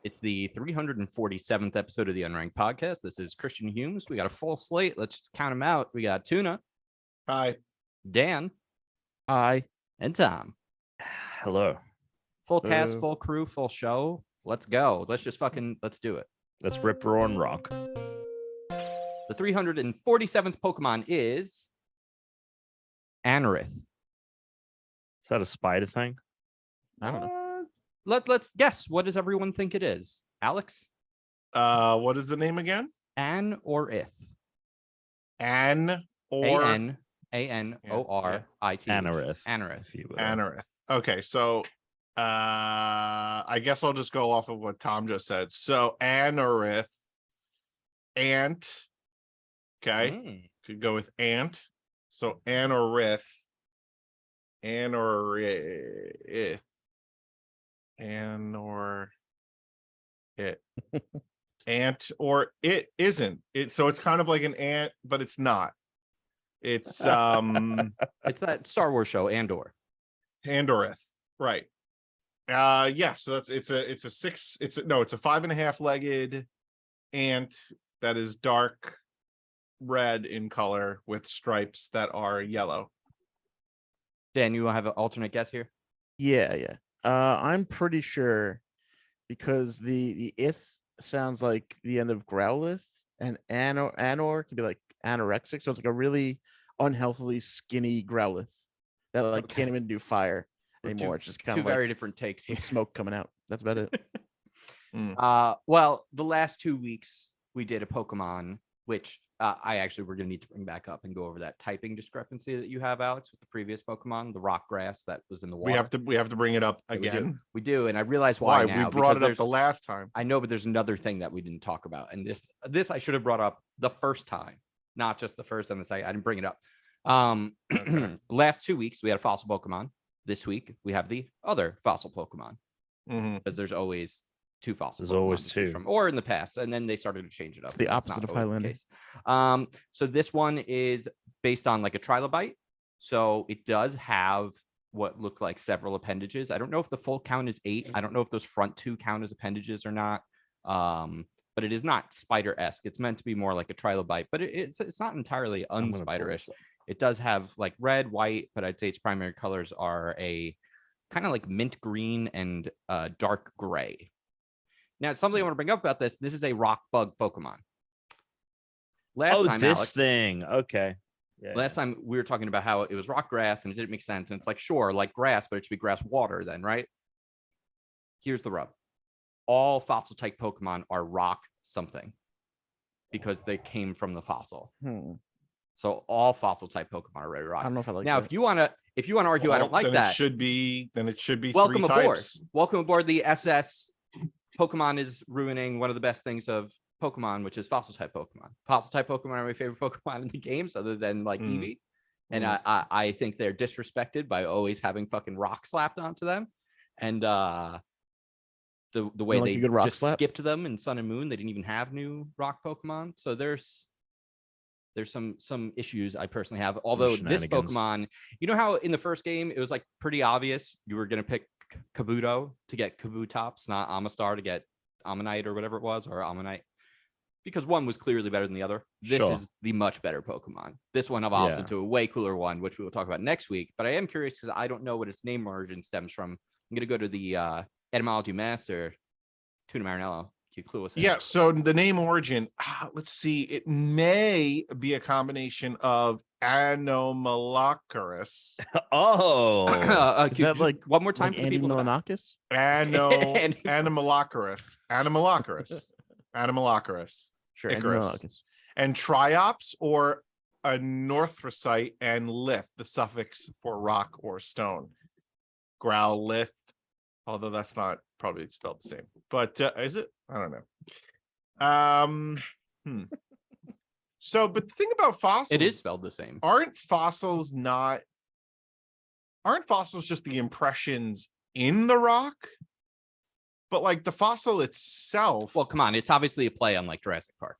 It's the 347th episode of the Unranked Podcast. This is Christian Humes. We got a full slate. Let's just count them out. We got Tuna. Hi. Dan. Hi. And Tom. Hello. Full cast, full crew, full show. Let's go. Let's do it. Let's rip, roar, and rock. The 347th Pokemon is Anorith. Is that a spider thing? I don't know. Let's guess. What does everyone think it is? Alex? What is the name again? Anorith. An or A-N-O-R-I-T. Anorith. Anorith. If you will. Anorith. Okay, so I guess I'll just go off of what Tom just said. So Anorith, ant. Okay, could go with ant. So Anorith, Anorith, Anor, it, ant, or it isn't. So it's kind of like an ant, but it's not. It's It's that Star Wars show, Andor. Andorith, right? Yeah. So it's a 5.5-legged ant that is dark red in color with stripes that are yellow. Dan, you have an alternate guess here? Yeah. I'm pretty sure because the ith sounds like the end of Growlithe, and anor can be like anorexic, so it's like a really unhealthily skinny Growlithe that can't even do fire anymore. It's just kind of two very different takes here. Smoke coming out. That's about it. Well, the last 2 weeks we did a Pokemon, which we're gonna need to bring back up and go over that typing discrepancy that you have, Alex, with the previous Pokemon, the rock grass that was in the water. We have to bring it up again. We do, and I realize why now. We brought it up the last time. I know, but there's another thing that we didn't talk about, and this I should have brought up the first time, not just the first time. I didn't bring it up. Last 2 weeks we had a fossil Pokemon. This week we have the other fossil Pokemon, because there's always two fossils. There's always two, or in the past, and then they started to change it up. It's the opposite of Highlander. So this one is based on like a trilobite. So it does have what look like several appendages. I don't know if the full count is 8. I don't know if those front 2 count as appendages or not. But it is not spider-esque. It's meant to be more like a trilobite, but it's not entirely unspiderish. It does have like red, white, but I'd say its primary colors are a kind of like mint green and dark gray. Now, something I want to bring up about this is a rock bug Pokemon. Last time, Alex, okay. Yeah, last time we were talking about how it was rock grass and it didn't make sense. And it's like, sure, like grass, but it should be grass water then, right? Here's the rub. All fossil type Pokemon are rock something because they came from the fossil. So all fossil type Pokemon are red rock. I don't know if I like now. that. If you want to argue, I don't like then that. It should be Welcome 3 aboard. types. Welcome aboard the SS. Pokemon is ruining one of the best things of Pokemon, which is fossil type Pokemon. Fossil type Pokemon are my favorite Pokemon in the games, other than like Eevee. And I think they're disrespected by always having fucking rock slapped onto them. And the way they just skipped them in Sun and Moon, they didn't even have new rock Pokemon. So there's some issues I personally have. Although this Pokemon, you know how in the first game it was like pretty obvious you were gonna pick Kabuto to get Kabutops, not Amistar to get Ammonite or whatever it was, or Ammonite, because one was clearly better than the other. This is the much better Pokemon. This one evolves into a way cooler one, which we will talk about next week. But I am curious because I don't know what its name origin stems from. I'm gonna go to the etymology master, Tuna Marinello. You clue us in? Yeah, so the name origin, let's see, it may be a combination of Anomalocaris. Is that like one more time like for the people? Milanakis? Anomalocaris. Sure, Icarus. And Triops or Anorthosite and lith, the suffix for rock or stone. Growlithe, although that's not probably spelled the same. But is it? I don't know. So, but the thing about fossils, it is spelled the same. Aren't fossils just the impressions in the rock? But like the fossil itself. Well, come on, it's obviously a play on like Jurassic Park.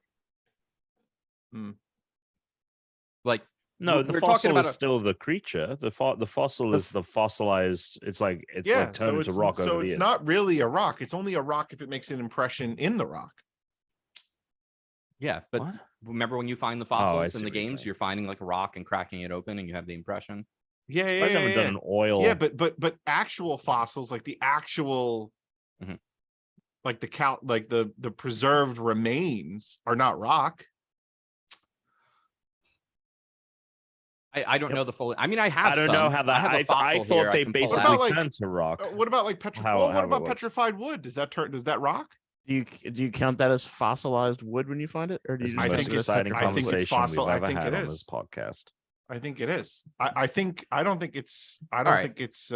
Like No, We're the talking fossil about is still the creature. The fossil is the fossilized. It's like turned into rock so over the it's years. not really a rock. It's only a rock if it makes an impression in the rock. Yeah, but What? remember when you find the I fossils see in the what you're games, saying. you're finding like a rock and cracking it open, and you have the impression. Yeah, I haven't done an oil. Yeah, but actual fossils, like the actual, Mhm. like the preserved remains are not rock. I don't know the full. I mean, I have. I don't know some. how that. I have a fossil I here thought I they can pull basically out. What about, like, turned to rock. What about like How what about it works. petrified wood? Does that rock? Do you count that as fossilized wood when you find it, or do This you is just the I most think it's- exciting I think it's conversation fossil. we've I ever think had it on is. this podcast. I think it is. I think I don't think it's. I don't All right. think it's.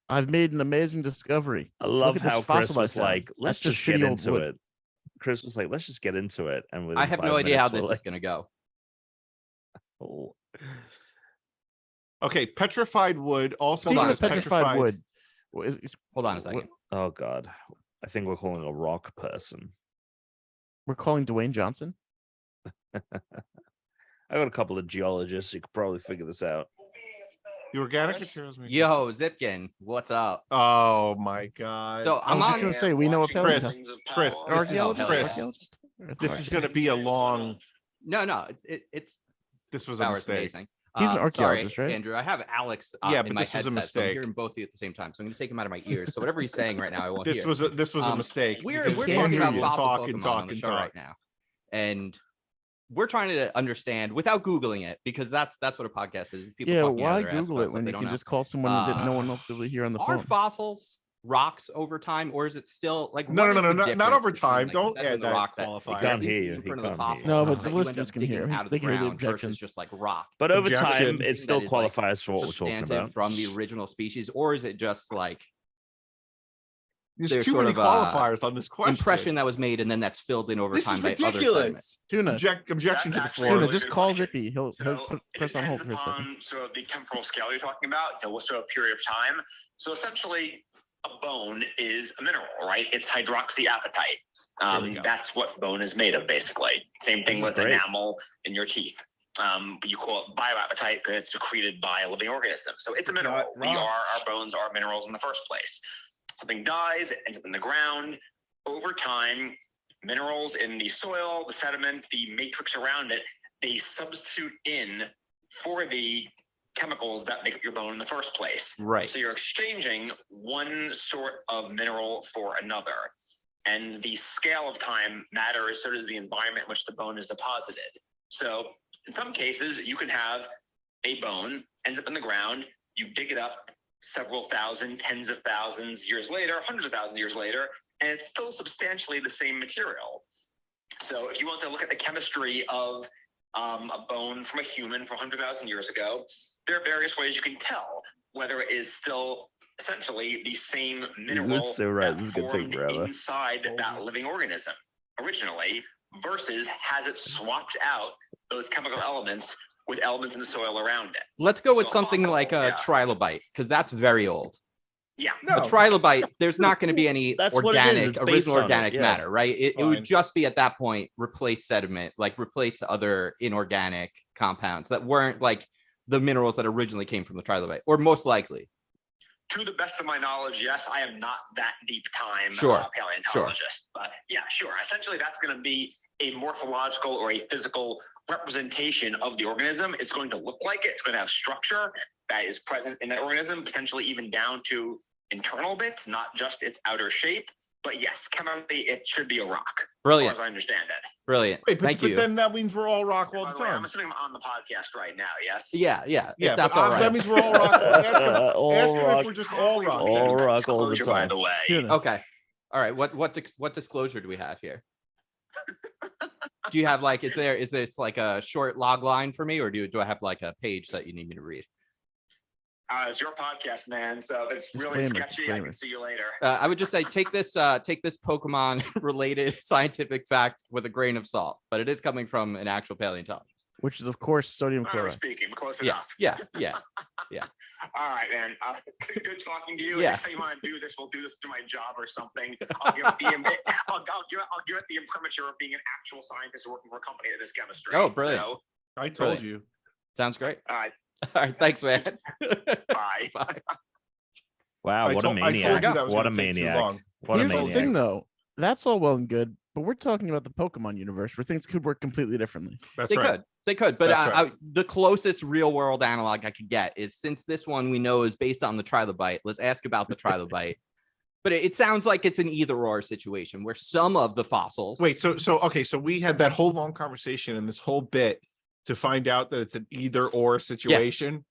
I've made an amazing discovery. I Look love at this how Chris was fossilized sound. like, "Let's That's just get shitty old into wood. it." Chris was like, "Let's just get into it," and within I have 5 no idea how minutes, this we're is going to go. like, Okay, petrified wood. Also Speaking known of as petrified wood, Hold on a second. "Oh God, I think we're calling a rock person." we're calling Dwayne Johnson. I got a couple of geologists who could probably figure this out. The organic materials. Yo, Zipkin, what's up? Oh my god. So I I'm was just on. gonna say we know a Chris, paleontologist. Chris, this is Archaeologist, Chris. Archaeologist? This is going to be a long. No, it's This was a Power's mistake. amazing. He's an Sorry, archaeologist, right? Andrew. I have Alex Yeah, in but my this was a headset, so I'm mistake. hearing both of you at the same time. So I'm going to take him out of my ears. So whatever he's saying right now, I won't This hear. was a mistake. We're because talking Andrew about will fossil talk Pokemon and talk on the and show talk. right now, and we're trying to understand without Googling it, because that's what a podcast is. People Yeah, talking out why of their ass Google about it stuff when they you don't can know. just call someone that no one else will hear on the Are phone? fossils rocks over time, or is it still like No, what is the not difference over between, time. like, Don't settling add the that rock that qualifier. He can't is hear the you. imprint He of the can't hear fossil you. No, but that the you end listeners up can hear. digging out of They the can hear the ground versus objections. just like rock But over Objection. time, it still that is, like, qualifies for what we're talking substantive about. from the original species, or is it just like There's There's too sort many of, qualifiers on this question. impression that was made and then that's filled in over This time is by other sediment? ridiculous. Tuna, Objection to the That's floor. Tuna, really just good call question. Zippy. He'll put It press on hold depends for a second. upon sort of the temporal scale you're talking about, to what sort of period of time. So essentially, a bone is a mineral, right? It's hydroxyapatite. That's what bone is made of, basically. Same thing This is with great. enamel in your teeth. You call it bioapatite because it's secreted by a living organism. So it's a It's mineral. not wrong. Our bones are minerals in the first place. Something dies, it ends up in the ground. Over time, minerals in the soil, the sediment, the matrix around it, they substitute in for the chemicals that make up your bone in the first place. Right. So you're exchanging one sort of mineral for another. And the scale of time matters, so does the environment in which the bone is deposited. So in some cases, you can have a bone, ends up in the ground, you dig it up several thousand, tens of thousands years later, hundreds of thousands of years later, and it's still substantially the same material. So if you want to look at the chemistry of a bone from a human from 100,000 years ago, there are various ways you can tell whether it is still essentially the same mineral so right. that This is gonna take formed forever. inside that living organism originally, versus has it swapped out those chemical elements with elements in the soil around it. Let's go with So something fossil, like a yeah. trilobite, because that's very old. Yeah. A trilobite, there's not going to be any That's what it is. organic, It's based original on it, organic yeah. matter, right? It Fine. would just be at that point replace sediment, like replace other inorganic compounds that weren't like the minerals that originally came from the trilobite, or most likely. To the best of my knowledge, yes, I am not that deep time Sure, paleontologist, but yeah, sure. Essentially, that's going to be a morphological or a physical representation of the organism. It's going to look like it. It's going to have structure that is present in that organism, potentially even down to internal bits, not just its outer shape. But yes, chemically, it should be a rock, Brilliant, as far as I understand it. brilliant. Wait, but, Thank but you. then that means we're all rock all By the the way, I'm time. assuming I'm on the podcast right now, yes? Yeah. Yeah, If that's but, all right. That means we're all rock. All Ask him rock. if we're just all rock. All then. rock all the Disclosure, by time. the way. Tuna. Okay. All right. What disclosure do we have here? Do you have like, is this like a short log line for me, or do I have like a page that you need me to read? It's your podcast, man. So if it's really Disclaimer, sketchy, I disclaimer. can see you later. I would just say take this Pokemon related scientific fact with a grain of salt, but it is coming from an actual paleontologist. Which is of course sodium Generally chloride. speaking, close Yeah, enough. yeah. All right, man. Good talking to you. Yeah. Next time you want to do this, we'll do this through my job or something. I'll give it the imprimatur of being an actual scientist working for a company that does chemistry. Oh, brilliant. So, I told you. Sounds great. All right. All right. Thanks, man. Bye. Bye. Wow, I what a told you maniac! that was What a gonna take too maniac! long. What a Here's the maniac! thing, though. That's all well and good, but we're talking about the Pokemon universe where things could work completely differently. That's They right. could. They could. But That's right. the closest real world analog I could get is, since this one we know is based on the trilobite, let's ask about the trilobite. But it sounds like it's an either or situation where some of the fossils. Wait, so okay, so we had that whole long conversation and this whole bit to find out that it's an either or situation.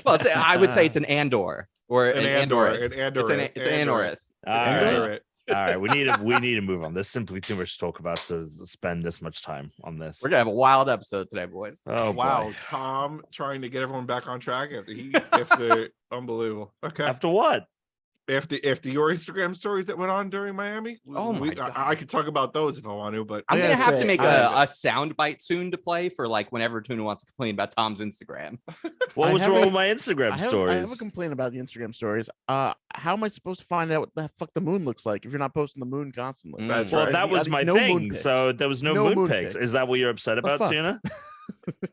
Well, I would say it's an Andor or an Andorith, Anorith. It's an Anorith. All right. Andorith. All right, we need to move on. There's simply too much to talk about to spend this much time on this. We're gonna have a wild episode today, boys. Oh Wow, boy. Tom trying to get everyone back on track after unbelievable. Okay. After what? After your Instagram stories that went on during Miami, Oh my God. I could talk about those if I want to, but I'm I gonna gotta have to say, make I- a sound bite soon to play for like whenever Tuna wants to complain about Tom's Instagram. What I was have wrong a- with my Instagram I stories? have a complaint about the Instagram stories. How am I supposed to find out what the fuck the moon looks like if you're not posting the moon constantly? Mm. That's Well, right. that was my No moon thing. pics. So there was no, No moon, moon pics. pics. Is that what you're upset The about, fuck? Tuna?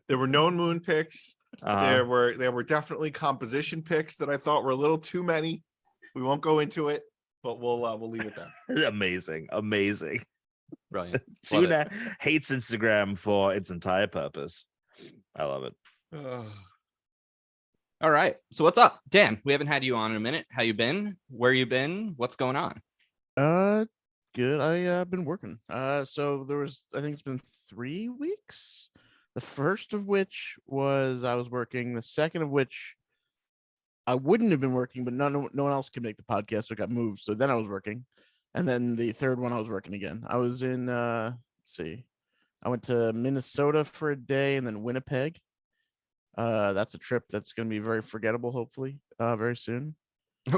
there were known moon pics. Uh-huh. There were definitely composition pics that I thought were a little too many. We won't go into it, but we'll leave it there. Amazing. Brilliant. Love it. Tuna hates Instagram for its entire purpose. I love it. All right. So what's up, Dan? We haven't had you on in a minute. How you been? Where you been? What's going on? Good. I've been working. So there was, I think it's been 3 weeks. The first of which was I was working. The second of which I wouldn't have been working, but no one else could make the podcast, so it got moved. So then I was working, and then the third one I was working again. I was in. Let's see, I went to Minnesota for a day, and then Winnipeg. That's a trip that's going to be very forgettable. Hopefully, very soon.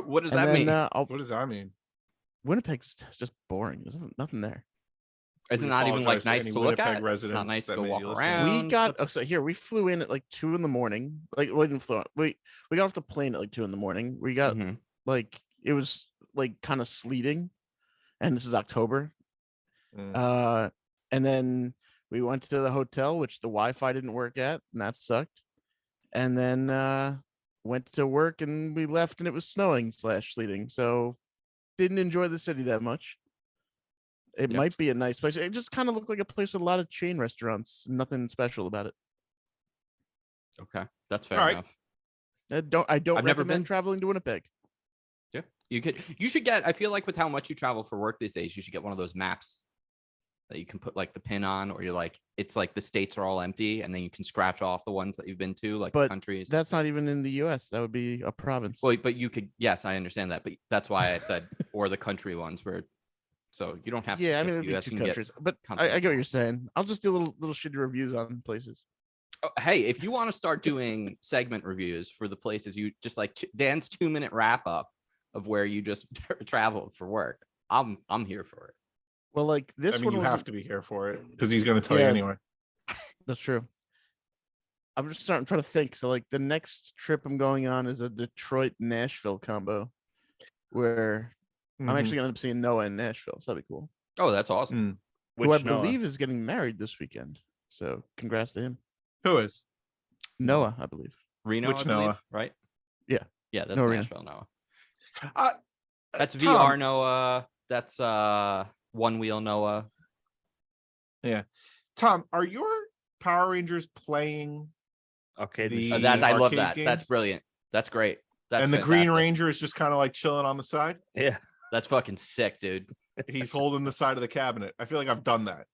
What does And that then, mean? What does that mean? Winnipeg's just boring. There's nothing there. Is it We not even like apologize to nice any to look Winnipeg at? residents Not nice to that go may be walk listening. around. We got What's- so here. We flew in at like 2 a.m. Like we didn't flew. We got off the plane at like 2 a.m. We got Mhm. like it was like kind of sleeting, and this is October. Mm. And then we went to the hotel, which the Wi-Fi didn't work at, and that sucked. And then went to work, and we left, and it was snowing / sleeting. So didn't enjoy the city that much. It Yep. might be a nice place. It just kind of looked like a place with a lot of chain restaurants. Nothing special about it. Okay, that's fair All right. enough. I don't I've never recommend been. traveling to Winnipeg. Yeah, you should get. I feel like with how much you travel for work these days, you should get one of those maps that you can put like the pin on, or you're like, it's like the states are all empty, and then you can scratch off the ones that you've been to, like the But countries. That's not even in the U.S. That would be a province. Well, but you could. Yes, I understand that, but that's why I said or the country ones where. So you don't have. Yeah, I to mean, get it'd the be US, 2 you can get countries. But I get continental. what you're saying. I'll just do little shitty reviews on places. Oh, hey, if you want to start doing segment reviews for the places you just like Dan's 2-minute wrap up of where you just traveled for work, I'm here for it. Well, like this I mean, one you was have to be here for it because he's going to tell you Yeah. anyway. That's true. I'm just starting trying to think. So, like, the next trip I'm going on is a Detroit-Nashville combo, where I'm Mhm. actually going to end up seeing Noah in Nashville. So that'd be cool. Oh, that's awesome. Mm. Who I Which Noah? believe is getting married this weekend. So congrats to him. Who is? Noah, I believe. Reno, Which I believe, Noah? right? Yeah. Yeah, that's No, Reno. Nashville Noah. Uh, That's Tom, VR Noah. That's One Wheel Noah. Tom, are your Power Rangers playing? Okay. The- That I love arcade that. That's games? brilliant. That's great. That's And the Green fantastic. Ranger is just kind of like chilling on the side. Yeah. That's fucking sick, dude. He's holding the side of the cabinet. I feel like I've done that.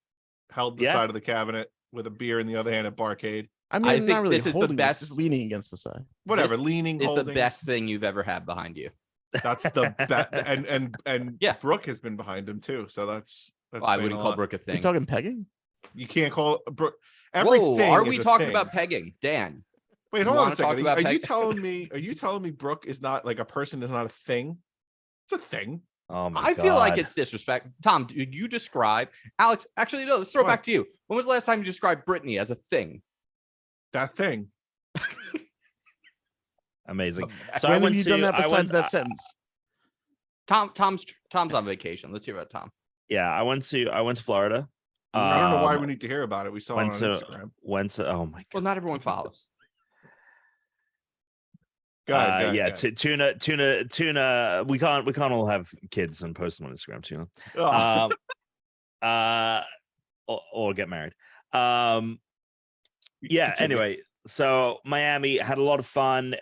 Held the Yeah. side of the cabinet with a beer in the other hand at barcade. I mean, I not think really this is the holding best- just leaning against the side. Whatever, This leaning Is holding. the best thing you've ever had behind you. That's the best. And Yeah. Brooke has been behind him too. So that's Well, I saying wouldn't a call lot. Brooke a You thing. talking pegging? You can't call Brooke. Whoa, Everything. are is we a talking thing. about pegging, Dan? Wait, You hold on wanna a talk second. about Are you peg- telling me? Are you telling me Brooke is not like a person? Is not a thing? It's a thing. Oh my I feel like God. it's disrespect. Tom, did you describe Alex? Actually, no. Let's throw it What? back to you. When was the last time you described Brittany as a thing? That thing. amazing. Okay. So I When have went you to done that I besides went, that sentence? Tom's on vacation. Let's hear about Tom. yeah, I went to Florida. I don't know why Um, we need to hear about it. We saw it went on to Instagram. oh my Well, God. not everyone follows. Go ahead, go ahead, yeah, go ahead. Tuna. We can't all have kids and post them on Instagram. Tuna. Oh. Or get married. Yeah. Continue. Anyway, so Miami had a lot of fun.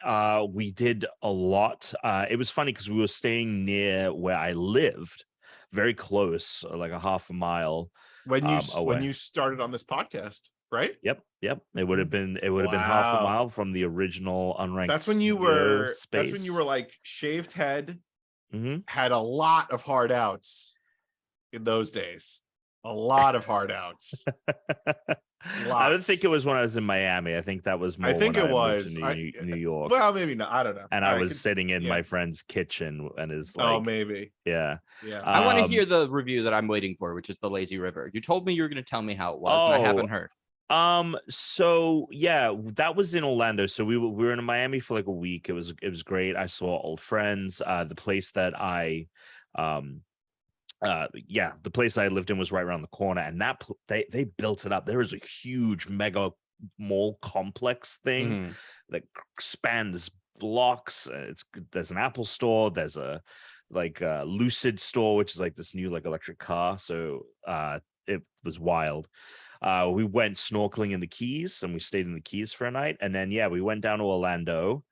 We did a lot. It was funny because we were staying near where I lived, very close, like a half a mile. When away. you started on this podcast, right? Yep. It would have been half a Wow. mile from the original unranked. That's when you studio were. space. That's when you were like shaved head. Mhm. Had a lot of hard outs in those days. A lot of hard outs. I don't think it was when I was in Miami. I think that was more. I think when it was in New York. Well, maybe not. I don't know. And I was sitting in my friend's kitchen and is like, maybe. Yeah. I want to hear the review that I'm waiting for, which is the Lazy River. You told me you were going to tell me how it was, and I haven't heard. So yeah, that was in Orlando. So we were in Miami for like a week. It was great. I saw old friends. The place that I the place I lived in was right around the corner, and that they built it up. There was a huge mega mall complex thing that spans blocks. There's an Apple store. There's a Lucid store, which is like this new like electric car. So it was wild. We went snorkeling in the Keys, and we stayed in the Keys for a night, and then we went down to Orlando,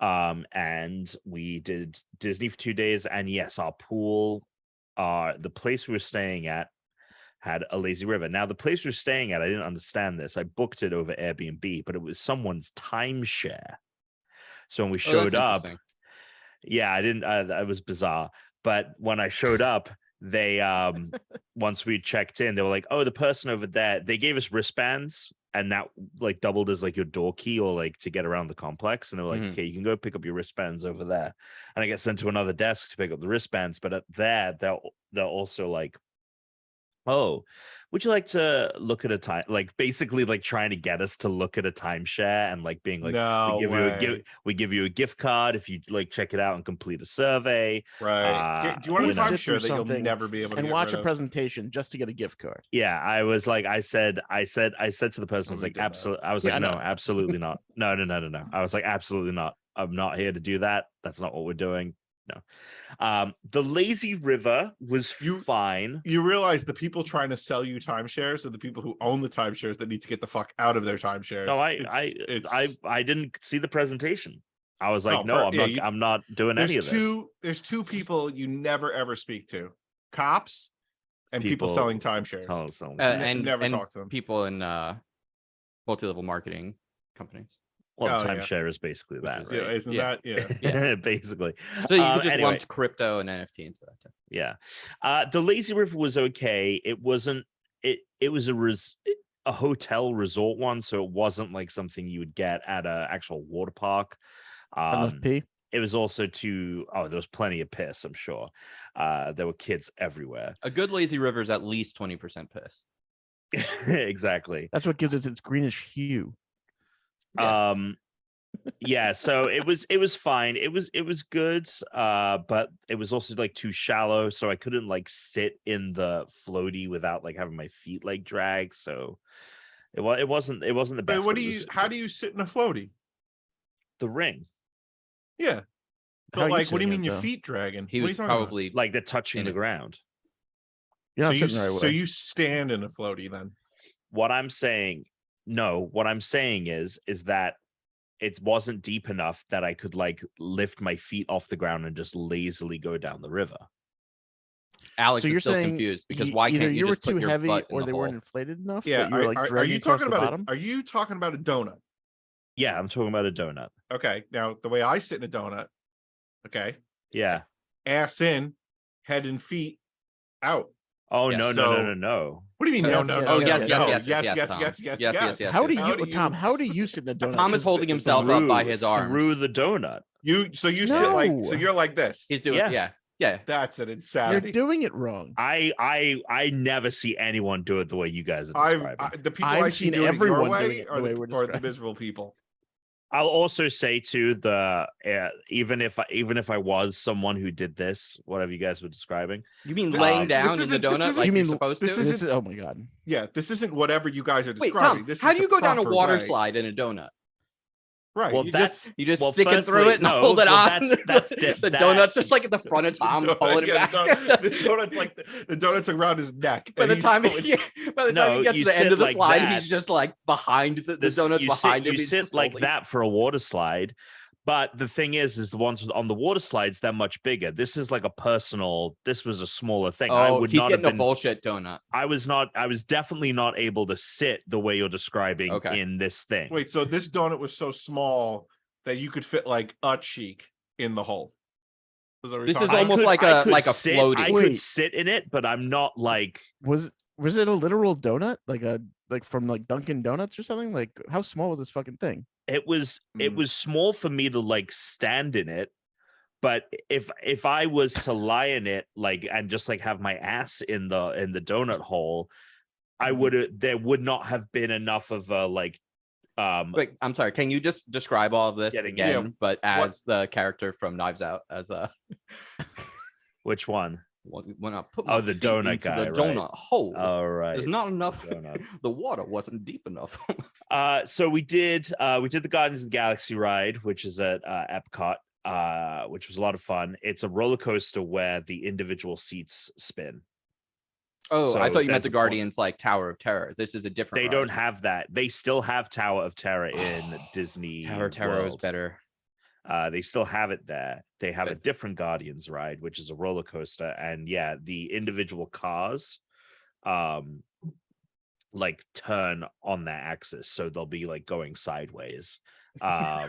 and we did Disney for 2 days. And yes, our pool, the place we were staying at had a lazy river. Now, the place we were staying at, I didn't understand this. I booked it over Airbnb, but it was someone's timeshare. So when we showed up, I didn't. It was bizarre. But when I showed up, they once we checked in, they were like, "Oh, the person over there." They gave us wristbands, and that like doubled as like your door key or like to get around the complex. And they were like, "Okay, you can go pick up your wristbands over there." And I get sent to another desk to pick up the wristbands. But at there, they're also like, "Oh, would you like to look at a time?" Like basically like trying to get us to look at a timeshare and like being like, No we give you a gift card if you like check it out and complete a survey. Right. Do you want a Sit through timeshare that you'll something never be able to and get watch rid a of? presentation just to get a gift card? Yeah, I was like, I said to the person, I was we like, did that. absolutely. I was Yeah, like, I no, know. absolutely not. No. I was like, absolutely not. I'm not here to do that. That's not what we're doing. No. The lazy river was fine. You realize the people trying to sell you timeshares are the people who own the timeshares that need to get the fuck out of their timeshares. No, I didn't see the presentation. I was like, I'm not doing any of this. There's two people you never ever speak to: cops and people selling timeshares. And never talk to them. People in multi-level marketing companies. Well, timeshare is basically that, right? Isn't that? Yeah. Yeah. Basically. So you could just lump crypto and NFT into that too. Yeah. The lazy river was okay. It wasn't. It was a hotel resort one, so it wasn't like something you would get at a actual water park. Enough pee. It was also there was plenty of piss, I'm sure. There were kids everywhere. A good lazy river is at least 20% piss. Exactly. That's what gives it its greenish hue. Yeah. So it was fine. It was good, but it was also like too shallow, so I couldn't like sit in the floaty without like having my feet like drag. So it wasn't the best. Wait, how do you sit in a floaty? The ring. Yeah. But like, what do you mean your feet dragging? He was probably like they're touching the ground. You're not so you stand in a floaty then? What I'm saying is that it wasn't deep enough that I could like lift my feet off the ground and just lazily go down the river. Alex So you're is still saying confused because why either can't you were just put too your heavy butt in or the they hole? weren't inflated enough? Yeah. That you were like Are you talking about bottom? Are you talking about a donut? Yeah, I'm talking about a donut. Okay. Now the way I sit in a donut. Okay. Yeah. Ass in, head and feet out. Oh, Yes. no. What do you mean? Yes, No. yes, Oh, yes, yes. How do you sit in a donut? Tom is holding himself up by his arms. Through the donut. Sit like, so you're like this. He's doing yeah. That's an insanity. You're doing it wrong. I never see anyone do it the way you guys are describing. The people I've seen doing everyone it your doing way it are the way the, we're are the describing. miserable people. I'll also say too even if I was someone who did this, whatever you guys were describing. You mean laying down in the donut like you're supposed to? This is, oh my god. Yeah, this isn't whatever you guys are Wait, describing. Tom, This how is do you the go down a proper water way. slide in a donut? Right. Well, you that's You just well, stick it through firstly, it and no, hold it well, on. that's the that- donut's just like at the front of the Tom, donut- pulling it yeah, back. the donut's like the donut's around his neck. By and the he's time going- by the time No, he gets you to the end sit of the like slide, that. he's just like behind the This- donut's you behind sit, him. You He's sit just like holding- that for a water slide, but the thing is the ones on the water slides, they're much bigger. This is like a personal. This was a smaller thing. I Oh, would he's not have getting a been. bullshit donut. I was definitely not able to sit the way you're describing Okay. in this thing. Wait, so this donut was so small that you could fit like a cheek in the hole. This is I almost could- like I a could like a sit, floaty. I could Wait. sit in it, but I'm not like. Was it a literal donut, like from like Dunkin' Donuts or something? Like, how small was this fucking thing? It was Mm. small for me to like stand in it, but if I was to lie in it like and just like have my ass in the donut hole, I would there would not have been enough of a like Wait, I'm sorry. Can you just describe all of this Getting- again, yeah, but as the character from Knives Out, as a which one? when I put Oh, my the feet donut into guy, the right. donut hole, All right. there's not enough. donut. The water wasn't deep enough. So we did the Guardians of the Galaxy ride, which is at Epcot, which was a lot of fun. It's a roller coaster where the individual seats spin. Oh, I So thought you meant there's the a point. Guardians like Tower of Terror. This is a different. They ride. don't have that. They still have Tower of Terror in Disney. Tower of Terror is World. better. They still have it there. They have a different Guardians ride, which is a roller coaster, and yeah, the individual cars, like turn on their axis, so they'll be like going sideways. I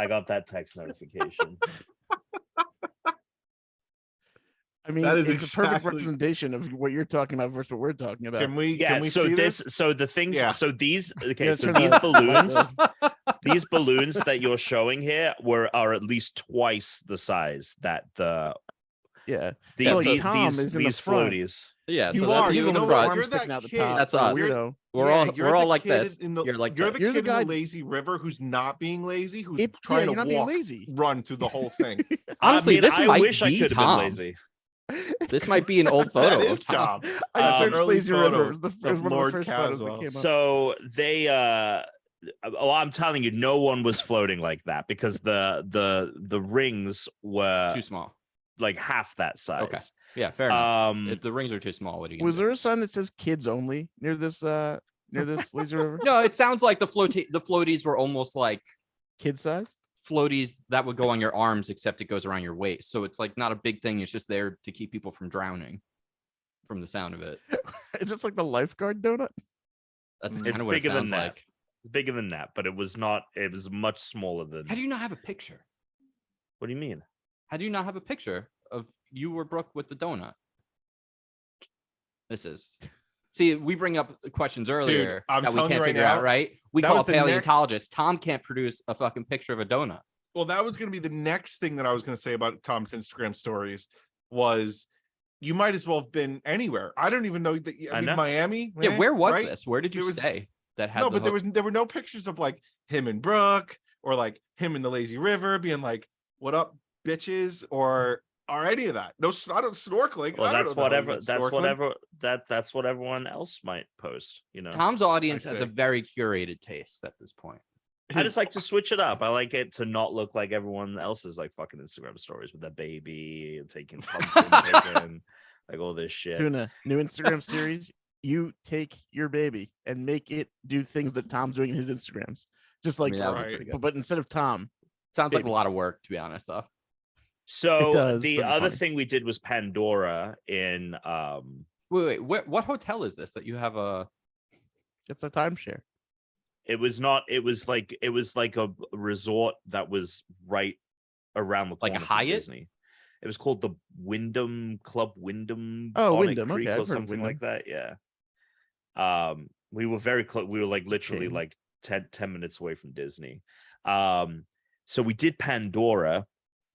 got that text notification. I mean, That is it's a perfect exactly- representation of what you're talking about versus what we're talking about. Can we Yeah, can we so see this, this? so the things, Yeah. so these, okay, Yeah, so turn these the- balloons, these balloons that you're showing here are at least twice the size that Yeah. the So, like, these, Tom these, is in the these front. floaties. Yeah, You so that's are. you You're in the the one with front. arms You're sticking that out the kid. top. That's you're a us. weirdo. We're all you're the like kid this. In the, You're like you're this. the You're kid the guy- in the lazy river who's not being lazy, who's Yeah, trying you're to not being walk, lazy. run through the whole thing. Honestly, I mean, this I might wish I be could have Tom. been lazy. This might be an old photo. That of is Tom. I Um, searched early Lazy River. photo It was, it was of one of Lord the first photos that Caswell. came up. So they I'm telling you, no one was floating like that because the rings were Too small. like half that size. Okay. Yeah, fair enough. Um If the rings are too small, what are you? Was Gonna there a sign that says "kids only" near this Lazy River? do? No, it sounds like the floaties were almost like Kid size? floaties that would go on your arms, except it goes around your waist. So it's like not a big thing. It's just there to keep people from drowning. From the sound of it, Is this like the lifeguard donut? that's It's kind of what it bigger than sounds that. like. bigger than that, but it was not, it was much smaller than How do you not have a picture? what do you mean? How do you not have a picture of you or Brooke with the donut? This is. See, we bring up questions earlier I'm that we telling you can't right figure out, now, right? We that call was a the next- paleontologist. Tom can't produce a fucking picture of a donut. Well, that was going to be the next thing that I was going to say about Tom's Instagram stories was you might as well have been anywhere. I don't even know that. I I mean, know. Miami. Yeah, where was right? this? Where did you There was- stay that had No, the but there were no pictures of like him and Brooke or like him in the lazy river being like, "What up, bitches?" or any of that. No, I don't snorkeling. Well, I don't that's know the hell he whatever. went That's snorkeling. whatever. That's what everyone else might post. You know, Tom's audience I has see. a very curated taste at this point. I just like to switch it up. I like it to not look like everyone else's like fucking Instagram stories with their baby and taking pumpkin picking, like all this shit. Tuna, new Instagram series. You take your baby and make it do things that Tom's doing in his Instagrams. Just like, that would be right. pretty good. but instead of Tom, Sounds like a baby. lot of work, to be honest, though. So does, the but it's other funny. thing we did was Pandora in Wait, what hotel is this that you have a? it's a timeshare. it was like a resort that was right around the Like a corner from Hyatt? Disney. It was called the Wyndham Oh, Bonnet Wyndham, Creek okay, or I've heard of something like Wyndham. that. Yeah. We were very close. We were like literally chain. like 10 minutes away from Disney. So we did Pandora,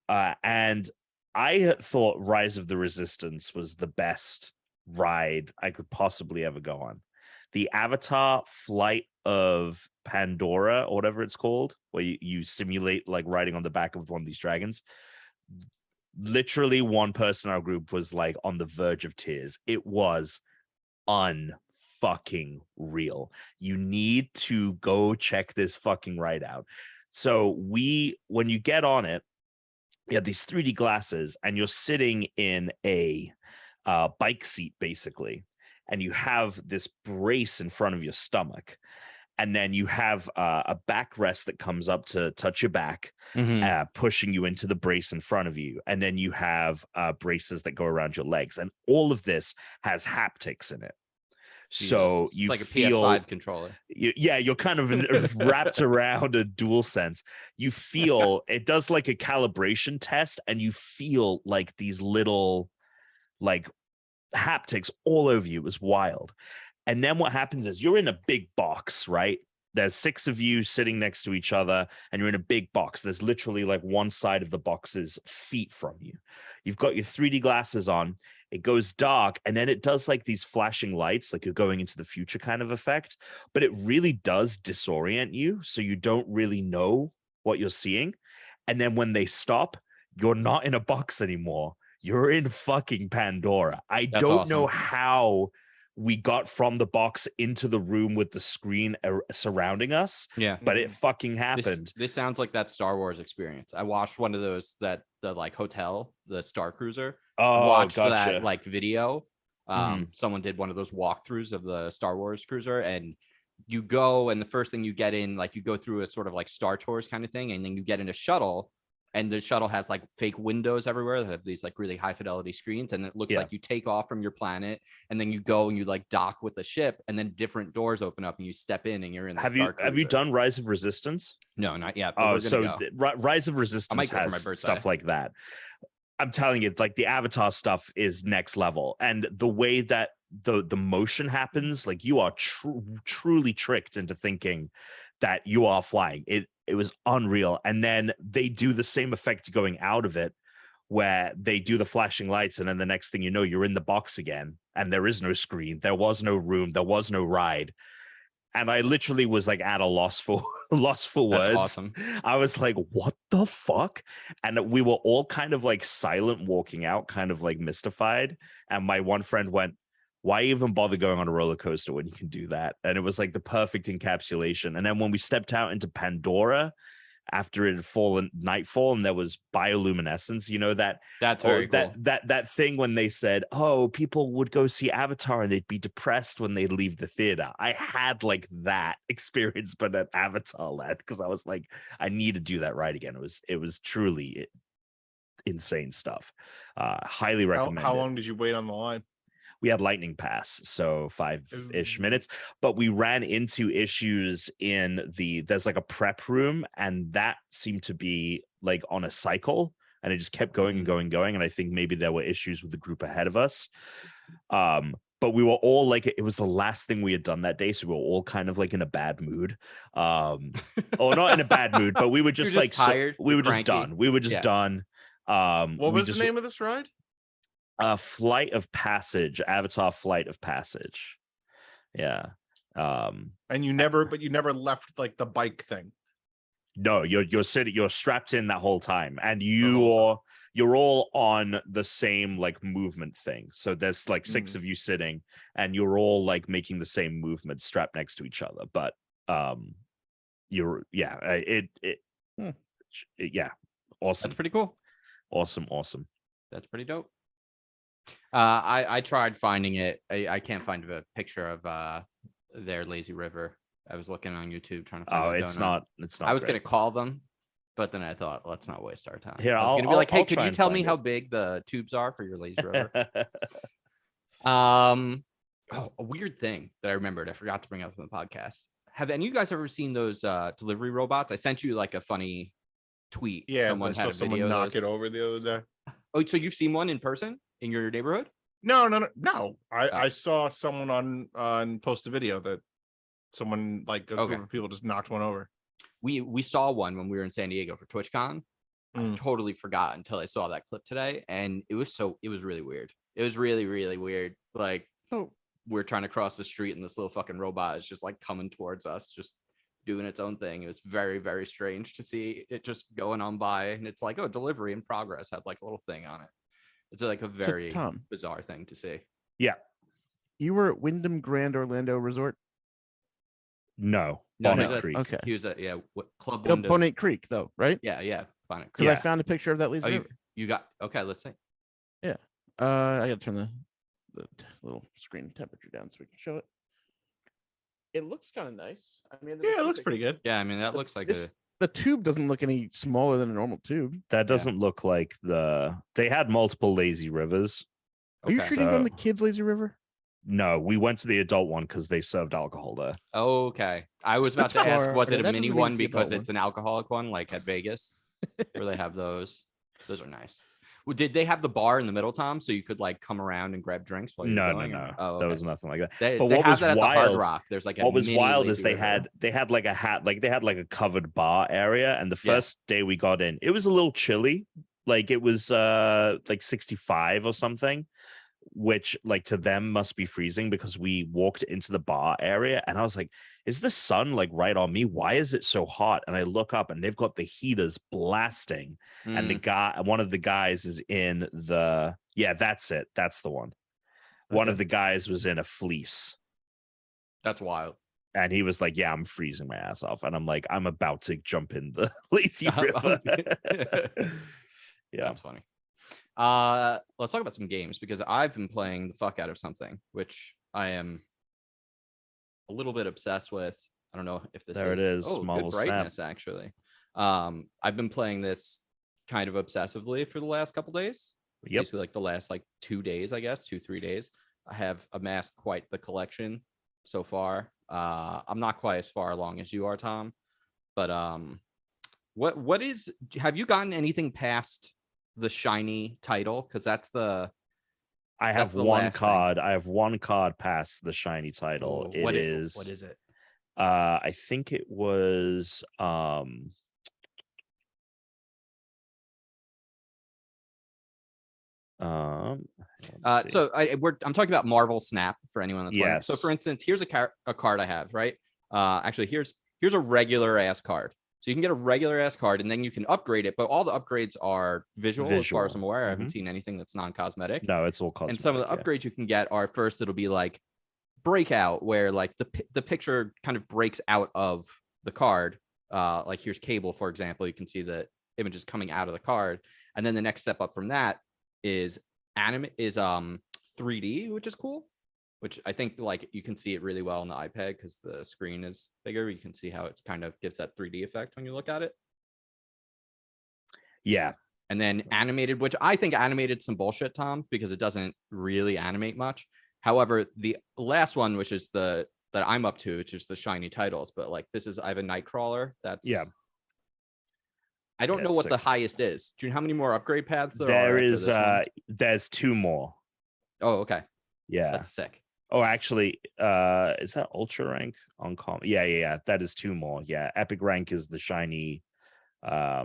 and I had thought Rise of the Resistance was the best ride I could possibly ever go on. The Avatar Flight of Pandora, or whatever it's called, where you simulate like riding on the back of one of these dragons. Literally, one person in our group was like on the verge of tears. It was fucking real. You need to go check this fucking ride out. So when you get on it, you have these 3D glasses and you're sitting in a bike seat basically, and you have this brace in front of your stomach, and then you have a backrest that comes up to touch your back, pushing you into the brace in front of you, and then you have braces that go around your legs, and all of this has haptics in it. So it's you like a feel, PS5 controller. you're kind of wrapped around a dual sense. You feel it does like a calibration test, and you feel like these little like haptics all over you. It was wild. And then what happens is you're in a big box, right? There's 6 of you sitting next to each other, and you're in a big box. There's literally like one side of the box is feet from you. You've got your 3D glasses on. It goes dark, and then it does like these flashing lights, like you're going into the future kind of effect. But it really does disorient you, so you don't really know what you're seeing. And then when they stop, you're not in a box anymore. You're in fucking Pandora. I That's don't awesome. know how we got from the box into the room with the screen surrounding us. Yeah, but it fucking happened. This sounds like that Star Wars experience. I watched one of those the like hotel, the Star Cruiser. Oh, Watched gotcha. that like video. Someone did one of those walkthroughs of the Star Wars cruiser, and you go, and the first thing you get in, like you go through a sort of like Star Tours kind of thing, and then you get in a shuttle. And the shuttle has like fake windows everywhere that have these like really high fidelity screens. And it looks like you take off from your planet, and then you go and you like dock with the ship, and then different doors open up and you step in and you're in the Star Cruiser. Have you done Rise of Resistance? No, not yet. Oh, so Rise of Resistance has stuff like that. I'm telling you, like the Avatar stuff is next level. And the way that the motion happens, like you are truly tricked into thinking that you are flying. It was unreal. And then they do the same effect going out of it, where they do the flashing lights, and then the next thing you know, you're in the box again, and there is no screen, there was no room, there was no ride. And I literally was like at a loss for words. That's awesome. I was like, what the fuck? And we were all kind of like silent walking out, kind of like mystified. And my one friend went, why even bother going on a roller coaster when you can do that? And it was like the perfect encapsulation. And then when we stepped out into Pandora after it had fallen nightfall and there was bioluminescence, you know, that's very cool. That thing when they said, oh, people would go see Avatar and they'd be depressed when they leave the theater. I had like that experience, but at Avatar Land, because I was like, I need to do that ride again. It was truly insane stuff. Highly recommend. How long did you wait on the line? We had lightning pass, so 5-ish minutes, but we ran into issues in there's like a prep room, and that seemed to be like on a cycle, and it just kept going and going. And I think maybe there were issues with the group ahead of us. But we were all like, it was the last thing we had done that day, so we were all kind of like in a bad mood. Or not in a bad mood, but we were just like tired. We were cranky. just done. We were just done. What was the name of this ride? Flight of Passage, Avatar Flight of Passage. Yeah. And you never left like the bike thing. No, you're sitting, you're strapped in that whole time, and you're all on the same like movement thing. So there's like 6 of you sitting, and you're all like making the same movement strapped next to each other. But awesome. That's pretty cool. Awesome. That's pretty dope. I tried finding it. I can't find a picture of their lazy river. I was looking on YouTube trying to find it's not I was great. gonna call them, but then I thought, let's not waste our time. Here, I was I'll gonna be like, hey, I'll could try you and tell find me it. how big the tubes are for your lazy river? A weird thing that I remembered, I forgot to bring up in the podcast. Have any of you guys ever seen those delivery robots? I sent you like a funny tweet. Yeah, someone I saw someone of knock those. it over the other day. Oh, so you've seen one in person in your neighborhood? No. I saw someone on post a video that someone like a group of people just knocked one over. We saw one when we were in San Diego for TwitchCon. I totally forgot until I saw that clip today, and it was really weird. It was really, really weird. Like, we're trying to cross the street, and this little fucking robot is just like coming towards us, just doing its own thing. It was very, very strange to see it just going on by, and it's like, oh, delivery in progress, had like a little thing on it. It's like a very bizarre thing to see. Yeah. You were at Wyndham Grand Orlando Resort. No, No, Bonnet he's at- Creek. Okay. He was at what Club No, Wyndham. Bonnet Creek though, right? Yeah, Bonnet Because Creek. I found a picture of that lazy Oh, river. you got okay. Let's see. I gotta turn the little screen temperature down so we can show it. It looks kind of nice. I mean, Yeah, it looks pretty good. Yeah, I mean that looks like the tube doesn't look any smaller than a normal tube. That doesn't look like they had multiple lazy rivers. Are you Okay. shooting from So- the kids' lazy river? No, we went to the adult one because they served alcohol there. Okay. I was about That's to ask, was Florida. it a That mini doesn't mean one it's the because adult it's an alcoholic one, like at Vegas, where they have those? Those are nice. Well, did they have the bar in the middle, Tom, so you could like come around and grab drinks while you're No, going? no, or- no. Oh, There okay. was nothing like that. They, But they what have was that at the Hard wild- Rock. There's like a What was mini wild lazy is they river. had like a hat, like they had like a covered bar area, and the Yeah. first day we got in, it was a little chilly. Like it was like 65 or something, which like to them must be freezing because we walked into the bar area and I was like, is the sun like right on me? Why is it so hot? And I look up and they've got the heaters blasting. And Mm, one of the guys is in that's it. That's the one. One of Okay. the guys was in a fleece. that's wild. And he was like, yeah, I'm freezing my ass off. And I'm like, I'm about to jump in the lazy Oh, river. Yeah. That's funny. Let's talk about some games because I've been playing the fuck out of something, which I am a little bit obsessed with. I don't know if this There it is, Oh, Marvel good Snap. brightness, actually. I've been playing this kind of obsessively for the last couple days. Yep. Basically, like the last 2 days, I guess, 2-3 days. I have amassed quite the collection so far. I'm not quite as far along as you are, Tom, but what is? Have you gotten anything past the shiny title? Because that's the I That's have the one last thing. card. I have one card past the shiny title. Ooh, what is it? I think it was let's see. So I'm talking about Marvel Snap for anyone that's wondering. So Yes. for instance, here's a card I have, right? Actually, here's a regular ass card. So you can get a regular ass card and then you can upgrade it, but all the upgrades are visual as far as I'm Visual. aware. I haven't seen anything that's non-cosmetic. No, it's all cosmetic. And some of the yeah. upgrades you can get are first it'll be like breakout, where like the picture kind of breaks out of the card. Like here's Cable, for example. You can see the images coming out of the card. And then the next step up from that is 3D, which is cool. Which I think like you can see it really well on the iPad because the screen is bigger. You can see how it's kind of gives that 3D effect when you look at it. Yeah. And then animated, which I think animated some bullshit, Tom, because it doesn't really animate much. However, the last one, which is that I'm up to, which is the shiny titles, but like I have a Nightcrawler. That's I don't know what the highest is. Do you know how many more upgrade paths there are? There after is this one? there's 2 more. Oh, okay. Yeah. That's sick. Oh, actually, is that ultra rank on com? Yeah. That is 2 more. Yeah. Epic rank is the shiny. Oh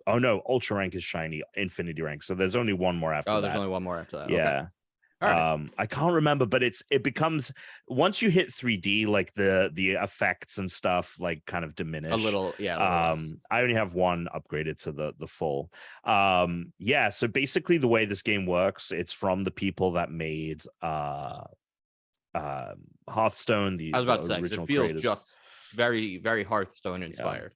no, ultra rank is shiny. Infinity rank. So there's only 1 more after that. Oh, there's only 1 more after that. Yeah. Okay. All right. I can't remember, but it becomes once you hit 3D, like the effects and stuff like kind of diminish A little, yeah. A little less. I only have 1 upgraded to the full. Yeah, so basically the way this game works, it's from the people that made Hearthstone. I was about to say 'cause original it feels creators. just very, very Hearthstone inspired.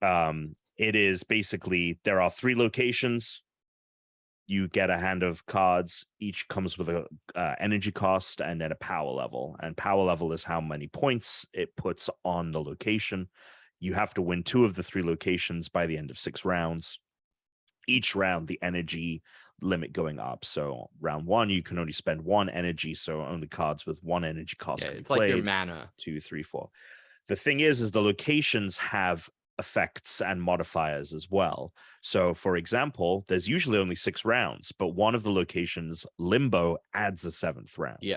It is basically there are 3 locations. You get a hand of cards. Each comes with a energy cost and then a power level. And power level is how many points it puts on the location. You have to win 2 of the 3 locations by the end of 6 rounds. Each round, the energy limit going up. So round 1, you can only spend 1 energy. So only cards with 1 energy cost. Yeah, can be it's like your played. mana. 2, 3, 4. The thing is the locations have effects and modifiers as well. So for example, there's usually only 6 rounds, but one of the locations, Limbo, adds a 7th round. Yeah.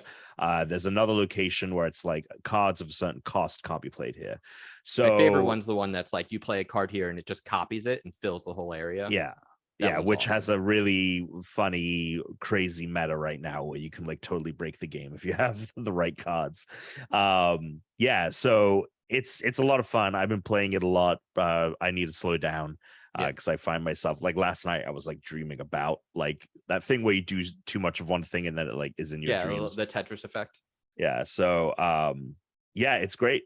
There's another location where it's like cards of a certain cost can't be played here. So My favorite one's the one that's like you play a card here and it just copies it and fills the whole area. Yeah. That Yeah, one's which has awesome. a really funny, crazy meta right now where you can like totally break the game if you have the right cards. Yeah, so it's a lot of fun. I've been playing it a lot. I need to slow down because I find myself like last night I was like dreaming about like that thing where you do too much of one thing and then it like is in your dreams. The Tetris effect. Yeah. So yeah, it's great.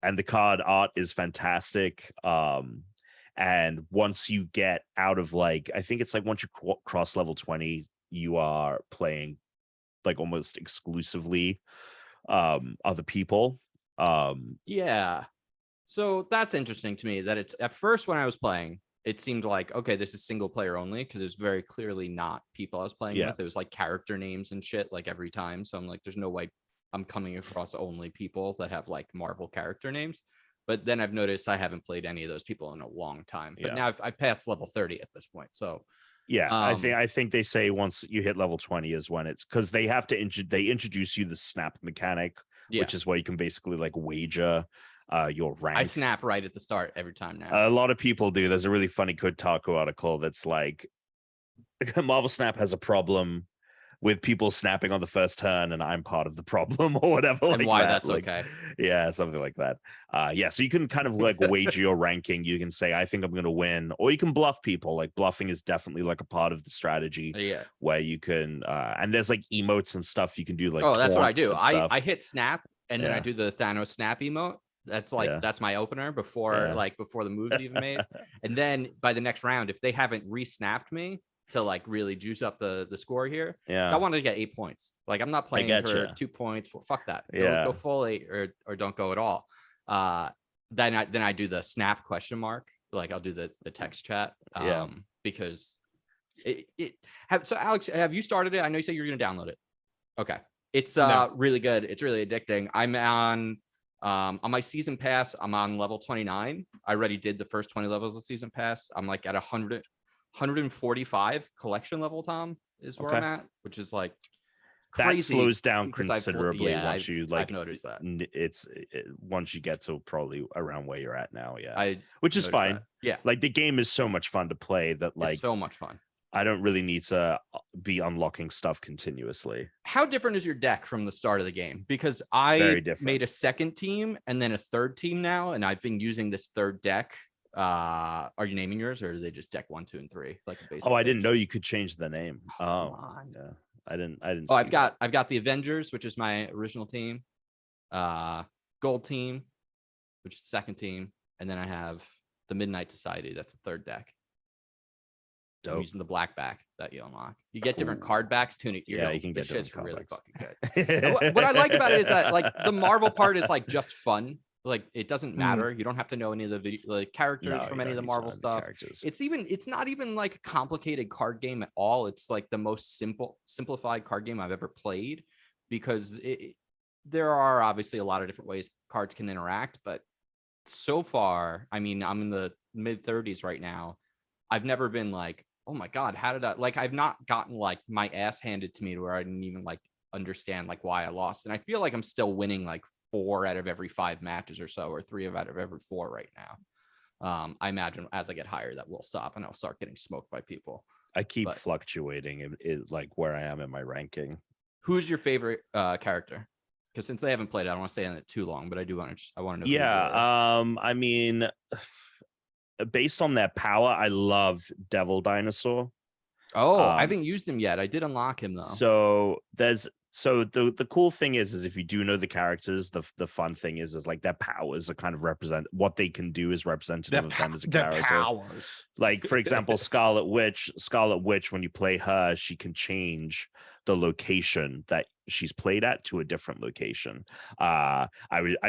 And the card art is fantastic. And once you get out of like, I think it's like once you cross level 20, you are playing like almost exclusively other people. Yeah. So that's interesting to me that it's at first when I was playing, it seemed like, okay, this is single player only because it's very clearly not people I was playing with. It was like character names and shit like every time. So I'm like, there's no way I'm coming across only people that have like Marvel character names. But then I've noticed I haven't played any of those people in a long time. But now I've passed level 30 at this point. So yeah, I think they say once you hit level 20 is when it's because they have to they introduce you the snap mechanic, which is where you can basically like wager your rank. I snap right at the start every time now. A lot of people do. There's a really funny Kotaku article that's like Marvel Snap has a problem with people snapping on the first turn, and I'm part of the problem or whatever. And like why that. that's like, okay. Yeah, something like that. Yeah, so you can kind of like wager your ranking. You can say, I think I'm going to win, or you can bluff people. Like bluffing is definitely like a part of the strategy. Yeah. Where you can, and there's like emotes and stuff you can do. Like, that's what I do. I hit snap, and then I do the Thanos snap emote. That's like that's my opener before before the move's even made. And then by the next round, if they haven't re-snapped me to like really juice up the score here, so I wanted to get 8 points. Like I'm not playing for 2 points. Fuck that. Go full 8 or don't go at all. Then I do the snap question mark. Like I'll do the text chat. Because so Alex, have you started it? I know you said you're gonna download it. Okay. It's really good. It's really addicting. I'm on my season pass. I'm on level 29. I already did the first 20 levels of season pass. I'm like at 145 collection level, Tom, is where I'm at, which is like crazy. That slows down considerably once you like. I've noticed that. It's once you get to probably around where you're at now, which is noticed fine. that. Yeah, like the game is so much fun to play that like it's so much fun. I don't really need to be unlocking stuff continuously. How different is your deck from the start of the game? Because I made a second team and then a third team now, and I've been using this third deck. Are you naming yours, or are they just deck 1, 2, and 3? Like a basic I didn't know you could change the name. Oh, yeah. I didn't. Oh, I've got the Avengers, which is my original team. Gold team, which is the second team, and then I have the Midnight Society. That's the third deck. So I'm using the black back that you unlock. You get different card backs. Tuna, you can get this shit's really fucking good. What I like about it is that like the Marvel part is like just fun. Like it doesn't matter. You don't have to know any of the characters from any of the Marvel stuff. It's not even like a complicated card game at all. It's like the most simplified card game I've ever played, because there are obviously a lot of different ways cards can interact, but so far, I mean, I'm in the mid 30s right now. I've never been like, oh my God, how did I like, I've not gotten like my ass handed to me to where I didn't even like understand like why I lost. And I feel like I'm still winning like 4 out of every 5 matches or so, or 3 out of every 4 right now. I imagine as I get higher that will stop and I'll start getting smoked by people. I keep fluctuating in like where I am in my ranking. Who's your favorite character? Because since they haven't played, I don't want to stay on it too long, but I want to know. Yeah. I mean, based on their power, I love Devil Dinosaur. Oh, I haven't used him yet. I did unlock him though. So the cool thing is if you do know the characters, the fun thing is like their powers are kind of represent what they can do is representative of them as a character. Powers. Like for example, Scarlet Witch, when you play her, she can change the location that she's played at to a different location. I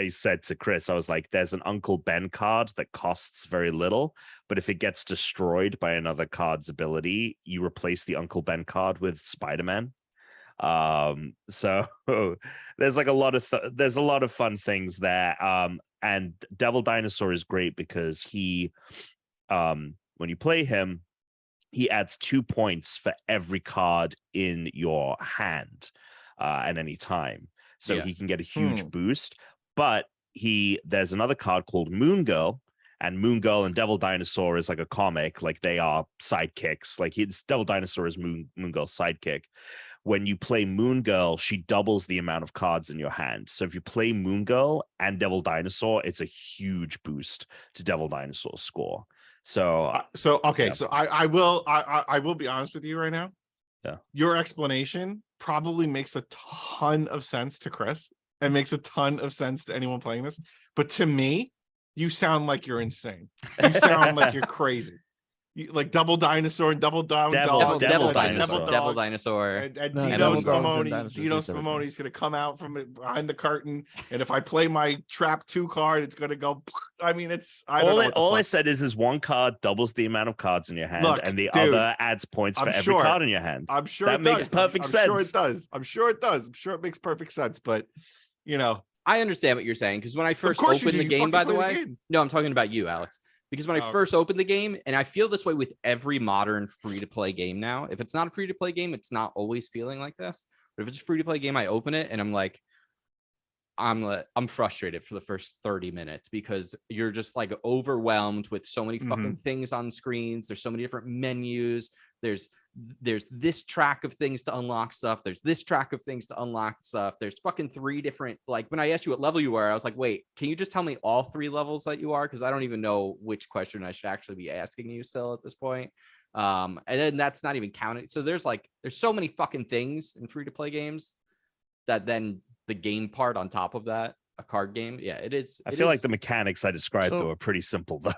said to Chris, I was like, there's an Uncle Ben card that costs very little, but if it gets destroyed by another card's ability, you replace the Uncle Ben card with Spider-Man. So there's like a lot of fun things there. And Devil Dinosaur is great because he when you play him, he adds 2 points for every card in your hand at any time. So he can get a huge boost. But there's another card called Moon Girl, and Moon Girl and Devil Dinosaur is like a comic. Like they are sidekicks. Like Devil Dinosaur is Moon Girl's sidekick. when you play Moon Girl, she doubles the amount of cards in your hand. So if you play Moon Girl and Devil Dinosaur, it's a huge boost to Devil Dinosaur's score. So okay, yeah. so I will be honest with you right now. Yeah. Your explanation probably makes a ton of sense to Chris and makes a ton of sense to anyone playing this. But to me, you sound like you're insane. You sound like you're crazy. Like Double Dinosaur and Double Down Dog. Devil Dinosaur. Devil Dinosaur. And No, Dino Devil Dogs and Spumoni, Dinosaurs Dino is everything. Spumoni's gonna come out from behind the curtain, and if I play my Trap 2 card, it's gonna go. I mean, I don't know what the all I fuck. said is one card doubles the amount of cards in your hand, Look, and the dude, other adds points for I'm every sure. card in your hand. I'm sure that it makes does. perfect I'm sense. sure it does. I'm sure it does. I'm sure it makes perfect sense. But you know, I understand what you're saying because when I first course you opened do. the You game, fucking by the play the way, game. no, I'm talking about you, Alex. Because when I Oh. first opened the game, and I feel this way with every modern free-to-play game now, if it's not a free-to-play game, it's not always feeling like this. But if it's a free-to-play game, I open it and I'm like, I'm frustrated for the first 30 minutes because you're just like overwhelmed with so many fucking things on screens. There's so many different menus. There's this track of things to unlock stuff. There's this track of things to unlock stuff. There's fucking 3 different, like when I asked you what level you were, I was like, wait, can you just tell me all 3 levels that you are? Because I don't even know which question I should actually be asking you still at this point. And then that's not even counting. So there's so many fucking things in free to play games that then the game part on top of that, a card game. Yeah, it is. I feel like the mechanics I described So- though are pretty simple though.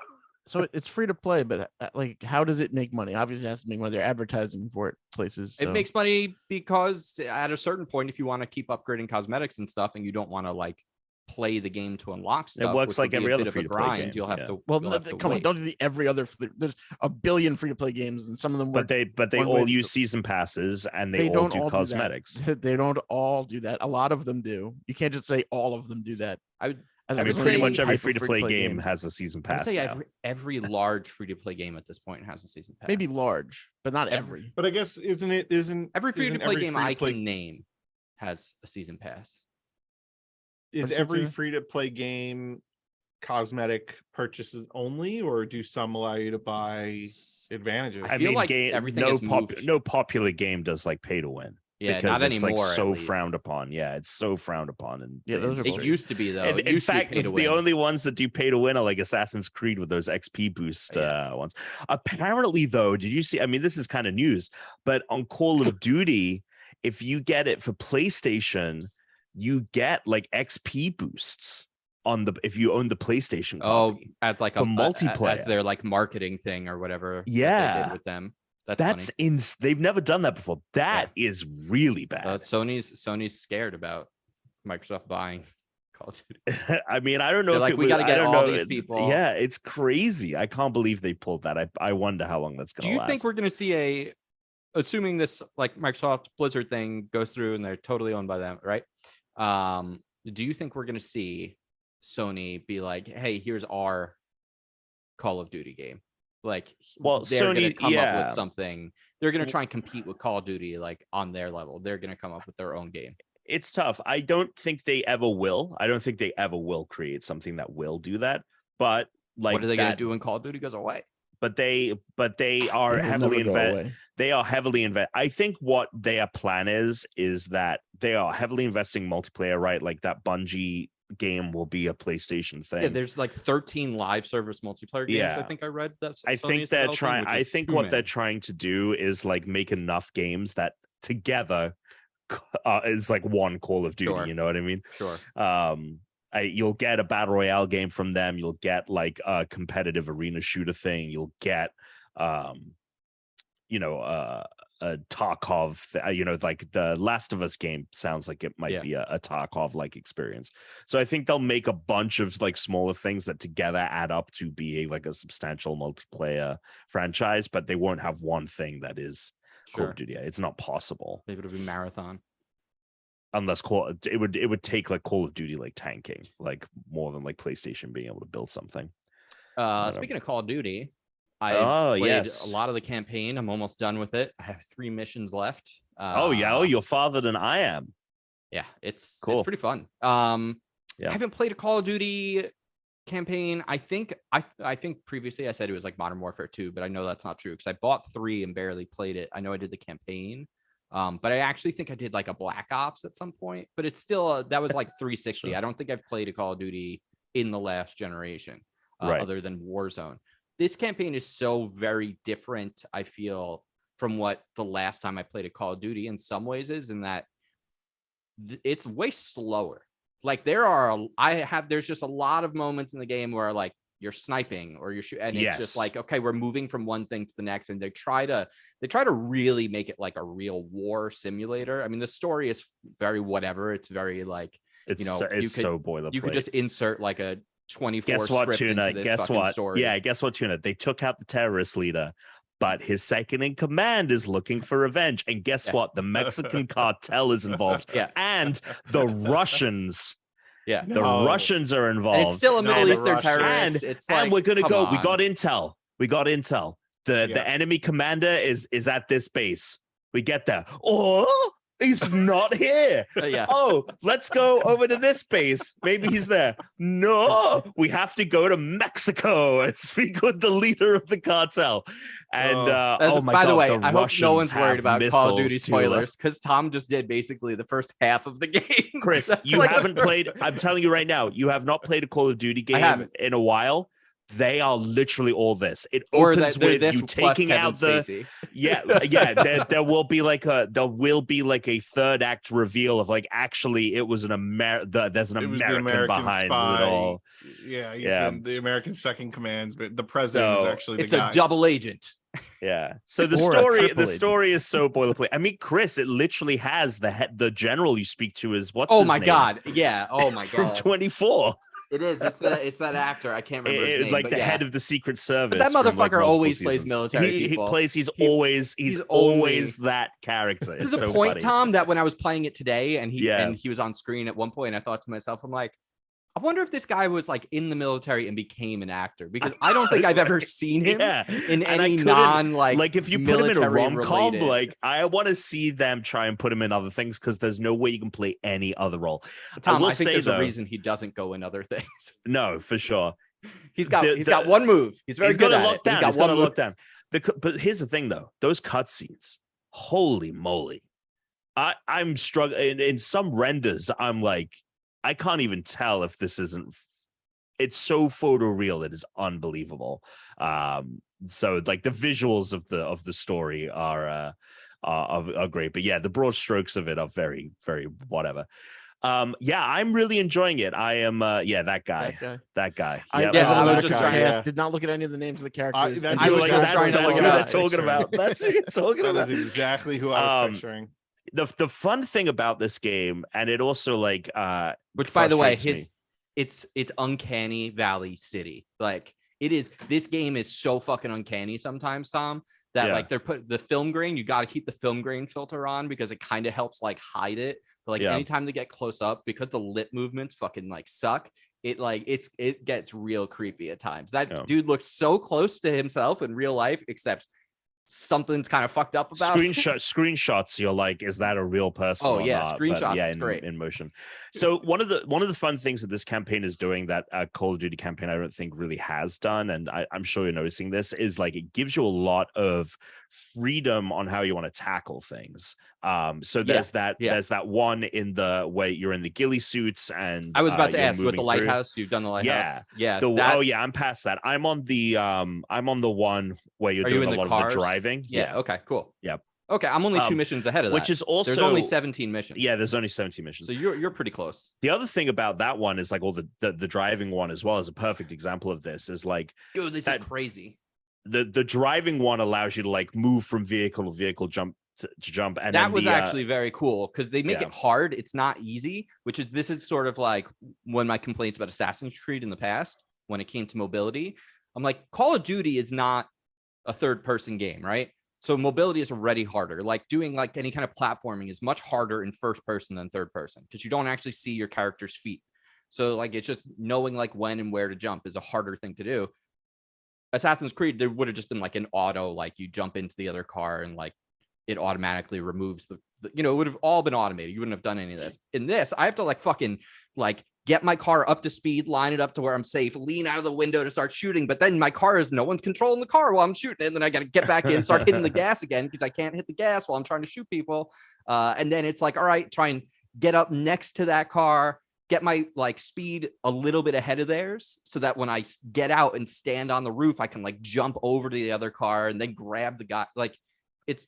So it's free to play, but like, how does it make money? Obviously, it has to make money. They're advertising for it places. It so- makes money because at a certain point, if you want to keep upgrading cosmetics and stuff, and you don't want to like play the game to unlock stuff, works which would like be a every bit other of a free-to-play grind. game, You'll have yeah. to. Well, you'll have to come on, wait. don't do the every other. There's a billion free to play games, and some of them. But they one way all to use do- season passes and they all don't do all cosmetics. Do that. They don't all do that. A lot of them do. You can't just say all of them do that. I would. As I if would it's say only one pretty much every type of free-to-play game game. has a season I would pass. say now. every large free to play game at this point has a season pass. Maybe large, but not every. But I guess isn't every free to play game I free-to-play can name has a season pass. is What's every your- free to play game cosmetic purchases only, or do some allow you to buy advantages? I feel like everything has moved. no popular game does like pay to win. Yeah, because not it's anymore. like at so least. frowned upon. Yeah, it's so frowned upon. And Yeah, those are It used to be though. It in used fact, to be pay to the win. only ones that do pay to win are like Assassin's Creed with those XP boost ones. Apparently, though, did you see? I mean, this is kind of news, but on Call of Duty, if you get it for PlayStation, you get like XP boosts on if you own the PlayStation copy. as like for a multiplayer. as their like marketing thing or whatever. that they Yeah. did with them. That's funny. they've never done that before. That is really bad. Sony's scared about Microsoft buying Call of Duty. I mean, I don't know They're if like, it we was- gotta I get don't all know. these people. Yeah, it's crazy. I can't believe they pulled that. I wonder how long that's Do gonna you last. think we're gonna see assuming this like Microsoft Blizzard thing goes through and they're totally owned by them, right? Do you think we're gonna see Sony be like, hey, here's our Call of Duty game? Like, Well, they're gonna Sony- come up yeah. with something. They're gonna try and compete with Call of Duty like on their level. They're gonna come up with their own game. It's tough. I don't think they ever will. I don't think they ever will create something that will do that. But like, what are they gonna do when Call of Duty goes away? But they are It'll heavily never go invested. away. They are heavily invest. I think what their plan is that they are heavily investing multiplayer. Right, like that Bungie game will be a PlayStation thing. Yeah, there's like 13 live service multiplayer games. I Yeah. think I read that's. I Sony think is they're developing, trying. which I is think too what they're many. trying to do is like make enough games that together is like one Call of Duty. Sure. You know what I mean? Sure. You'll get a battle royale game from them. You'll get like a competitive arena shooter thing. You'll get, a Tarkov. Like the Last of Us game sounds like it might be a Tarkov like experience. So I think they'll make a bunch of like smaller things that together add up to be like a substantial multiplayer franchise, but they won't have one thing that is Call Sure. of Duty. It's not possible Maybe it'll be marathon. unless it would take like Call of Duty like tanking, like more than like PlayStation being able to build something. Speaking of Call of Duty, I played yes. a lot of the campaign. I'm almost done with it. I have 3 missions left. You're farther than I am. Yeah, it's Cool. pretty fun. Yeah. I haven't played a Call of Duty campaign. I think previously I said it was like Modern Warfare 2, but I know that's not true because I bought 3 and barely played it. I know I did the campaign, But I actually think I did like a Black Ops at some point, but it's still that was like 360. Sure. I don't think I've played a Call of Duty in the last generation, Right. other than Warzone. This campaign is so very different, I feel, from what the last time I played a Call of Duty in some ways is, in that it's way slower. Like there's just a lot of moments in the game where like you're sniping or you're shooting, and it's just like, okay, we're moving from one thing to the next, and they try to really make it like a real war simulator. I mean, the story is very whatever. It's very like, It's you could so boilerplate. you could just insert like a 24 Guess what, script Tuna? into this Guess fucking what? story. Yeah, guess what, Tuna? They took out the terrorist leader, but his second in command is looking for revenge. And guess what? The Mexican cartel is involved. Yeah. And the Russians. Yeah. The Russians are involved. And it's still a No, Middle the Eastern Russians. terrorist. It's like, and we're gonna come go. We on. got intel. The Yeah. enemy commander is at this base. We get there. Oh, he's not here. Yeah. Oh, let's go over to this base. Maybe he's there. No, we have to go to Mexico and speak with the leader of the cartel. And oh my by god, the way, the I hope no one's Russians worried have about Call of Duty missiles, spoilers, because Tom just did basically the first half of the game. Chris, That's you like the haven't first- played. I'm telling you right now, you have not played a Call of Duty game haven't. in a while. They are literally all this. It or opens that they're with this you plus taking Kevin out the Spacey. yeah. There will be like a third act reveal of like, actually it was there's an It was the American behind spy. it all. Yeah, he's Yeah. been the American second command, but the president is So, actually the It's guy. a double agent. Yeah. So the Or a story triple story is so boilerplate. I mean, Chris, it literally has the general you speak to is what's Oh his my name? god. Yeah. Oh my From god. 24. It is. It's that actor. I can't remember his name. Like but the yeah. head of the Secret Service. that from, like, motherfucker multiple always plays seasons. military He people. plays. He's He- always he's always only- that character. To It's the so point, funny. Tom, that when I was playing it today and Yeah. he was on screen at one point, I thought to myself, I'm like, I wonder if this guy was like in the military and became an actor, because I don't think I've ever seen him Yeah. in And I any couldn't- non like if you put him in a military rom-com, related- like I want to see them try and put him in other things, because there's no way you can play any other role. Tom, will I think say, there's though, a reason he doesn't go in other things. No, for sure. He's got The- got one move. He's very He's good got at to it. lock down. He's got He's got one to lock move. down. But here's the thing, though. Those cutscenes, holy moly! I'm struggling in some renders. I'm like, I can't even tell if this isn't. It's so photoreal. It is unbelievable. So like the visuals of the story are great. But yeah, the broad strokes of it are very, very whatever. Yeah, I'm really enjoying it. I am that guy. I Yep. Yeah, I was looked just at the trying- cast, yeah. did not look at any of the names of the characters. that's and I was like, just that's trying to what look who it they're up. talking about. That's who you're talking That about. is exactly who I was Um, picturing. The fun thing about this game, and it also like Which, by the way, frustrates me. it's Uncanny Valley City. Like it is. This game is so fucking uncanny sometimes, Tom. That Yeah. like they're put the film grain. You got to keep the film grain filter on, because it kind of helps like hide it. But like Yeah. anytime they get close up, because the lip movements fucking like suck. It gets real creepy at times. That Yeah. dude looks so close to himself in real life, except something's kind of fucked up about it. Screenshots, you're like, is that a real person? Oh, or yeah, not? But screenshots, yeah, it's in, great. in motion. So one of the fun things that this campaign is doing that Call of Duty campaign I don't think really has done, and I'm sure you're noticing this, is like it gives you a lot of freedom on how you want to tackle things. So there's there's that one in the way you're in the ghillie suits, and I was about to you're ask with the moving through. lighthouse. You've done the lighthouse. Yeah. I'm past that. I'm on the one where you're Are you doing in a the lot cars? of the driving. Yeah. Okay. Cool. Yep. Okay. I'm only 2 Um, missions ahead of that. Which is also there's only 17 missions. Yeah, there's only 17 missions. So you're pretty close. The other thing about that one is like all the driving one as well is a perfect example of this. Is like Dude, this that- is crazy. the driving one allows you to like move from vehicle to vehicle, jump to jump, and That then was the, actually very cool, because they make yeah. it hard. It's not easy, this is sort of like one of my complaints about Assassin's Creed in the past when it came to mobility. I'm like, Call of Duty is not a third person game, right? So mobility is already harder. Like doing like any kind of platforming is much harder in first person than third person, because you don't actually see your character's feet. So like it's just knowing like when and where to jump is a harder thing to do. Assassin's Creed, there would have just been like an auto, like you jump into the other car and like it automatically removes the it would have all been automated. You wouldn't have done any of this. In this, I have to like fucking like get my car up to speed, line it up to where I'm safe, lean out of the window to start shooting. But then my car is no one's controlling the car while I'm shooting. And then I got to get back in, start hitting the gas again because I can't hit the gas while I'm trying to shoot people. And then it's like, all right, try and get up next to that car, get my like speed a little bit ahead of theirs so that when I get out and stand on the roof, I can like jump over to the other car and then grab the guy. Like it's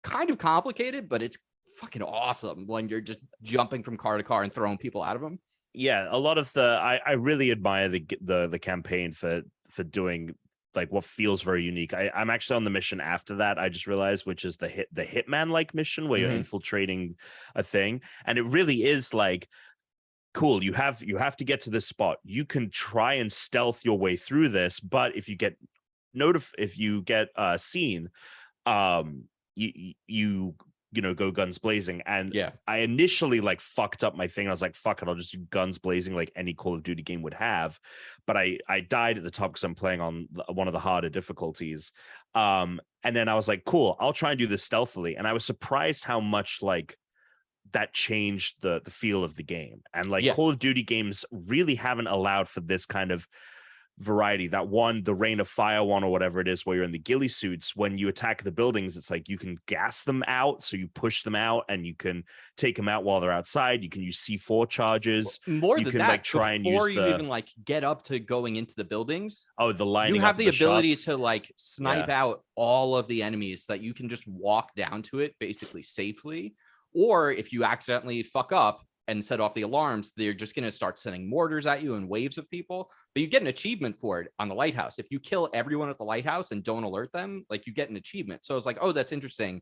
kind of complicated, but it's fucking awesome when you're just jumping from car to car and throwing people out of them. Yeah, a lot of I really admire the campaign for doing like what feels very unique. I'm actually on the mission after that, I just realized, which is the hitman like mission where you're infiltrating a thing, and it really is like cool. You have to get to this spot. You can try and stealth your way through this, but if you get seen, you know, go guns blazing. And yeah, I initially like fucked up my thing. I was like, fuck it, I'll just do guns blazing like any Call of Duty game would have. But I died at the top because I'm playing on one of the harder difficulties. And then I was like, cool, I'll try and do this stealthily. And I was surprised how much like that changed the feel of the game. And like Call of Duty games really haven't allowed for this kind of variety. That one, the Rain of Fire one or whatever it is, where you're in the ghillie suits, when you attack the buildings, it's like you can gas them out, so you push them out and you can take them out while they're outside. You can use C4 charges. More you than can that, like try and use before you even like get up to going into the buildings, the lining you have up the ability shots. to like snipe out all of the enemies so that you can just walk down to it basically safely. Or if you accidentally fuck up and set off the alarms, they're just going to start sending mortars at you and waves of people. But you get an achievement for it on the lighthouse. If you kill everyone at the lighthouse and don't alert them, like you get an achievement. So it's like, oh, that's interesting.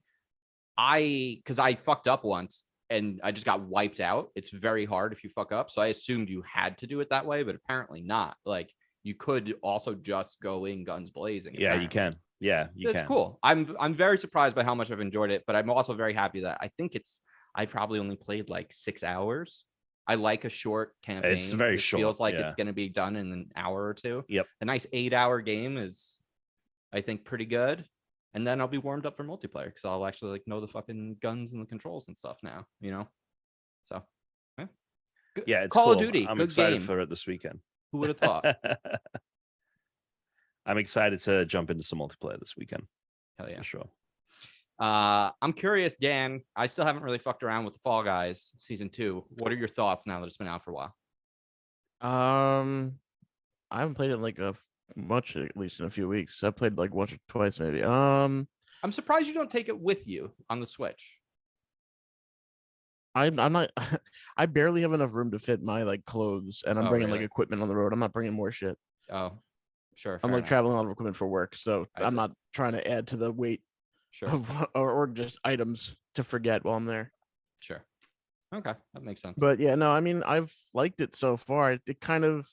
Because I fucked up once and I just got wiped out. It's very hard if you fuck up. So I assumed you had to do it that way, but apparently not. Like you could also just go in guns blazing. Yeah, apparently. you can. Yeah, It's cool. I'm very surprised by how much I've enjoyed it, but I'm also very happy that I probably only played like 6 hours. I like a short campaign. It's very short. Feels like it's going to be done in an hour or two. Yep. A nice 8-hour game is, I think, pretty good. And then I'll be warmed up for multiplayer because I'll actually like know the fucking guns and the controls and stuff now. You know, so yeah, it's Call cool. of Duty. I'm good excited game. for it this weekend. Who would have thought? I'm excited to jump into some multiplayer this weekend. Hell yeah, for sure. I'm curious, Dan. I still haven't really fucked around with the Fall Guys season 2. What are your thoughts now that it's been out for a while? I haven't played it like much, at least in a few weeks. I played like once or twice, maybe. I'm surprised you don't take it with you on the Switch. I'm not. I barely have enough room to fit my like clothes, and I'm bringing like equipment on the road. I'm not bringing more shit. Oh, sure. I'm like traveling a lot of equipment for work, so I'm not trying to add to the weight. Sure. Or just items to forget while I'm there. Sure. Okay, that makes sense. But yeah, no, I mean, I've liked it so far. It kind of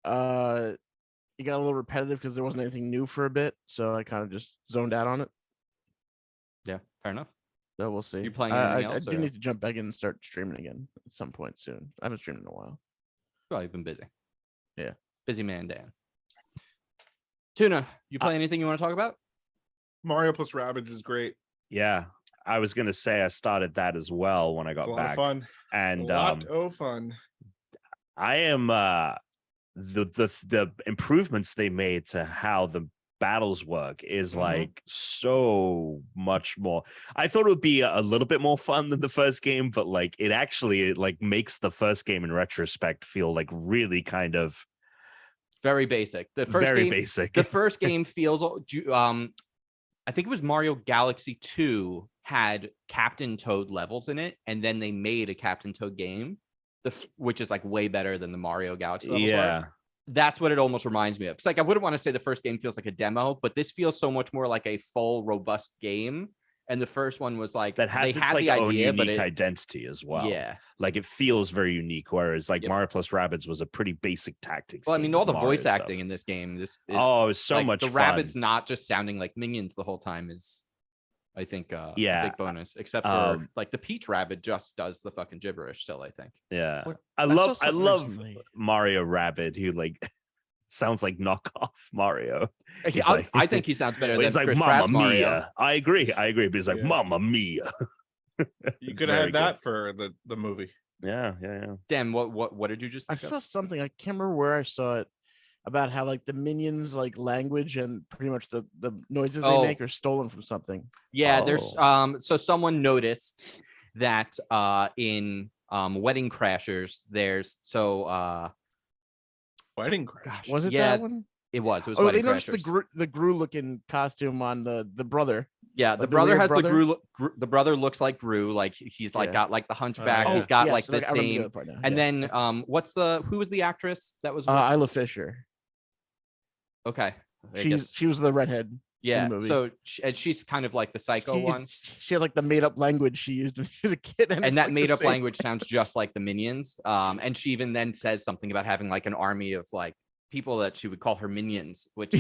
it got a little repetitive because there wasn't anything new for a bit, so I kind of just zoned out on it. Yeah, fair enough. So we'll see. You playing anything else? I do need to jump back in and start streaming again at some point soon. I haven't streamed in a while. Well, you've been busy. Yeah. Busy man, Dan. Tuna, you play anything you want to talk about? Mario plus Rabbids is great. Yeah, I was gonna say I started that as well when I got It's a back. lot of fun. And a lot of fun. I am the improvements they made to how the battles work is like so much more. I thought it would be a little bit more fun than the first game, but like it actually like makes the first game in retrospect feel like really kind of very basic. The first game feels I think it was Mario Galaxy 2 had Captain Toad levels in it, and then they made a Captain Toad game, which is like way better than the Mario Galaxy levels are. That's what it almost reminds me of. It's like I wouldn't want to say the first game feels like a demo, but this feels so much more like a full, robust game. And the first one was like that has its like the idea, own unique but identity as well. Yeah, like it feels very unique. Whereas like Mario plus Rabbids was a pretty basic tactics. Well, I mean, all the Mario voice stuff. acting in this game, it was so like, much the fun. Rabbids not just sounding like minions the whole time is, I think, a big bonus. Except for like the Peach Rabbit just does the fucking gibberish still. I think. Yeah, I love Mario Rabbid who like. sounds like knockoff Mario. I think he sounds better than He's like Chris Mamma Pratt's Mario. Mia. I agree. But he's like Yeah. Mamma Mia. You It's could have very had that good. for the movie. Yeah. Dan, what did you just I think saw of? something. I can't remember where I saw it about how like the minions like language and pretty much the noises they make are stolen from something. Yeah, there's so someone noticed that in Wedding Crashers there's Wedding Crash. gosh, Was it yeah, that one? it was Oh, Wedding they noticed Crashers. the Gru looking costume on the brother. Yeah, like the the brother weird has brother? the brother looks like Gru, like he's like Yeah. got like the hunchback, yeah. he's got yes, like the I remember the same other part now. and Yes. then who was the actress that was Isla Fisher. okay. I She guess, was the redhead. yeah, movie. so and she's kind of like the psycho one. She had like the made up language she used when she was a kid, And it's, that like, made the up same. language sounds just like the minions. And she even then says something about having like an army of like people that she would call her minions, which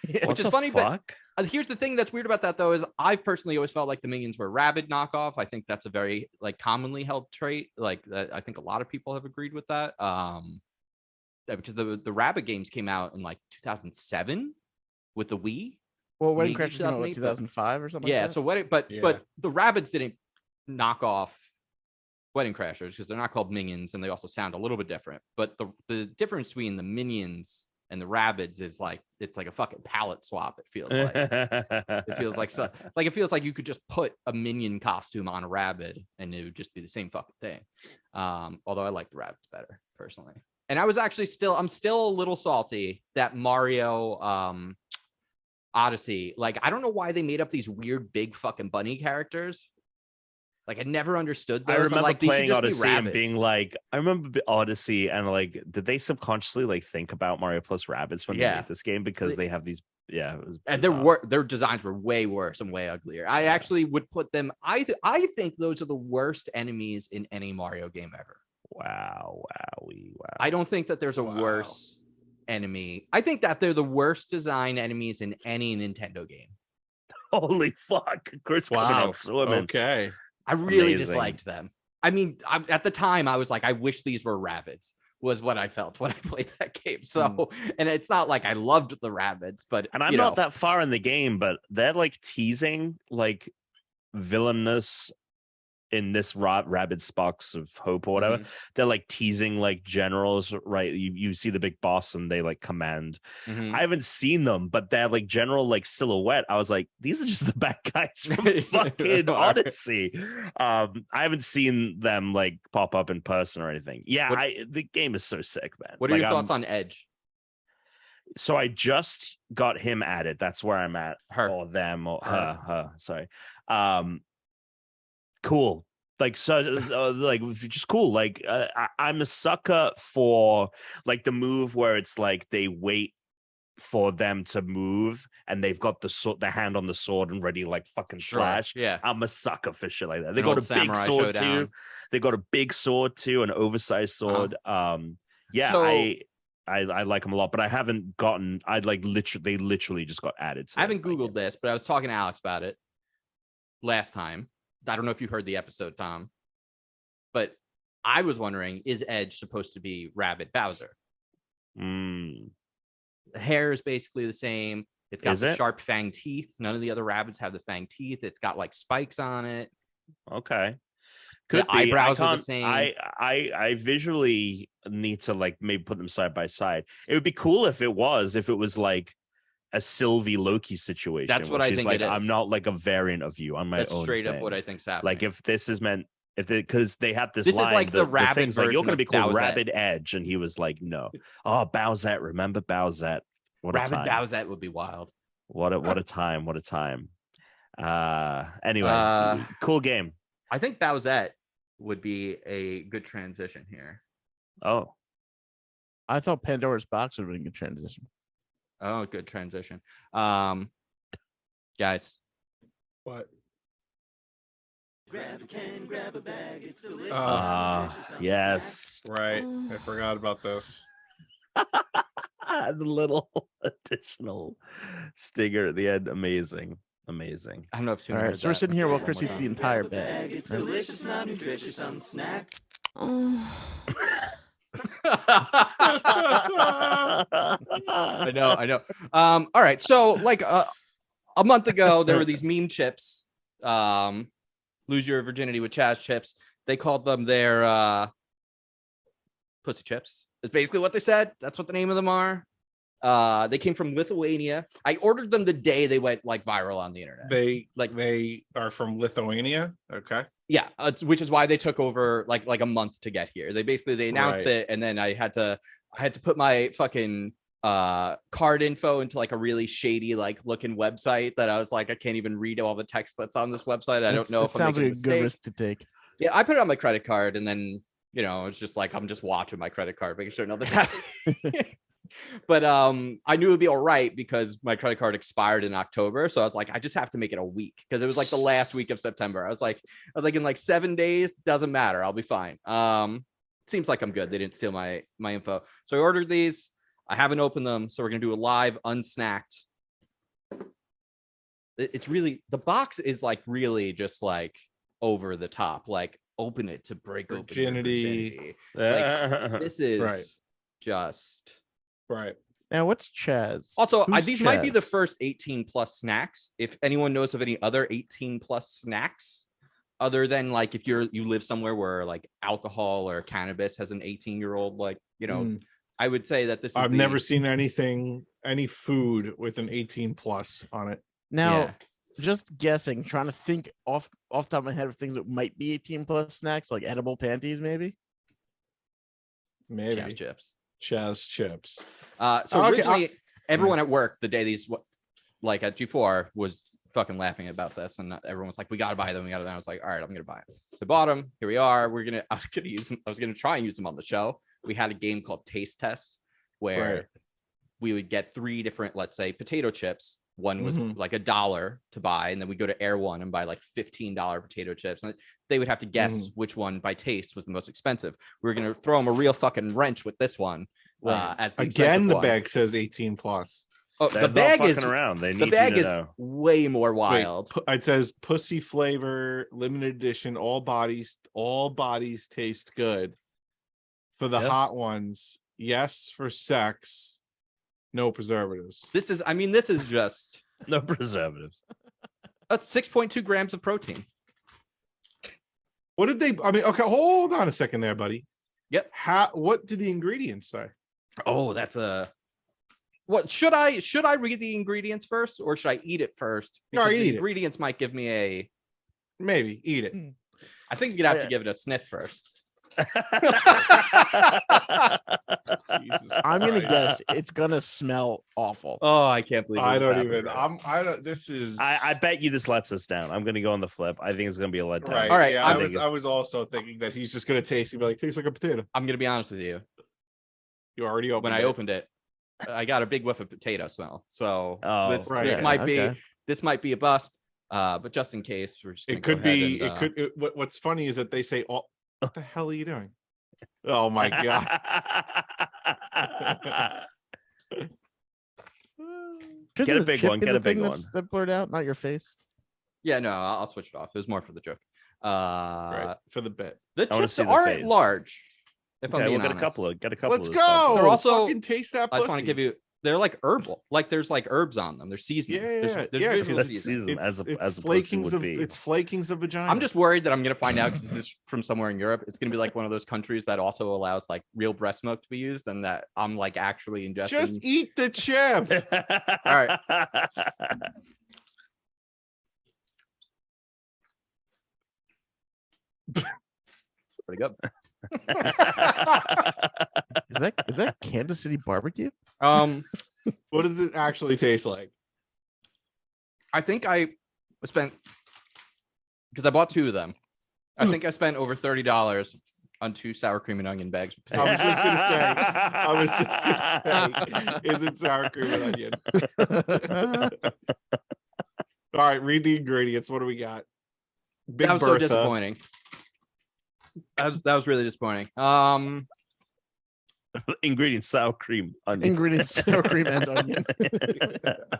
Yeah. which is funny. But here's the thing that's weird about that though is I've personally always felt like the minions were rabid knockoff. I think that's a very like commonly held trait. Like I think a lot of people have agreed with that. Because the rabbit games came out in like 2007 with the Wii. Well, Wedding maybe Crashers came out in 2008, 2005 or something. Yeah, like that? so what? But Yeah. the rabbits didn't knock off Wedding Crashers because they're not called minions and they also sound a little bit different. But the difference between the minions and the rabbits is like it's like a fucking palette swap. It feels like it feels like so like it feels like you could just put a minion costume on a rabbit and it would just be the same fucking thing. Although I like the rabbits better personally. And I'm still a little salty that Mario Odyssey, like I don't know why they made up these weird big fucking bunny characters. Like I never understood those. I remember like, these should playing just be Odyssey and rabbits. being like, I remember Odyssey and like, did they subconsciously like think about Mario plus rabbits when they Yeah. made this game because they have these? Yeah, it was And bizarre. their designs were way worse and way uglier. I actually would put them. I think those are the worst enemies in any Mario game ever. Wow. I don't think that there's a Wow. worse enemy. I think that they're the worst design enemies in any Nintendo game. Holy fuck! Chris coming Wow. out swimming. Okay. I really Amazing. disliked them. I mean, at the time, I was like, I wish these were rabbits. Was what I felt when I played that game. So, and it's not like I loved the rabbits, but And I'm not that far in the game, but they're like teasing like villainous in this Rabid Sparks of Hope or whatever. They're like teasing like generals, right? You see the big boss and they like command. Mhm. I haven't seen them, but they're like general like silhouette. I was like, these are just the bad guys from fucking Odyssey. I haven't seen them like pop up in person or anything. Yeah, the game is so sick, man. What are your thoughts on Edge? So I just got him added. That's where I'm at. Her. Or them or Her. her. Sorry. Cool. Like, so like just cool. Like I'm a sucker for like the move where it's like they wait for them to move and they've got the hand on the sword and ready to like fucking slash. Yeah. I'm a sucker for shit like that. They An got old a big samurai sword showdown. too. They got a big sword too, an oversized sword. Yeah, So- I like them a lot, but I haven't gotten. They literally just got added. I haven't Googled this, but I was talking to Alex about it last time. I don't know if you heard the episode, Tom, but I was wondering, is Edge supposed to be Rabbit Bowser? The hair is basically the same. It's got the sharp fang teeth. None of the other rabbits have the fang teeth. It's got like spikes on it. Okay. Could The be. eyebrows I are the can't, same. I visually need to like maybe put them side by side. It would be cool if it was like a Sylvie Loki situation. That's what where I she's think like, it is. I'm not like a variant of you. I'm my That's own straight up thing. what I think's happening. Like if this is meant, because they have this This is line, like the Rabbit thing's like, you're version going to of be called Bowsette. Rabbit Edge, and he was like, no. Oh, Bowsette, remember Bowsette? What Rabbit a time! Bowsette would be wild. What a time! What a time! Anyway, cool game. I think Bowsette would be a good transition here. Oh, I thought Pandora's Box would have been a good transition. Oh, good transition. Guys. What? Grab a can, grab a bag, it's delicious. Yes. Right. I forgot about this. The little additional stinger at the end. Amazing. I don't know if All right, so we're sitting here while Chris eats the entire bag. It's right? delicious, not nutritious on snack. I know. All right. So like a month ago, there were these meme chips. Lose your virginity with Chaz chips. They called them their pussy chips. It's basically what they said. That's what the name of them are. They came from Lithuania. I ordered them the day they went like viral on the internet. They are from Lithuania. Okay. Yeah, which is why they took over like a month to get here. They announced it, and then I had to put my fucking card info into like a really shady like looking website that I was like, I can't even read all the text that's on this website. I don't know if I'm sounds making like a a good risk to take. Yeah, I put it on my credit card, and then it's just like I'm just watching my credit card, making sure nothing's happening. But I knew it'd be all right because my credit card expired in October. So I was like, I just have to make it a week because it was like the last week of September. I was like in like 7 days, doesn't matter. I'll be fine. Seems like I'm good. They didn't steal my info. So I ordered these. I haven't opened them. So we're going to do a live unsnacked. It's really, the box is like really just like over the top, like open it to break open your virginity. Like, this is just right. Now, what's Chaz? Also, Who's these might be the Chaz? first 18 plus snacks. If anyone knows of any other 18 plus snacks, other than like if you live somewhere where like alcohol or cannabis has an 18-year-old, like, I would say that this is I've never seen any food with an 18 plus on it. Now, just guessing, trying to think off the top of my head of things that might be 18 plus snacks, like edible panties, maybe. Maybe Chaz chips. So Originally, everyone at work the day these like at G4 was fucking laughing about this, and everyone was like, "We gotta buy them. We gotta." And I was like, "All right, I'm gonna buy them." So bought them. Here we are. I was gonna try and use them on the show. We had a game called Taste Test where we would get 3 different, let's say, potato chips. One was like $1 to buy, and then we go to Air One and buy like $15 potato chips, and they would have to guess which one by taste was the most expensive. We were gonna throw them a real fucking wrench with this one. As the again, the one. bag says 18 plus. Oh, They're the bag not is fucking around. They need the bag you is to know. way more wild. Wait, it says pussy flavor, limited edition, all bodies taste good. For the hot ones, yes, for sex, no preservatives. This is just No preservatives. that's 6.2 grams of protein. What did they? I mean, okay, hold on a second there, buddy. Yep. What did the ingredients say? Oh, that's what should I read the ingredients first, or should I eat it first? No, Because eat the it. ingredients might give me a. Maybe eat it. I think you're gonna have to give it a sniff first. I'm gonna guess it's gonna smell awful. Oh, I can't believe I this don't happened. even. I don't. This is. I bet you this lets us down. I'm gonna go on the flip. I think it's gonna be a letdown. Right. All right, Yeah, I I was also thinking that he's just gonna taste. He'd be like, tastes like a potato. I'm gonna be honest with you. You already opened When it. I opened it, I got a big whiff of potato smell. So this right. might be a bust. But just in case, we're just It could be. What's funny is that they say, "Oh, what the hell are you doing?" Oh my god. Get a big one. Get a big one. That blurred out, not your face. Yeah, no, I'll switch it off. It was more for the joke. Right, for the bit. The I wanna chips see the aren't face. large. If I'm Okay, being we'll get honest. a couple. Let's of go. They're also- fucking taste that. I just want to pussy. give you. They're like herbal. Like there's like herbs on them. They're seasoning. Yeah, There's yeah, visual because seasoning. As a pussy flakings would of be. it's flakings of vagina. I'm just worried that I'm gonna find out because this is from somewhere in Europe. It's gonna be like one of those countries that also allows like real breast milk to be used, and that I'm like actually ingesting. just eat the chip. All right. Pretty good. Is that Kansas City barbecue? What does it actually taste like? I think I spent because I bought 2 of them. I think I spent over $30 on 2 sour cream and onion bags. I was just gonna say, is it sour cream and onion? All right, read the ingredients. What do we got? Big That was so Bertha. disappointing. That was really disappointing. Ingredients: sour cream, onion. Ingredients: sour cream and onion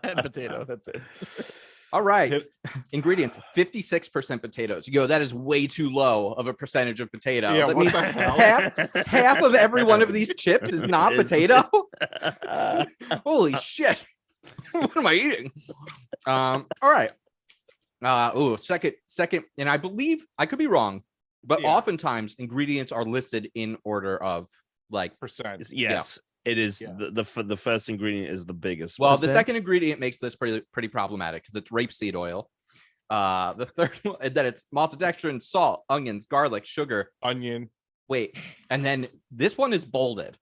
and potato. That's it. All right. Ingredients: 56% potatoes. Yo, that is way too low of a percentage of potato. Yeah, that what means the hell? half of every one of these chips is not potato. Holy shit! What am I eating? All right. Second, and I believe I could be wrong, but oftentimes ingredients are listed in order of like percent. Yes, it is. Yeah. The first ingredient is the biggest. Well, one. the second ingredient makes this pretty problematic because it's rapeseed oil. The third one, and then it's maltodextrin, salt, onions, garlic, sugar. Onion. Wait, and then this one is bolded.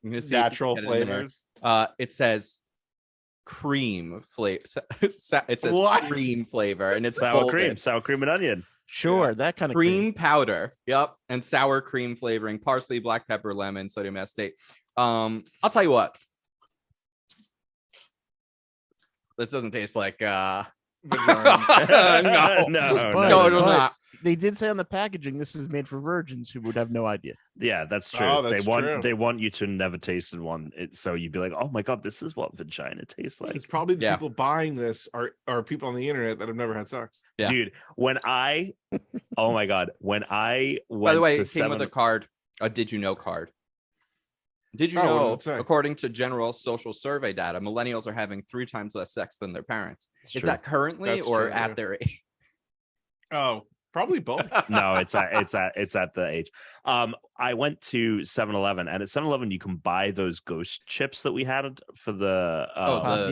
I'm gonna see Natural flavors. It says cream flavor. It says What? cream flavor, and it's sour bolded. cream and onion. Sure, that kind of Cream powder. Yep, and sour cream flavoring, parsley, black pepper, lemon, sodium acetate. I'll tell you what. This doesn't taste like No. no, it does not. They did say on the packaging this is made for virgins who would have no idea. Yeah, that's true. Oh, that's true. They want you to never tasted one, so you'd be like, oh my god, this is what vagina tastes like. It's probably the Yeah. people buying this are people on the internet that have never had sex. Yeah. Dude, oh my god, when I went By the way, to it came with a card, a did you know card. Did you Oh, what does know, it say? according to general social survey data, millennials are having 3 times less sex than their parents? It's Is true. that currently That's or true, at yeah. their age? Oh, probably both. No, it's at the age. I went to 7-Eleven, and at 7-Eleven you can buy those ghost chips that we had for the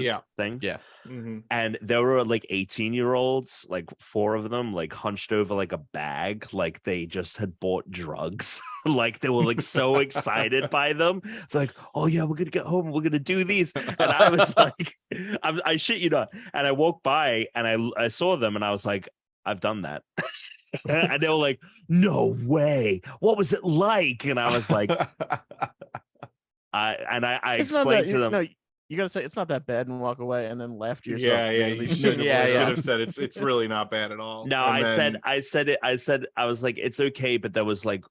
Yeah. thing. Yeah. Mm-hmm. And there were like 18-year-olds, like 4 of them, like hunched over like a bag, like they just had bought drugs. Like they were like so excited by them. They're like, oh yeah, we're gonna get home and we're gonna do these. And I was like, I shit you not. And I walked by and I saw them and I was like, I've done that. And they were like, no way. What was it like? And I was like, I It's not explained that- to them. No, you gotta say it's not that bad and walk away and then laugh to yourself. Yeah, really. you should have, Yeah, should yeah. have said it's really not bad at all. No, And I then- I was like, it's okay, but there was like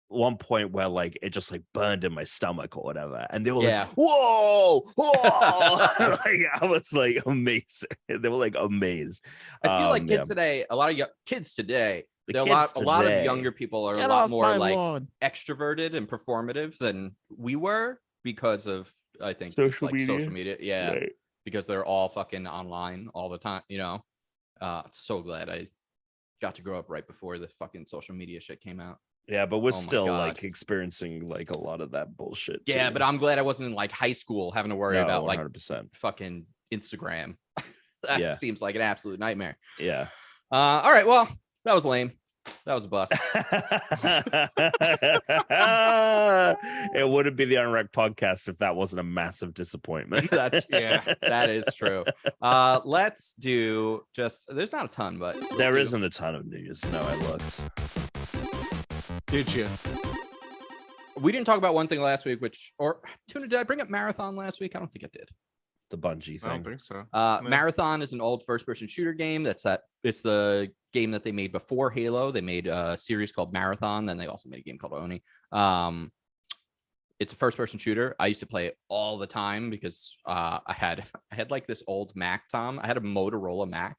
one point where like it just like burned in my stomach or whatever, and they were Yeah. like, whoa, like I was like amazing. They were like amazed. I feel like kids yeah. today, a lot of kids today, The they're kids a lot of today. younger people are Get a lot off more my like lawn. extroverted and performative than we were because of, I think, Social like media? social media. Yeah. Right. Because they're all fucking online all the time, you know. So glad I got to grow up right before the fucking social media shit came out. Yeah, but we're Oh my still God. like experiencing like a lot of that bullshit. Yeah, too. but I'm glad I wasn't in like high school having to worry No, about like 100%. fucking Instagram. That Yeah. seems like an absolute nightmare. Yeah. All right, well, that was lame. That was a bust. It wouldn't be the Unwrecked podcast if that wasn't a massive disappointment. That's Yeah. that is true. Let's do there's not a ton, but There isn't a ton of news. No, I looked. Did you? We didn't talk about one thing last week, Tuna, did I bring up Marathon last week? I don't think I did. The Bungie I don't thing. think so. Marathon is an old first-person shooter game. It's the game that they made before Halo. They made a series called Marathon. Then they also made a game called Oni. It's a first-person shooter. I used to play it all the time because I had like this old Mac, Tom. I had a Motorola Mac.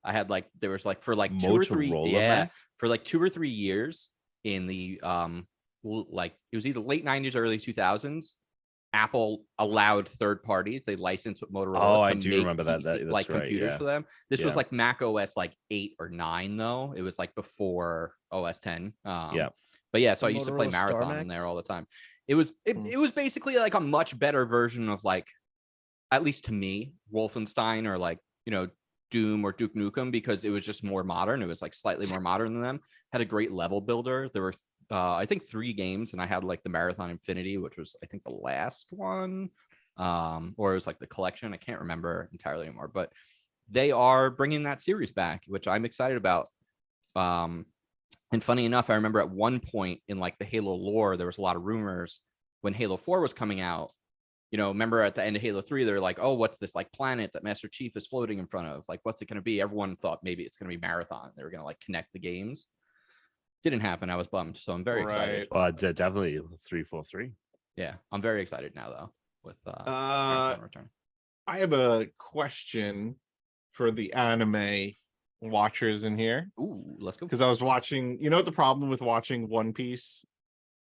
I had like there was like for like 2 or 3 Motorola Mac? for like 2 or 3 years in the like it was either late 90s, early 2000s. Apple allowed third parties. They licensed with Motorola. Oh, to I do make remember that. PC That's like right, computers yeah. for them. This was Yeah. like Mac OS like 8 or 9 though. It was like before OS 10. Yeah. But yeah, so I used to play Motorola Star Marathon in Max? there all the time. It was basically like a much better version of like, at least to me, Wolfenstein or like, you know, Doom or Duke Nukem, because it was just more modern. It was like slightly more modern than them. Had a great level builder. There were I think 3 games, and I had like the Marathon Infinity, which was I think the last one, or it was like the collection. I can't remember entirely anymore, but they are bringing that series back, which I'm excited about. And funny enough, I remember at one point in like the Halo lore, there was a lot of rumors when Halo 4 was coming out. You know, remember at the end of Halo 3, they're like, oh, what's this like planet that Master Chief is floating in front of? Like, what's it going to be? Everyone thought maybe it's going to be Marathon. They were going to like connect the games. Didn't happen. I was bummed. So I'm very excited. Definitely 343. Yeah, I'm very excited now though with I Return. have a question for the anime watchers in here Ooh, let's go. because I was watching. You know what the problem with watching One Piece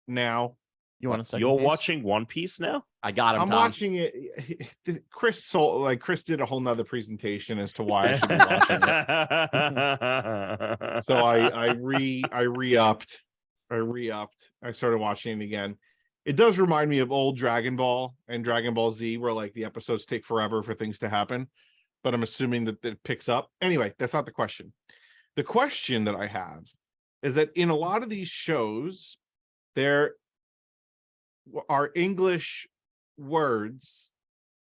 now? You want a second? You're piece? watching One Piece now? I got him. I'm Tom. watching it. Chris did a whole nother presentation as to why I should be watching it. So I re-upped. I started watching it again. It does remind me of old Dragon Ball and Dragon Ball Z, where like the episodes take forever for things to happen. But I'm assuming that it picks up. Anyway, that's not the question. The question that I have is that in a lot of these shows, there are English words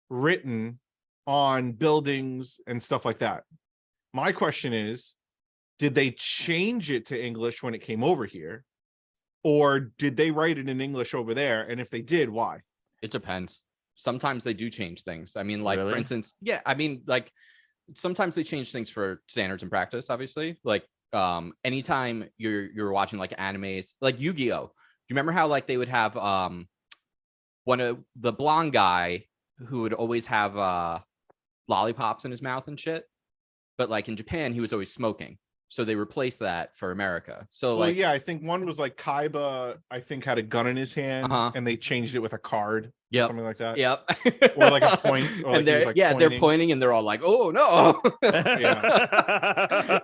written on buildings and stuff like that. My question is, did they change it to English when it came over here? Or did they write it in English over there? And if they did, why? It depends. Sometimes they do change things. I mean, like for Really? instance, yeah, I mean, like sometimes they change things for standards and practice, obviously. Like anytime you're watching like animes, like Yu-Gi-Oh! Do you remember how like they would have one of the blonde guy who would always have lollipops in his mouth and shit? But like in Japan, he was always smoking. So they replaced that for America. So Well, like, yeah, I think one was like Kaiba, I think had a gun in his hand and they changed it with a card. Yep. Something like that. Yep. Or like a point. Or like And he was, they're like, they're pointing. pointing and they're all like, oh no.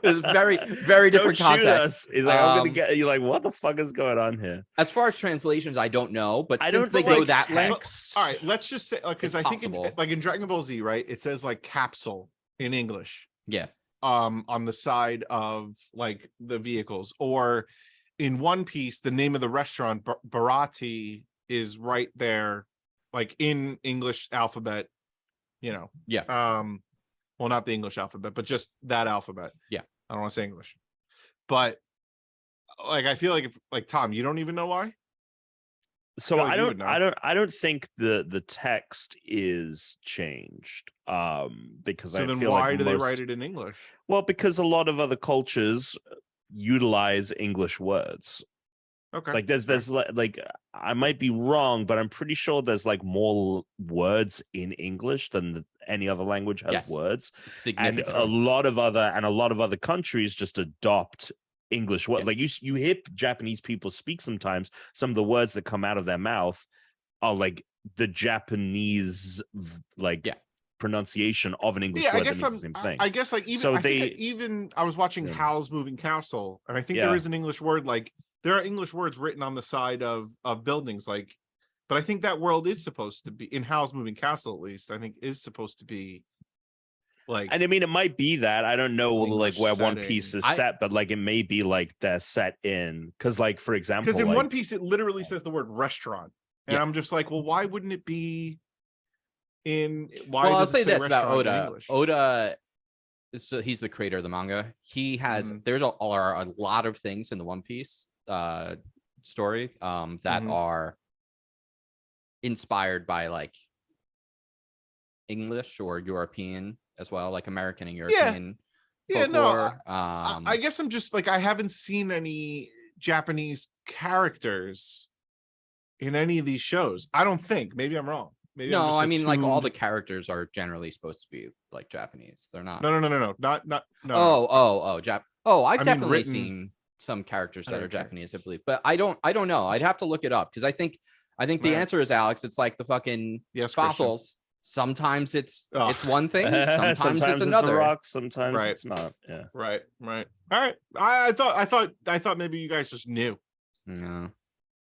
It's very, very different Don't shoot context. us. He's like, I'm gonna get you. Like, what the fuck is going on here? As far as translations, I don't know, but I since don't they go like that text. length, All right, let's just say like because It's I think possible. like in Dragon Ball Z, right? It says like capsule in English. yeah. On the side of like the vehicles, or in One Piece, the name of the restaurant Barati is right there, like in English alphabet, you know. Yeah. Well, not the English alphabet, but just that alphabet. Yeah. I don't want to say English, but like I feel like if like Tom, you don't even know why. So feel like I you would don't know. I don't think the text is changed. Because So I then feel why like do they most- write it in English? Well, because a lot of other cultures utilize English words. Okay. Like there's like I might be wrong, but I'm pretty sure there's like more words in English than any other language has Yes. words. And Significant. a lot of other countries just adopt English words. Yeah. Like you hear Japanese people speak sometimes. Some of the words that come out of their mouth are like the Japanese like Yeah. pronunciation of an English Yeah, I word guess that means the same thing. I guess like even So I think they- even I was watching Yeah. Howl's Moving Castle, and I think Yeah. there is an English word like there are English words written on the side of buildings, like, but I think that world is supposed to be in Howl's Moving Castle, at least I think is supposed to be like And I mean, it might be that I don't know like English where One setting. Piece is I- set, but like it may be like they're set in because, like, for example, because in like, One Piece it literally says the word restaurant, and Yeah. I'm just like, well, why wouldn't it be in? Why? Well, I'll does it say this about restaurant in Oda. English? Oda, so he's the creator of the manga. He has Mhm. there's a lot of things in the One Piece story that Mhm. are inspired by like English or European as well, like American and European Yeah, no, folklore. I guess I'm just like I haven't seen any Japanese characters in any of these shows. I don't think. Maybe I'm wrong. Maybe I'm no, just I mean like all the attuned- characters are generally supposed to be like Japanese. They're not. No, not no. Oh, I've mean, definitely written- seen some characters that are Okay. Japanese, I believe, but I don't know. I'd have to look it up because I think the Right. answer is Alex. It's like the fucking Yes, Christian. fossils. Sometimes it's Ugh. one thing, sometimes it's a another. rock, sometimes Right. it's not. Yeah. Right. All right. I thought maybe you guys just knew, No,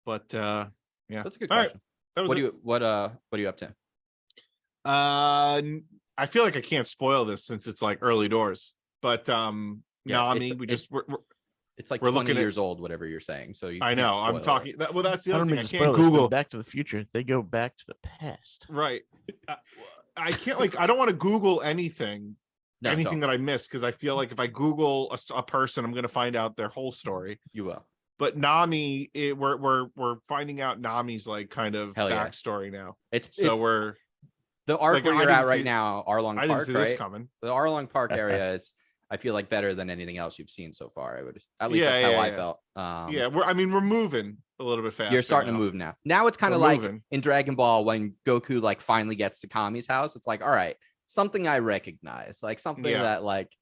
but yeah. that's a good All right. question. That was What it. what are you up to? I feel like I can't spoil this since it's like early doors, but Yeah, Nami, it's- we're It's like We're 20 looking at- years old, whatever you're saying. So you I can't know spoil I'm it. talking well that's the I other don't thing mean I to can't spoil this, but Google Back to the Future. They go back to the past. right. I can't like I don't want to Google anything No, anything don't. that I missed because I feel like if I Google a person, I'm going to find out their whole story. You will. But Nami, we're finding out Nami's like kind of Hell yeah. backstory now. It's So we're the arc like, where I you're didn't at right see- now, Arlong I didn't Park, see right? this coming. The Arlong Park area is, I feel like, better than anything else you've seen so far. I would, at least Yeah, that's how yeah, I yeah. felt. Yeah, we're moving a little bit faster. You're starting now. to move now. Now it's kind of We're like moving. in Dragon Ball when Goku like finally gets to Kami's house. It's like, all right, something I recognize, like something Yeah. that like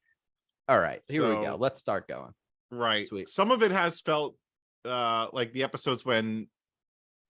All right, here we go. So- Let's start going. Right. Sweet. Some of it has felt like the episodes when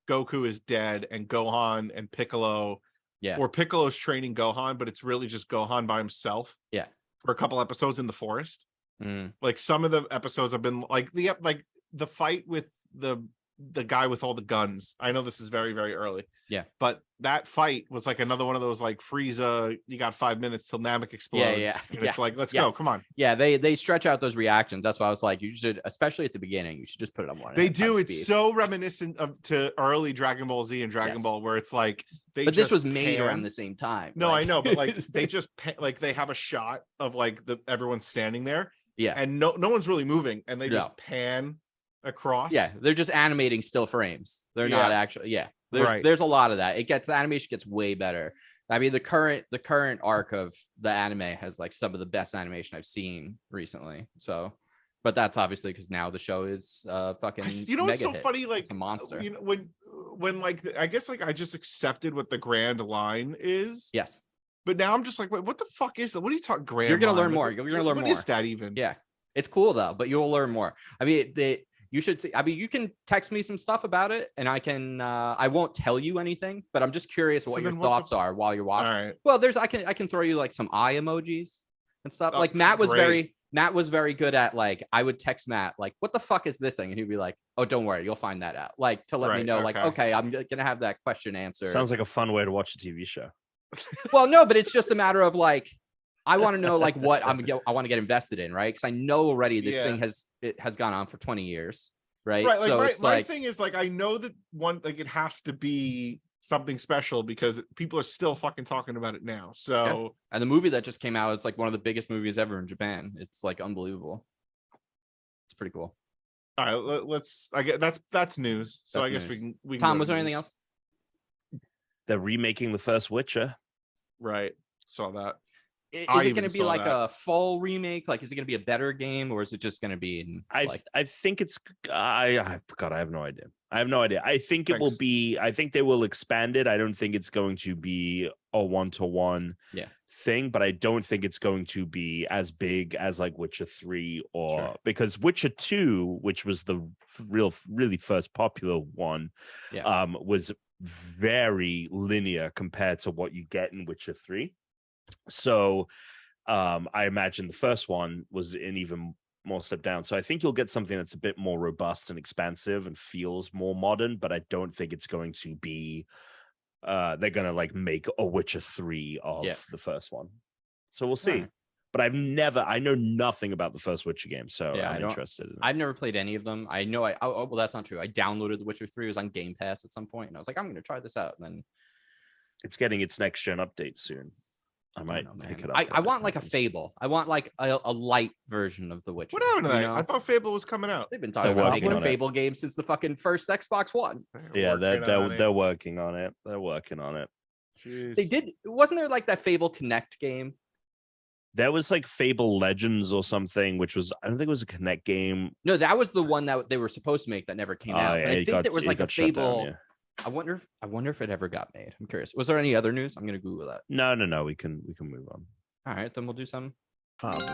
Goku is dead and Gohan and Piccolo, Yeah. or Piccolo's training Gohan, but it's really just Gohan by himself. Yeah. For a couple episodes in the forest. Mm. Like some of the episodes have been like the fight with the guy with all the guns. I know this is very, very early. Yeah. But that fight was like another one of those like Frieza, you got 5 minutes till Namek explodes. yeah. And Yeah. it's like, let's Yes. go. Come on. Yeah, they stretch out those reactions. That's why I was like, you should, especially at the beginning, you should just put it on one. They at do. high It's speed. so reminiscent to early Dragon Ball Z and Dragon Yes. Ball, where it's like they But this just was made pan. around the same time. No, like- I know, but like they just like they have a shot of like everyone standing there, yeah. and no one's really moving, and they No. just pan across. Yeah, they're just animating still frames. They're not Yeah. actually. Yeah, there's Right. there's a lot of that. The animation gets way better. I mean, the current arc of the anime has like some of the best animation I've seen recently. So, but that's obviously because now the show is fucking. You know what's mega so hit. funny? Like It's a monster. You know, when like I guess like I just accepted what the grand line is. Yes, But now I'm just like, wait, what the fuck is that? What are you talking grand? You're gonna line? learn more. What- You're gonna learn What more. is that even? yeah, it's cool though. But you'll learn more. I mean, you should see. I mean, you can text me some stuff about it, and I can. I won't tell you anything, but I'm just curious So what your then what the thoughts are while you're All watching. right. Well, I can throw you like some eye emojis and stuff. Oh, Like Matt was great. very good at like I would text Matt like, what the fuck is this thing? And he'd be like, oh, don't worry, you'll find that out. Like to let me Right, know, like, okay. okay, I'm gonna have that question answered. Sounds like a fun way to watch a TV show. Well, no, but it's just a matter of like, I want to know like what I want to get invested in, right? Because I know already this Yeah. thing has gone on for 20 years, right? Right. Like So my, it's my like, thing is like I know that one like it has to be something special because people are still fucking talking about it now. So and the movie that just came out is like one of the biggest movies ever in Japan. It's like unbelievable. It's pretty cool. all right, let's. I get that's news. So That's I guess news. we can. Tom, go was to there anything news. else? They're remaking the first Witcher. Right. Saw that. Is I it even going to be saw like that. a full remake? Like, is it going to be a better game, or is it just going to be in, like? I think it's God, I have no idea. I think it will Thanks. be. I think they will expand it. I don't think it's going to be a one-to-one Yeah. thing, but I don't think it's going to be as big as like Witcher 3 or Sure. because Witcher 2, which was the really first popular one, Yeah. was very linear compared to what you get in Witcher 3. So I imagine the first one was an even more step down. So I think you'll get something that's a bit more robust and expansive and feels more modern, but I don't think it's going to be they're gonna like make a Witcher 3 of Yeah. the first one. So we'll see. Alright. But I know nothing about the first Witcher game, so Yeah, I'm interested in it. I've never played any of them. I know well, that's not true. I downloaded The Witcher 3. It was on Game Pass at some point, and I was like, I'm going to try this out. And then It's getting its next gen update soon. I might don't know, pick man. it up. I when it want like a happens. Fable. I want like a light version of The Witcher. What happened to you that? know? I thought Fable was coming out. They've been talking They're about making working a on it. Fable game since the fucking first Xbox One. Yeah, Working on it. they're working on it. They're working on it. Jeez. They did. Wasn't there like that Fable Connect game? There was like Fable Legends or something, which was I don't think it was a Connect game. No, that was the one that they were supposed to make that never came out. Yeah, But I it think got- there was it like a got shut down, Fable. yeah. I wonder if it ever got made. I'm curious. Was there any other news? I'm gonna Google that. No. We can move on. All right, then we'll do some. Probably.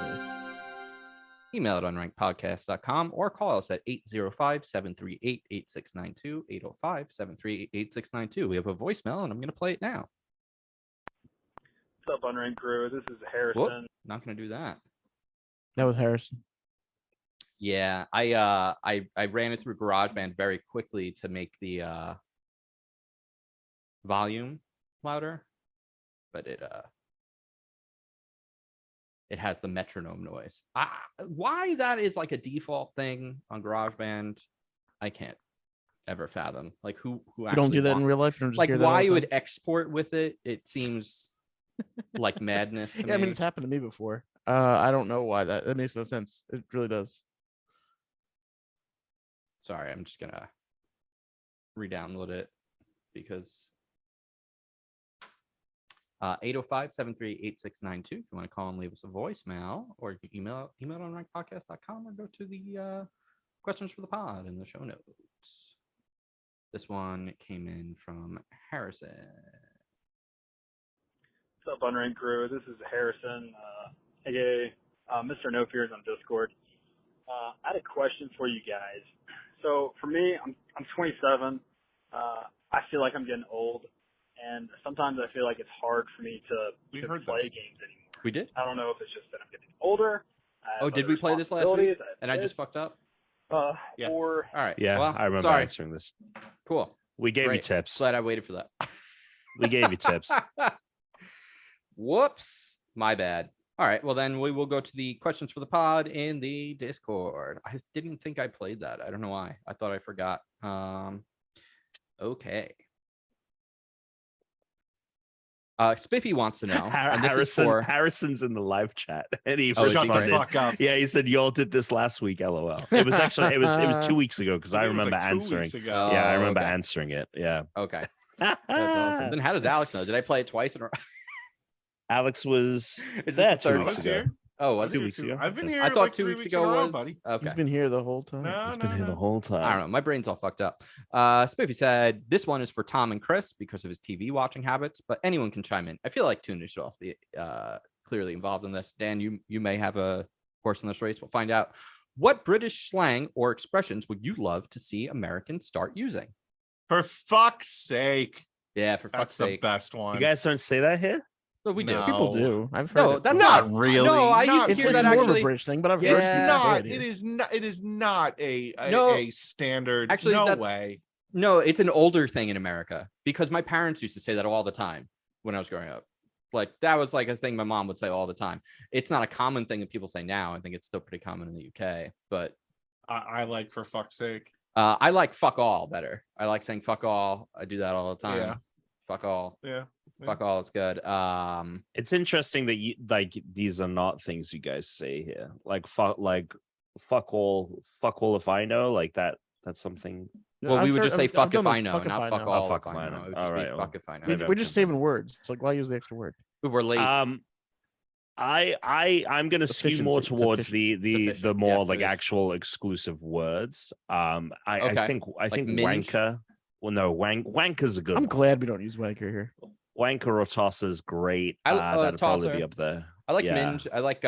Email it on rankedpodcast.com or call us at 805-738-8692, 805-738-8692. We have a voicemail and I'm going to play it now. What's up, Unranked Crew? This is Harrison. Whoop, not going to do that. That was Harrison. Yeah, I ran it through GarageBand very quickly to make the volume louder, but it has the metronome noise. Why that is like a default thing on GarageBand, I can't ever fathom. Like who You don't do that in real life. You don't just like hear that all why the you time? would export with it. It seems like madness to Yeah, I mean me. it's happened to me before. I don't know why that makes no sense. It really does. Sorry, I'm just gonna re-download it because 805-738-8692 if you want to call and leave us a voicemail, or you can email on rankedpodcast.com or go to the questions for the pod in the show notes. This one came in from Harrison. What's up, Unranked Crew? This is Harrison, aka Mr. No Fears on Discord. I had a question for you guys. So for me, I'm 27. I feel like I'm getting old, and sometimes I feel like it's hard for me to play games anymore. We did. I don't know if it's just that I'm getting older. Oh, did we play this last week? And I just fucked up? Yeah. Or All right. Yeah, Well, I remember sorry. answering this. Cool. We gave you Great. tips. Glad I waited for that. We gave you tips. Whoops. My bad. All right. Well, then we will go to the questions for the pod in the Discord. I didn't think I played that. I don't know why. I thought I forgot. Okay. Spiffy wants to know. And this is for... Harrison's in the live chat, and he Oh, Shut the responded. fuck up. Yeah, he said y'all did this last week. LOL. It was actually it was 2 weeks ago because I think it was remember like 2 answering. weeks ago. Oh, Yeah, I remember okay. answering it. Yeah. Okay. That's awesome. Then how does Alex know? Did I play it twice in a row? Alex was Is this there the third 2 I was weeks ago. here. Oh, was Two it? weeks ago. I've been here. I thought like 2 3 weeks weeks in ago a row, was buddy. okay. He's been here the whole time. No, He's no, been here no. the whole time. I don't know. My brain's all fucked up. Spiffy said this one is for Tom and Chris because of his TV watching habits, but anyone can chime in. I feel like Tuna should also be clearly involved in this. Dan, you may have a horse in this race. We'll find out. What British slang or expressions would you love to see Americans start using? For fuck's sake. Yeah, for That's fuck's the sake. best one. You guys don't say that here? But we do. No. People do. I've heard No, it. that's Not not really. No, I used Not to It's, hear it's that more of actually. a British thing, but I've Yeah, heard It's people not. say It here. is not. It is not a No. a standard. Actually, no that- way. No, it's an older thing in America because my parents used to say that all the time when I was growing up. Like that was like a thing my mom would say all the time. It's not a common thing that people say now. I think it's still pretty common in the UK, but I like for fuck's sake. I like fuck all better. I like saying fuck all. I do that all the time. Yeah. Fuck all. Yeah. Fuck all is good. It's interesting that you like these are not things you guys say here. Like fuck all if I know, like that. That's something. Well, we would just say I've fuck done if the I know, not I fuck know. all fuck if if I I know. know. It would just All be right, fuck if I know. maybe We're just saving words. It's like, why use the extra word? We're lazy. I'm gonna skew more Efficiency. It's towards the efficient. more Yes, like it is. actual exclusive words. I Okay. think minge? wanker. Well, no, wanker's a good I'm one. glad we don't use wanker here. Wanker or tosser's great. I- That'd probably tosser. be up there. I like yeah. minge. I like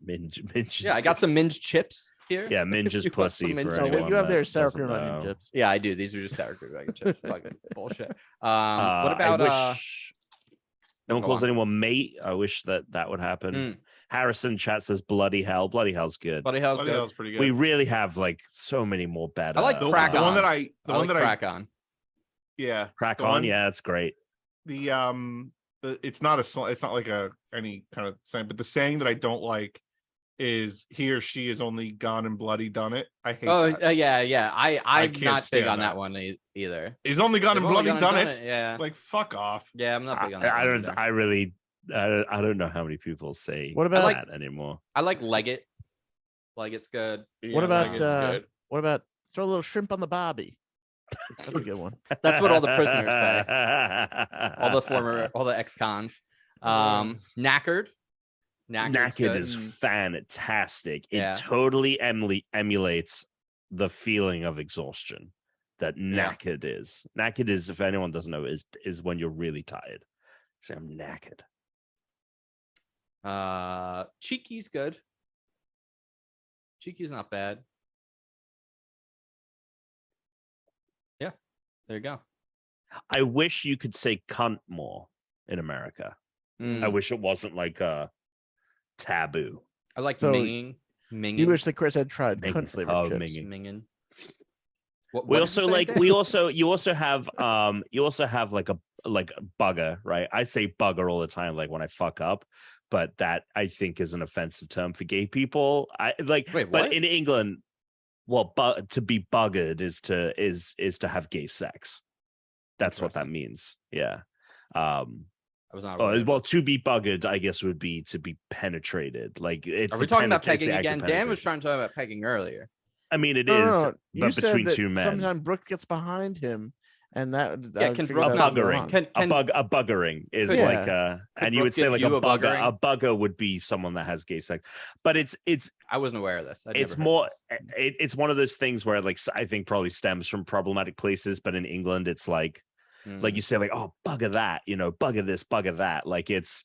Minge. Minge yeah, is I got good. some minge chips here. Yeah, minge is You want some pussy minge for So chips? what anyone you have that there is sour doesn't cream and onion know. chips. Yeah, I do. These are just sour cream bacon chips. Fucking bullshit. What about I wish no one go calls on. anyone mate. I wish that would happen. Harrison chat says bloody hell. Bloody hell's good. Bloody Hell's Bloody good. Hell's pretty good. We really have like so many more better. I like the, crack the on. one that I the I one like that crack on. yeah crack the on. one- Yeah, that's great. the it's not it's not like any kind of saying, but the saying that I don't like is he or she is only gone and bloody done it. I hate Oh that. yeah. I'm can't not big stand on that that. one either. He's only gone They've and only bloody gone done and it. Yeah. Like fuck off. Yeah, I'm not big on that. I one don't. either. I really. I don't know how many people say What about- that anymore. I like leg it. Like it's good. Yeah, about, like, it's good. What about throw a little shrimp on the bobby? That's a good one. That's what all the prisoners say. All the ex-cons. Knackered. Knackered's Knackered good. is fantastic. It Yeah. totally emulates the feeling of exhaustion that Yeah. knackered is. Knackered is, if anyone doesn't know, is when you're really tired. Say I'm knackered. Cheeky's good. Cheeky's not bad. Yeah, there you go. I wish you could say cunt more in America. I wish it wasn't like a taboo. I like So, minging. Minging. You wish that Chris had tried Minging. cunt flavored Oh, chips. minging. Minging. We What did also you say, like Dan? you also have like a bugger, right? I say bugger all the time, like when I fuck up, but that I think is an offensive term for gay people. I like, Wait, but what? in England, well, to be buggered is to have gay sex. That's what that means. Yeah. I was not aware. Well, to be buggered, I guess would be to be penetrated. Like, it's Are we talking about pegging again? Dan was trying to talk about pegging earlier. I mean, it No, is, no, no. You but said between that two men. sometimes Brooke gets behind him, and that Yeah, I can figured Brooke that not was buggering? wrong. A buggering is Yeah. like and you Brooke would say give like you a a buggering? bugger would be someone that has gay sex, but it's I wasn't aware of this. it's more it's one of those things where like I think probably stems from problematic places, but in England it's like you say like, oh, bugger that, bugger this, bugger that, like it's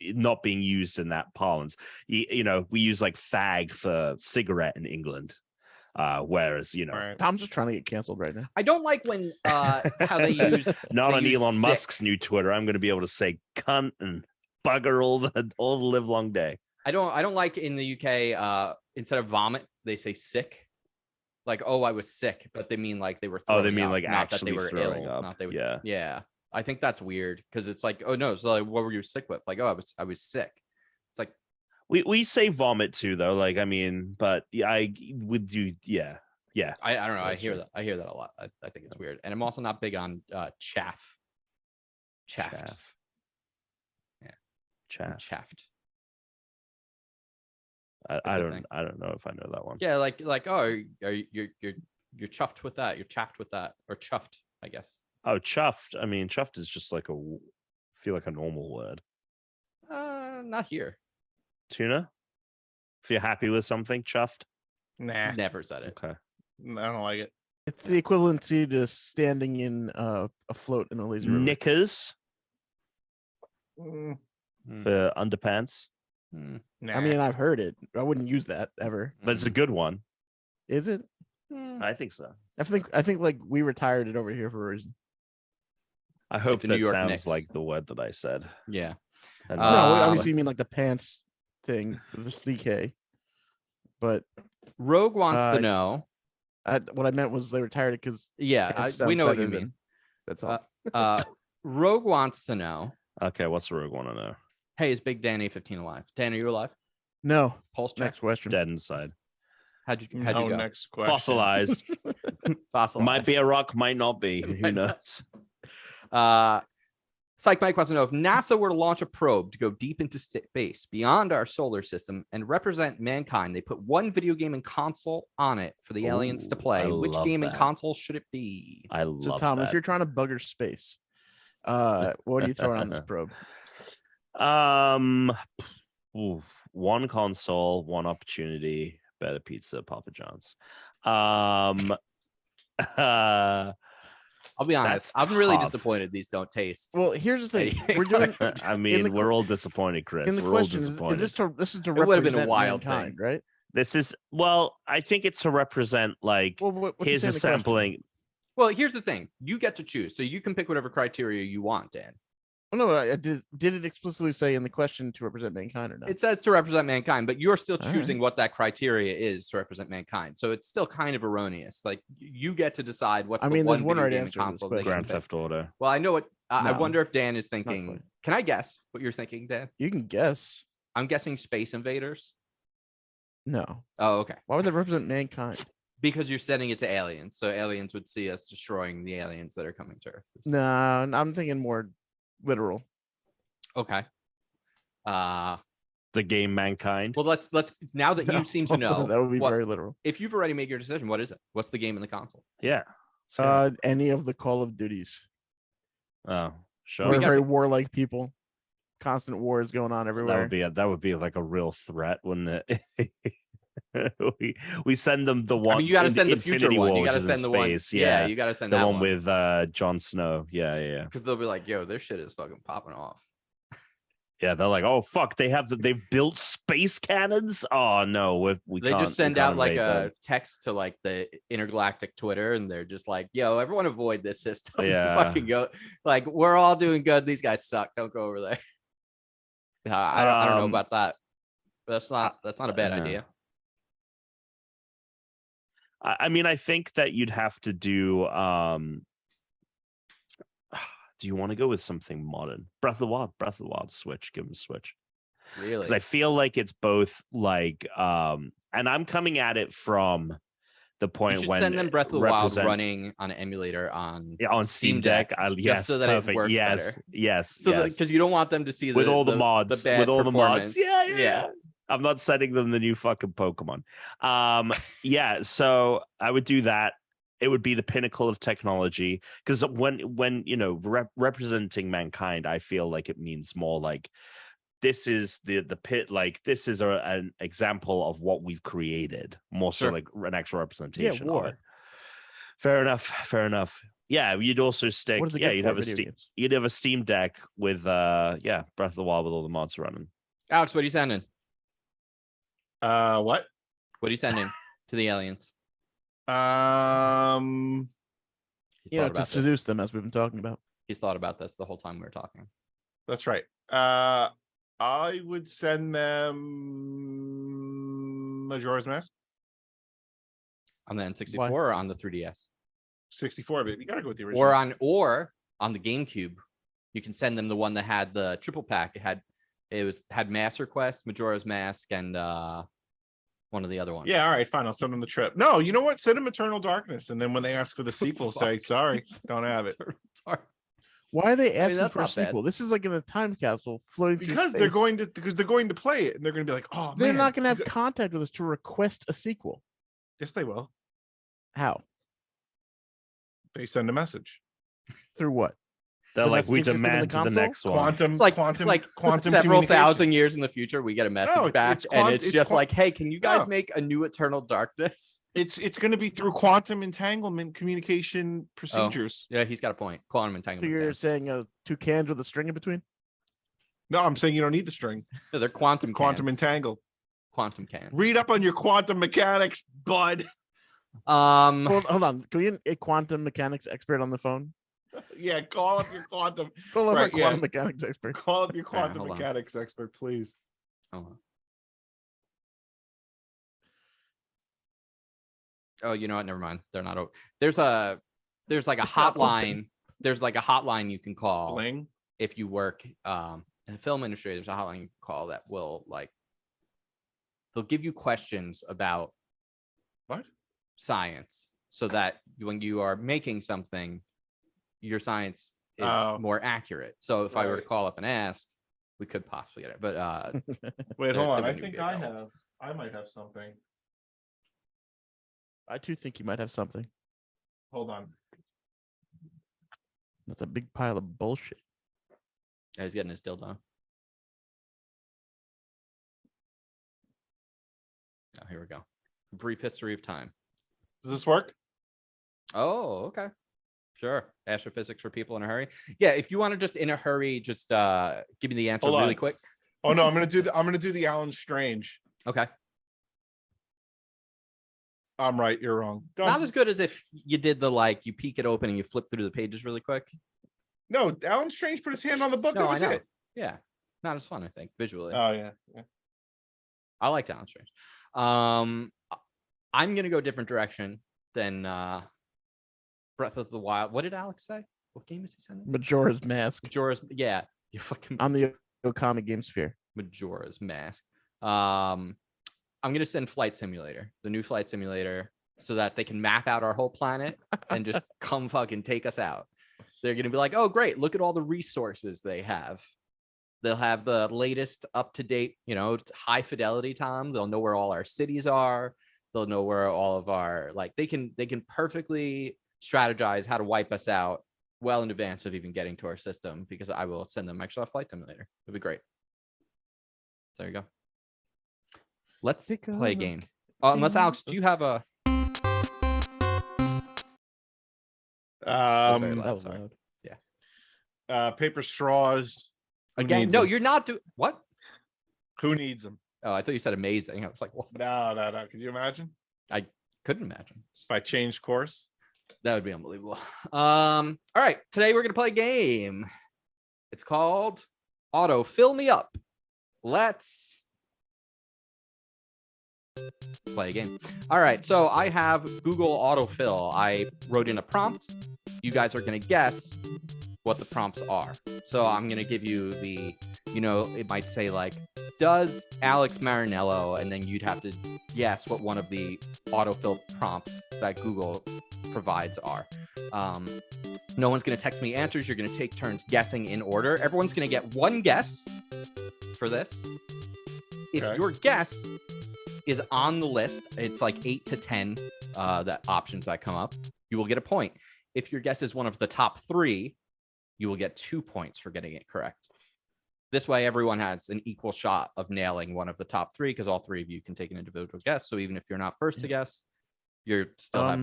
not being used in that parlance. You know, we use like fag for cigarette in England, whereas Right. Tom's just trying to get canceled right now. I don't like when how they use not they on use Elon sick. Musk's new Twitter. I'm going to be able to say cunt and bugger all the live long day. I don't like in the UK instead of vomit they say sick. Like, oh, I was sick, but they mean like they were throwing they mean up, like not that they actually were throwing ill, up. not they were, Yeah. yeah. I think that's weird because it's like, oh no, so like, what were you sick with? Like, oh, I was sick. It's like We say vomit too though. Like I mean, but yeah, I would do yeah. I don't know. I That's hear true. that. I hear that a lot. I think it's weird, and I'm also not big on chaff. Chaffed. Yeah. Chaff. Chaffed. I That's a don't thing. know if I know that one. Yeah, like oh, you're chuffed with that. You're chaffed with that, or chuffed, I guess. Oh, chuffed. I mean, chuffed is just like feel like a normal word. Not here. Tuna. If you're happy with something, chuffed. Nah, Never said it. Okay. I don't like it. It's the equivalency to standing in a float in a lazy river. Knickers Mm, for underpants, Hmm. nah. I mean, I've heard it. I wouldn't use that ever. but it's a good one. Is it? Hmm. I think so. I think like we retired it over here for a reason. I hope the New that York sounds Knicks. like the word that I said. Yeah. And No, Uh, obviously you mean like the pants thing, the CK. But Rogue wants to Uh, know. what I meant was they retired it because Yeah, we know what you mean. That's all. Rogue wants to know. okay, what's the Rogue want to know? Hey, is Big Dan 15 alive? Dan, are you alive? No. Pulse check. Next question. Dead inside. How'd you No, go? next question. Fossilized. Fossilized. Might be a rock, might not be. Who Might knows? Psych Mike wants to know if NASA were to launch a probe to go deep into space beyond our solar system and represent mankind, they put one video game and console on it for the aliens to Ooh, play. I Which love game and that. console should it be? I So love Tom, that. if you're trying to bugger space, what are you throwing on this probe? Ooh, one console, one opportunity, better pizza, Papa John's. I'll be honest. That's I'm really tough. disappointed these don't taste. Well, here's the thing. Hey, We're doing I mean, the we're all disappointed, Chris. in the We're all question is disappointed. this is to It would've been a represent wild mankind, thing. right? This is I think it's to represent like Well, what's here's the a question? sampling. Well, here's the thing. You get to choose. So you can pick whatever criteria you want, Dan. Oh, no, I did it explicitly say in the question to represent mankind or not? It says to represent mankind, but you're still All choosing what that criteria is to represent mankind. So it's still kind of erroneous. Like you get to decide what's I the mean, one there's one video right game and answer to this console they question. can Grand pick. Theft Auto. Well, I know what I No, wonder if Dan is quite. thinking. Can I guess what you're thinking, Dan? You can guess. I'm guessing Space Invaders. No. Oh, okay. Why would that represent mankind? Because you're setting it to aliens, so aliens would see us destroying the aliens that are coming to Earth. No, I'm thinking more literal. Okay. The game Mankind. Well, let's now that you seem to know, that would be what- very literal. if you've already made your decision, what is it? What's the game in the console? Yeah. So, Any of the Call of Duties. oh, sure. We're got very the- warlike people. Constant wars going on everywhere. That would be like a real threat, wouldn't it? we send them the one. I mean, you got to send the Infinity future one. War, You got to which is in send the one. space, Yeah, you got to send the that one with Jon Snow. Yeah. because they'll be like, "Yo, this shit is fucking popping off." Yeah, they're like, oh fuck, they've built space cannons. Oh no, we They can't, just send we can't out like invade a them. text to like the intergalactic Twitter, and they're just like, "Yo, everyone avoid this system. Yeah. Fucking go. Like, we're all doing good. These guys suck. Don't go over there." I don't know about that. But that's not a bad idea. I mean, I think that you'd have to do. Do you want to go with something modern? Breath of the Wild, Switch. Give them a Switch. Really? Because I feel like it's both like, and I'm coming at it from the You point should when send them Breath of the Wild represent- running on an emulator on Steam Deck. Yes, so that perfect. it works yes, better. yes, So yes. because you don't want them to see With all the mods, bad with all the mods. performance. Yeah. I'm not sending them the new fucking Pokemon. Yeah, so I would do that. It would be the pinnacle of technology because when representing mankind, I feel like it means more like this is the pit, like this is an example of what we've created, more so Sure. like an actual representation. war. Of it. Fair enough. Yeah, you'd also stick. What does it Yeah, get you'd for have a video Steam. games? You'd have a Steam Deck with Breath of the Wild with all the mods running. Alex, what are you sending? What? What are you sending to the aliens? He's You know, thought to about this. seduce them, as we've been talking about. He's thought about this the whole time we were talking. That's right. I would send them Majora's Mask. On the N64 Why? or on the 3DS? 64, baby. You gotta go with the original. Or on the GameCube. You can send them the one that had the triple pack. It had Master Quest, Majora's Mask, and one of the other ones. Yeah, all right, fine. I'll send them the trip. No, you know what? Send them Eternal Darkness, and then when they ask for the sequel, say sorry, don't have it. Why are they asking that's for a not bad. sequel? This is like in a time capsule floating through Because space. they're going to play it, and they're going to be like, oh, They're man, not going to you have contact with us to request a sequel. Yes, they will. How? They send a message. Through what? They're The like, we messaging system in the demand to the console? next one. Quantum, It's like quantum several communication. thousand years in the future, we get a message it's- back, it's and it's just like, hey, can you guys No. make a new Eternal Darkness? It's going to be through quantum entanglement communication procedures. Yeah, he's got a point. Quantum So entanglement. you're damn. saying 2 cans with a string in between? No, I'm saying you don't need the string. No, they're quantum cans. Entangle. Quantum cans. Read up on your quantum mechanics, bud. Hold on. Can we get a quantum mechanics expert on the phone? Yeah, call up your quantum. Call up Right, our quantum mechanics expert. Call up your quantum hold on. mechanics expert, please. Oh, you know what? Never mind. They're not. There's like a It's not hotline. There's like a hotline you can call Bling. if you work in the film industry. There's a hotline you can call that will they'll give you questions about What? science, so that when you are making something, your science is Oh. more accurate. So if I were to Right. call up and ask, we could possibly get it. But Wait, They- hold on. they I wouldn't think be I available. might have something. I too think you might have something. Hold on. That's a big pile of bullshit. he's getting his dildo. Oh, here we go. Brief history of time. Does this work? Oh, okay. Sure. Astrophysics for people in a hurry. Yeah, if you want to just in a hurry, just give me the answer Hold really on. quick. Oh no, I'm gonna do the Alan Strange. Okay. I'm right, you're wrong. Done. Not as good as if you did the you peek it open and you flip through the pages really quick. No, Alan Strange put his hand on the book. No, that I was know. it. Yeah. Not as fun, I think, visually. Oh yeah. I like Talon Strange. I'm gonna go a different direction than Breath of the Wild. What did Alex say? What game is he sending? Majora's Mask Majora's. Yeah, you fucking on the Okami Game Sphere. Majora's Mask. I'm gonna send Flight Simulator, the new Flight Simulator, so that they can map out our whole planet and just come fucking take us out. They're gonna be like, oh great, look at all the resources they have. They'll have the latest up to date, high fidelity, Tom. They'll know where all our cities are. They'll know where all of our they can perfectly strategize how to wipe us out well in advance of even getting to our system, because I will send them Microsoft Flight Simulator. It'll be great. So there you go. Let's play a game. Unless Alex, do you have a? That was very loud, That was sorry. loud. Paper straws. Who Again, needs no, them? you're not doing what? Who needs them? Oh, I thought you said amazing. I was like, what? No. Could you imagine Couldn't imagine. if I changed course? That would be unbelievable. All right, today we're gonna play a game. It's called Autofill Me Up. Let's play a game. All right, so I have Google Autofill. I wrote in a prompt. You guys are gonna guess what the prompts are. So I'm gonna give you the, it might say does Alex Marinello, and then you'd have to guess what one of the autofill prompts that Google provides are. No one's gonna text me answers. You're gonna take turns guessing in order. Everyone's gonna get one guess for this. If Okay. your guess is on the list, it's 8 to 10 the options that come up, you will get a point. If your guess is one of the top 3, you will get 2 points for getting it correct. This way, everyone has an equal shot of nailing one of the top 3, because all 3 of you can take an individual guess. So even if you're not first to guess, you're still have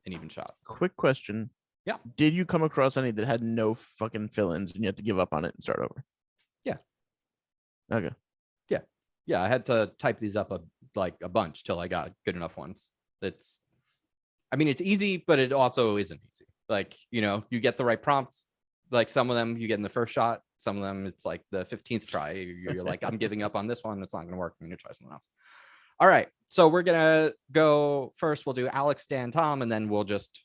an even shot. Quick question. Yeah. Did you come across any that had no fucking fill-ins and you had to give up on it and start over? Yeah. Okay. Yeah, I had to type these up a bunch till I got good enough ones. It's easy, but it also isn't easy. Like, you get the right prompts. Like some of them you get in the first shot. Some of them it's like the 15th try. You're like, I'm giving up on this one. It's not going to work. I'm going to try something else. All right. So we're going to go first. We'll do Alex, Dan, Tom, and then we'll just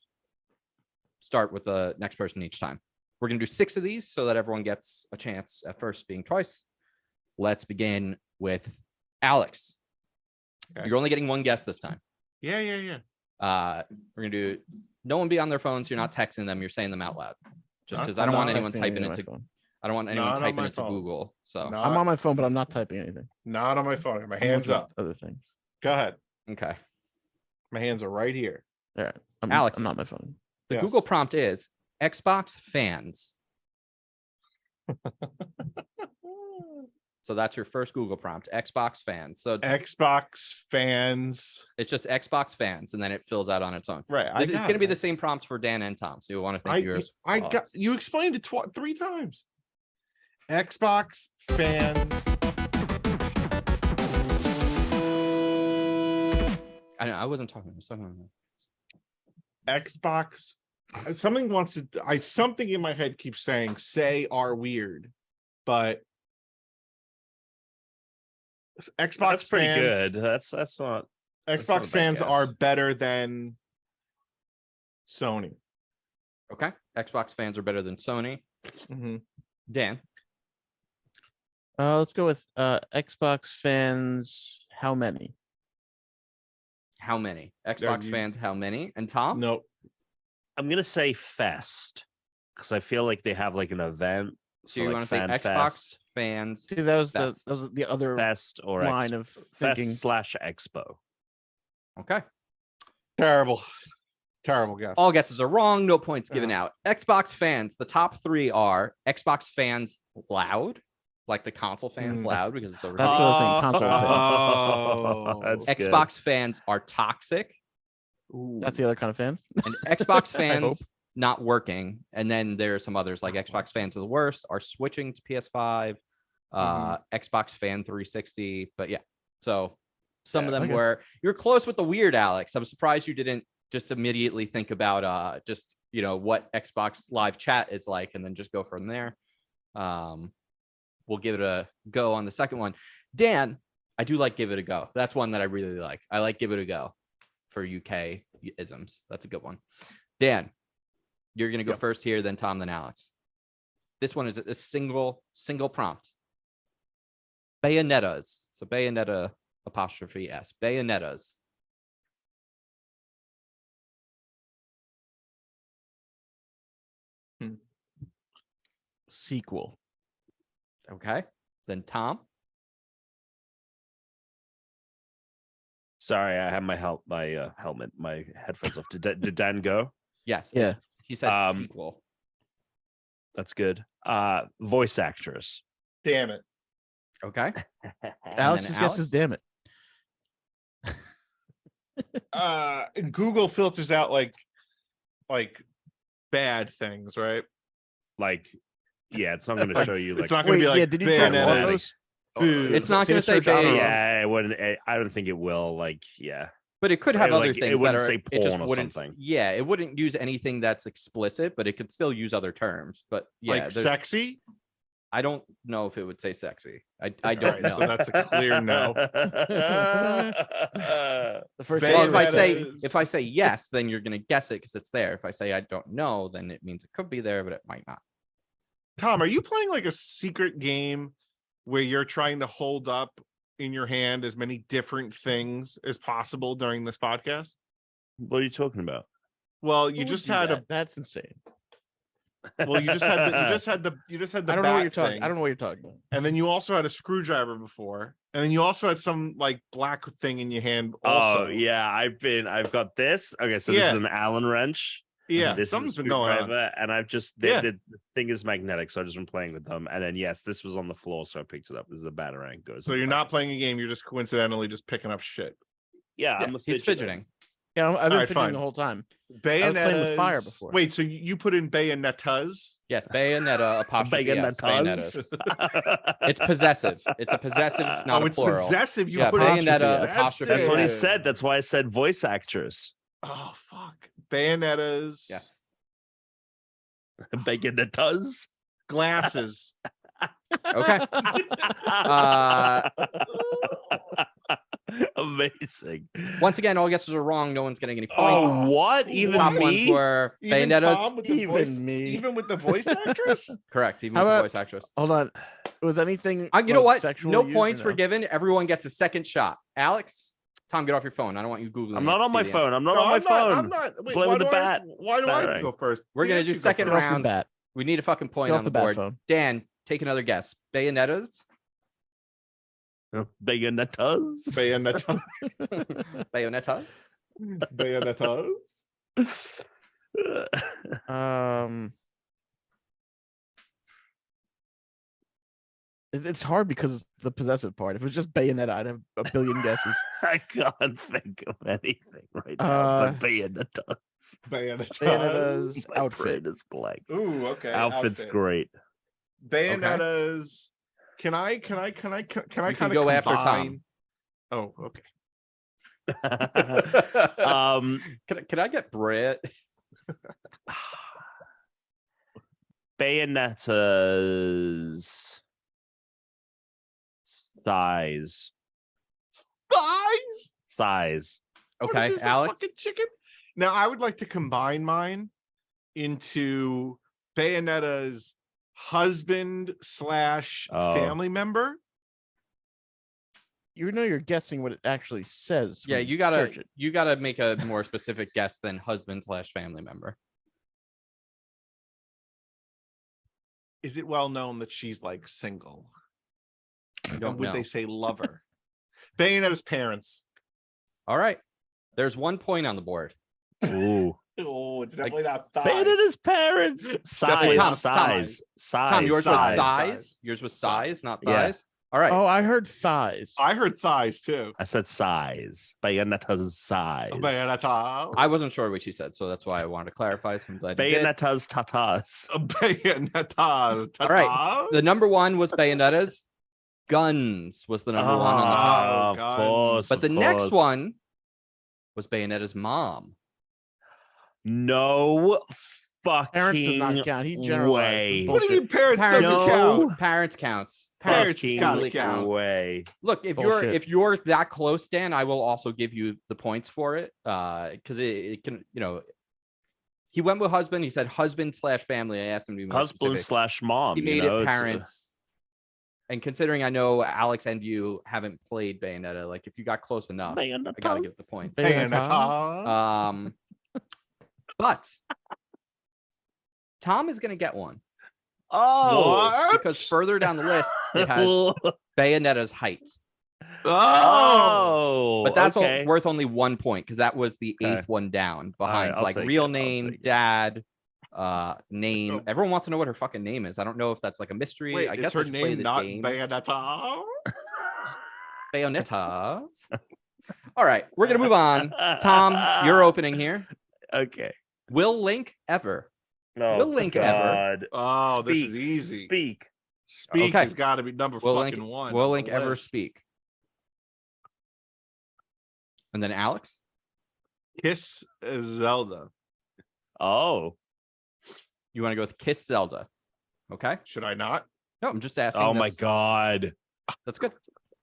start with the next person each time. We're going to do 6 of these so that everyone gets a chance at first being twice. Let's begin with Alex. Okay. You're only getting one guess this time. Yeah. We're going to do no one be on their phones. You're not texting them. You're saying them out loud. Just because I I'm don't not want anyone texting typing anything on into my phone. I don't want anyone Not on typing my into phone. Google. So Not, I'm on my phone, but I'm not typing anything. not on my phone. I got my I'm hands looking up. at other things. Go ahead. okay. My hands are right here. All right. Alex. I'm not on my phone. The Yes. Google prompt is Xbox fans. So that's your first Google prompt, Xbox fans. So Xbox fans. it's just Xbox fans, and then it fills out on its own. Right. It's going to be the same prompt for Dan and Tom. So you'll want to think of yours. I got you explained it 3 times. Xbox fans. I know I wasn't talking. I was talking about Xbox. Something in my head keeps saying say are weird, but Xbox That's pretty fans, good. That's not. That's not a Xbox bad fans guess. are better than Sony. Okay. Xbox fans are better than Sony. Mm-hmm. Dan, Let's go with Xbox fans. How many? how many? Xbox you- fans, how many? And Tom? Nope. I'm gonna say Fest because I feel like they have like an event. So you like want to say Fan Xbox Fest, fans? See, that was Fest. the other Fest or line of thinking. Fest/Expo. Okay. Terrible guess. All guesses are wrong. No points given Uh-huh. out. Xbox fans. The top 3 are Xbox fans loud, like the console fans loud because it's over. That's what I was saying, console fans. That's good. Xbox fans are toxic, That's the other kind of fans. and Xbox I hope. fans not working. And then there are some others like Xbox fans are the worst, are switching to PS5, Xbox fan 360. But yeah, so some of them okay. were. You're close with the weird, Alex. I'm surprised you didn't just immediately think about just what Xbox live chat is like, and then just go from there. We'll give it a go on the second one. Dan, I do like give it a go. That's one that I really like. I like give it a go for UK isms. That's a good one. Dan, you're gonna go first here, then Tom, then Alex. This one is a single prompt. Bayonettas. So Bayonetta apostrophe S. Bayonettas. Sequel. Okay. Then Tom. Sorry, I have my helmet, my headphones off. Did Dan go? Yes. Yeah. He said sequel. That's good. Voice actress. Damn it. Okay. Alex's guess is damn it. And Google filters out like bad things, right? Like, yeah, it's not going to show you. Like, It's not going to be like yeah, did you try Bayonetta. all those? It's not going to say Sinister Genre. Bayonetta. yeah, it wouldn't. I don't think it will. Like, yeah. But it could have other Like, it things that wouldn't are. say It just porn or wouldn't. something. Yeah, it wouldn't use anything that's explicit, but it could still use other terms. But yeah, Like sexy. I don't know if it would say sexy. I All don't right, know. so that's a clear no. The first Bayonetta Well, is- if I say yes, then you're gonna guess it because it's there. If I say I don't know, then it means it could be there, but it might not. Tom, are you playing like a secret game where you're trying to hold up in your hand as many different things as possible during this podcast? What are you talking about? Well, Who you would just do had that? That's insane. well, you just had the I don't know what you're bat talking. thing, I don't know what you're talking about. and then you also had a screwdriver before, and then you also had some like black thing in your hand. Also, Oh yeah, I've got this. Okay, so this Yeah. is an Allen wrench. yeah, This something's is a been going on. screwdriver, and I've just Yeah. the thing is magnetic, so I've just been playing with them. And then yes, this was on the floor, so I picked it up. This is a batarang. Goes. So in you're the not back. playing a game; you're just coincidentally just picking up shit. Yeah, Yeah, I'm he's fidgeting. Yeah, I've been Alright, fidgeting fine. the whole time. Bayonetta's. with fire before. Wait, so you put in bayonettas? Yes, Bayonetta apostrophe S, Bayonettas. Bayonettas. It's possessive. It's a possessive, not Oh, a it's plural. possessive. You Yeah, put Bayonetta apostrophe, apostrophe. That's what he S. said. That's why I said voice actress. Oh fuck. Bayonettas. Yes. Bayonettas. Glasses. Okay. Amazing. Once again, all guesses are wrong. No one's getting any points. Oh, what? Even Top ones me? were Even Bayonettas. Tom with the Even voice, me. even with the voice actress. Correct. Even How with the about- voice actress. Hold on. Was anything? You know like, what? sexual No used or points were no? given. Everyone gets a second shot. Alex, Tom, get off your phone. I don't want you Googling. I'm it not to on see my the phone. answer. I'm not No, on my I'm phone. not. I'm not. Wait, Play why with the do bat. why do I have to Battering. go first? We're gonna Dance, do you go second first. Get off the round. bat. We need a fucking point Get on off the the bat board. phone. Dan, take another guess. Bayonettas. Bayonettas. Bayonetta. Bayonettas. Bayonettas. It's hard because it's the possessive part. If it was just Bayonetta, I'd have a billion guesses. I can't think of anything right now, but Bayonettas. Bayonetta's My outfit. brain is blank. Ooh, okay. Outfit's outfit. great. Bayonetta's. Can I You kind can of go after Tom. Oh, okay. Can I get Brett? Bayonetta's size. Size. What is Okay, this, a Alex. fucking chicken. Now I would like to combine mine into Bayonetta's husband / Oh. family member. You know you're guessing what it actually says. Yeah, when you gotta search it. make a more specific guess than husband / family member. Is it well known that she's like single? don't And would know. they say lover? Bayonetta's parents. All right. There's 1 point on the board. Ooh. Oh, it's definitely not thighs. Bayonetta's parents. Definitely Size. Tom. Size. Size. Tom, yours was size. size. Yours was size, not Yeah. thighs. All right. Oh, I heard thighs. I heard thighs too. I said size. Bayonetta's size. Bayonetta. I wasn't sure what she said, so that's why I wanted to clarify. So I'm glad you did. Bayonetta's tatas. Bayonettas. All right. The number one was Bayonetta's. Guns was the number one on the top. Oh, Of guns. course. But the of next course. one was Bayonetta's mom. No fucking Parents does not count. He generalized. way. What do you mean parents Parents doesn't No. count? Parents counts. Parents Fucking gotta count. way. Look, Bullshit. if you're that close, Dan, I will also give you the points for it. Because it can, he went with husband. He said husband / family. I asked him to be more Husband specific. / mom. He made you know, it it's, parents. And considering I know Alex and you haven't played Bayonetta, like if you got close enough, I gotta give the points. Bayonetta. But Tom is gonna get one Oh. What? because further down the list it has Bayonetta's height. Oh. But that's okay. worth only 1 point because that was the Okay. eighth one down All right, behind I'll like take real it, I'll name, take it. dad, name. Oh. Everyone wants to know what her fucking name is. I don't know if that's like a mystery. Wait, I is guess her I should play name this not game. Bayonetta? Bayonetta. All right, we're gonna move on. Tom, you're opening here. Okay. Will Link ever? No. Will Link ever? God. Oh, this is Speak. easy. Speak. Speak Okay. has got to be number Will fucking Link, one. will on Link the ever list. speak? And then Alex. Kiss Zelda. Oh. You want to go with Kiss Zelda? Okay. Should I not? No, I'm just asking. Oh my That's- God. That's good.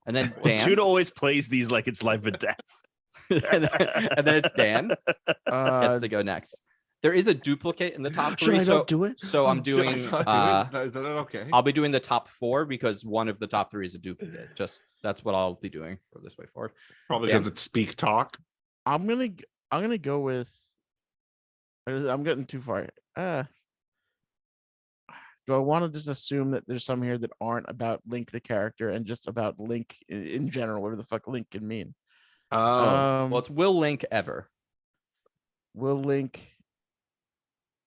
And then Dan. Tuna always plays these like it's life and death. and then it's Dan gets to go next. There is a duplicate in the top Should three, I so not do it? so I'm Should I doing. not do it? Is that okay? I'll be doing the top four because one of the top three is a duplicate. Just that's what I'll be doing for this way forward. Probably Yeah. because it's speak talk. I'm gonna go with. I'm getting too far. Do I want to just assume that there's some here that aren't about Link the character and just about Link in general, whatever the fuck Link can mean? Oh, Well, it's Will Link ever. Will Link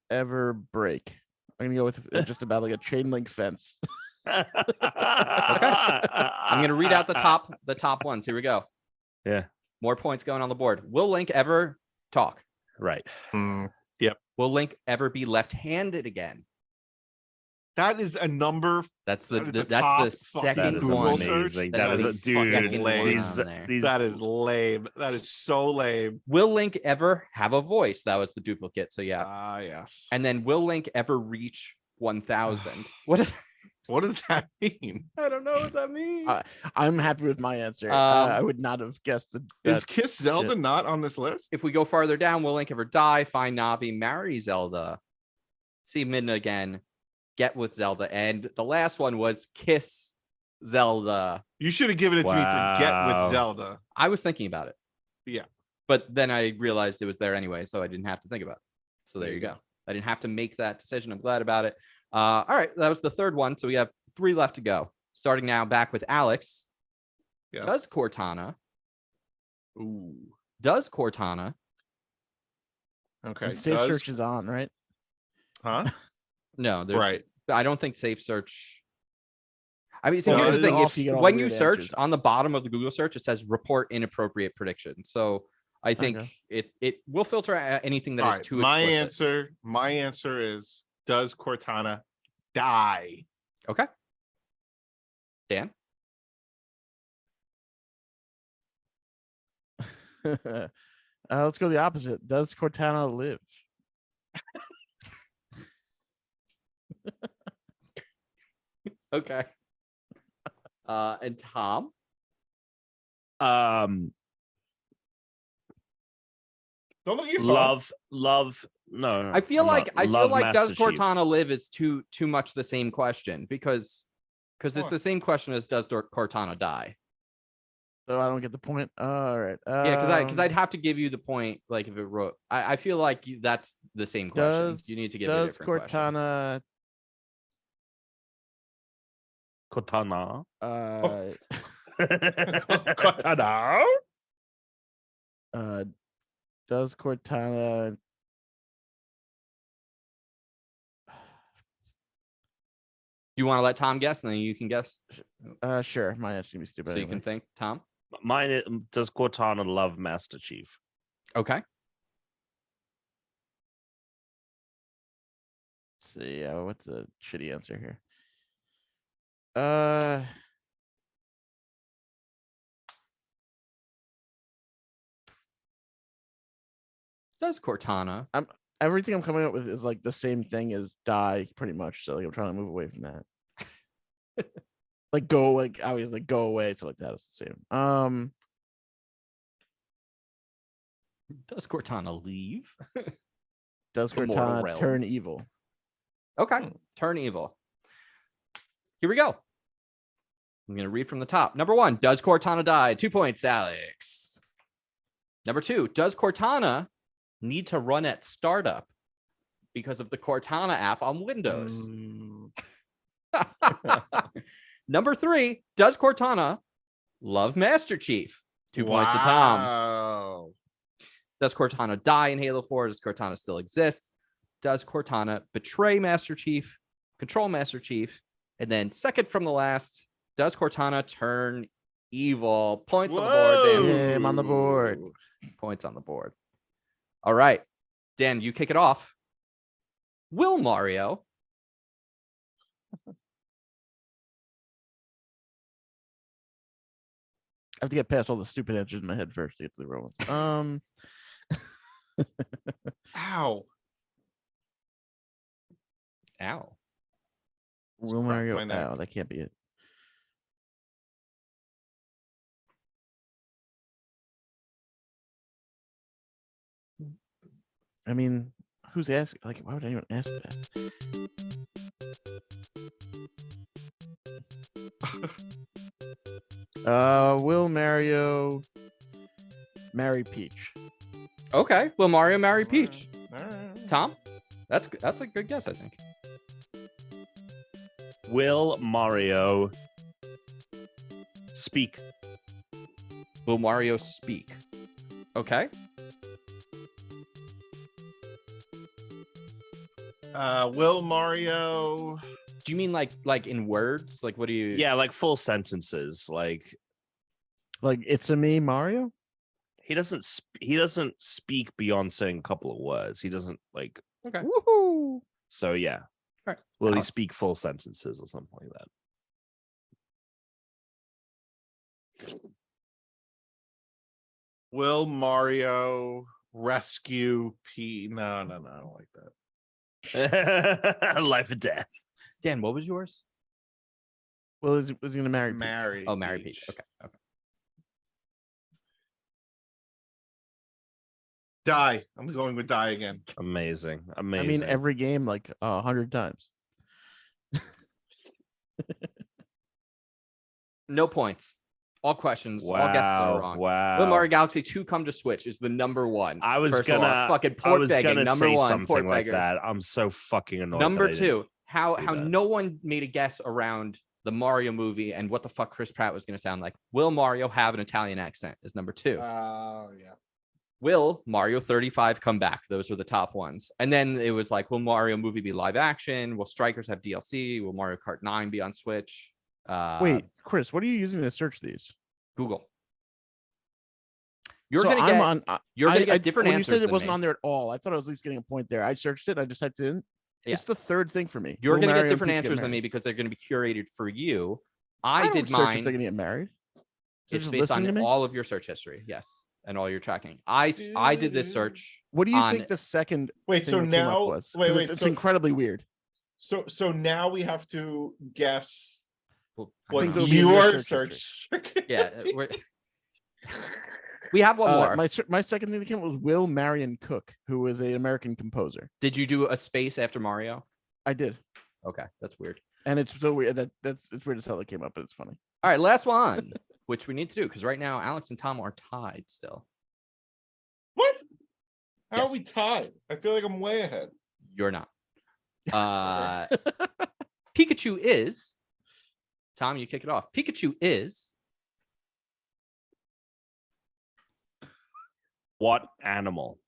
ever break? I'm gonna go with just about like a chain link fence. I'm gonna read out the top ones. Here we go. Yeah. More points going on the board. Will Link ever talk. Right. Will Link ever be left-handed again? That is a number. That's That is a that's top the fucking second That is Google one. search. amazing. That's That the is a dude. second one lame. on there. That is lame. That is so lame. Will Link ever have a voice? That was the duplicate. So yeah. Ah, yes. And then will Link ever reach 1,000? What Does that mean? I don't know what that means. I'm happy with my answer. I would not have guessed that. Is Kiss Zelda shit. not on this list? If we go farther down, will Link ever die? Find Navi, marry Zelda, see Midna again, get with Zelda, and the last one was kiss Zelda. You should have given it to me for Get with Wow. Zelda. I was thinking about it. Yeah. But then I realized it was there anyway, so I didn't have to think about it. So there There you you go. I didn't have to make that decision. I'm glad about it. All right, that was the third one. So we have 3 left to go. Starting now back with Alex. Yes. Does Cortana Ooh. Okay. Safe Does- search is on, right? Huh? No, there's Right. I don't think safe search. I mean, see, Well, here's the it's thing. off, If, you get all the when you weird search answers. on the bottom of the Google search, it says report inappropriate prediction. So I think Okay. it will filter out anything that All is right, too my explicit. answer is, does Cortana die? Okay. Dan? Let's go the opposite. Does Cortana live? Okay. And Tom? Um, Don't look at your phone. love. No, I feel I'm like not. I feel Love like does Master Chief. Cortana live is too much the same question because it's What? the same question as does Cortana die? So I don't get the point. All right. Yeah, because I'd have to give you the point like if it wrote. I feel like that's the same question. You need to give a different question. Cortana Cortana. Cortana. Cortana. Does Cortana You want to let Tom guess, and then you can guess, sure, my answer's gonna be stupid. so you anyway. can think. Tom. Mine is, does Cortana love Master Chief? Okay. Let's see, what's a shitty answer here? Does Cortana? Everything I'm coming up with is like the same thing as die, pretty much. So like, I'm trying to move away from that. Like go, like obviously go away, so like that is the same. Does Cortana leave? Does The mortal Cortana realm. turn evil? Okay. Turn evil. Here we go. I'm gonna read from the top. Number 1, does Cortana die? 2 points, Alex. Number 2, does Cortana need to run at startup because of the Cortana app on Windows? Number 3, does Cortana love Master Chief? 2 points to Tom. Wow. Does Cortana die in Halo 4? Does Cortana still exist? Does Cortana betray Master Chief, control Master Chief? And then second from the last, does Cortana turn evil? Points on the board, Dan. Yeah, I'm on the board. Points on the board. All right. Dan, you kick it off. Will Mario I have to get past all the stupid answers in my head first to get to the real ones. Ow. Ow. Will Scratch Mario? my neck. Oh, that can't be it. I mean, who's asking? Like, why would anyone ask that? Will Mario marry Peach? Okay. Will Mario marry Peach? All right. Tom? That's a good guess, I think. Will Mario speak? Will Mario speak? Okay. Will Mario? Do you mean like in words? Like what do you? Yeah, like full sentences. Like Like, it's a me, Mario? He doesn't speak beyond saying a couple of words. He doesn't like. Okay. Woohoo! So yeah. All right. Will he Alex. speak full sentences or something like that? Will Mario rescue P? No, I don't like that. Life and death. Dan, what was yours? Well, is he gonna marry? Peach? Marry. Oh, Mary Peach. Okay. Die. I'm going with die again. Amazing. I mean, every game like 100 times. No points. All questions. All guesses are wrong. Wow. Will Mario Galaxy 2 come to Switch is the number one. I was First of all, it's gonna fucking I port was begging. gonna Number say one, something port like beggars. that. I'm so fucking annoyed. Number that I didn't two, how do how that. no one made a guess around the Mario movie and what the fuck Chris Pratt was going to sound like. Will Mario have an Italian accent is number two. Oh yeah. Will Mario 35 come back? Those were the top ones. And then it was like, will Mario movie be live action? Will Strikers have DLC? Will Mario Kart 9 be on Switch? Wait, Chris, what are you using to search these? Google. You're So gonna I'm get you're gonna get different when answers. you said it than wasn't me. on there at all, I thought I was at least getting a point there. I searched it. I just typed it in. Yeah. It's the third thing for me. You're Will gonna Mario get and different Peach get answers than me married? because they're gonna be curated for you. I I don't did search if mine. they're gonna get married. Is it It's just based on listening to me? all of your search history, yes, and all your tracking. I did this search. What do you on- think the second Wait, thing so that came up now was? 'Cause wait, it's so, incredibly weird. so now we have to guess Well, I what Things don't that know. would be in your your search search. Yeah, we have one more. My second thing that came up was Will Marion Cook, who was an American composer. Did you do a space after Mario? I did, Okay, that's weird. and it's so weird it's weird as hell it came up, but it's funny. All right, last one, which we need to do because right now Alex and Tom are tied still. What? How Yes. are we tied? I feel like I'm way ahead. You're not. Pikachu is. Tom, you kick it off. Pikachu is. What animal?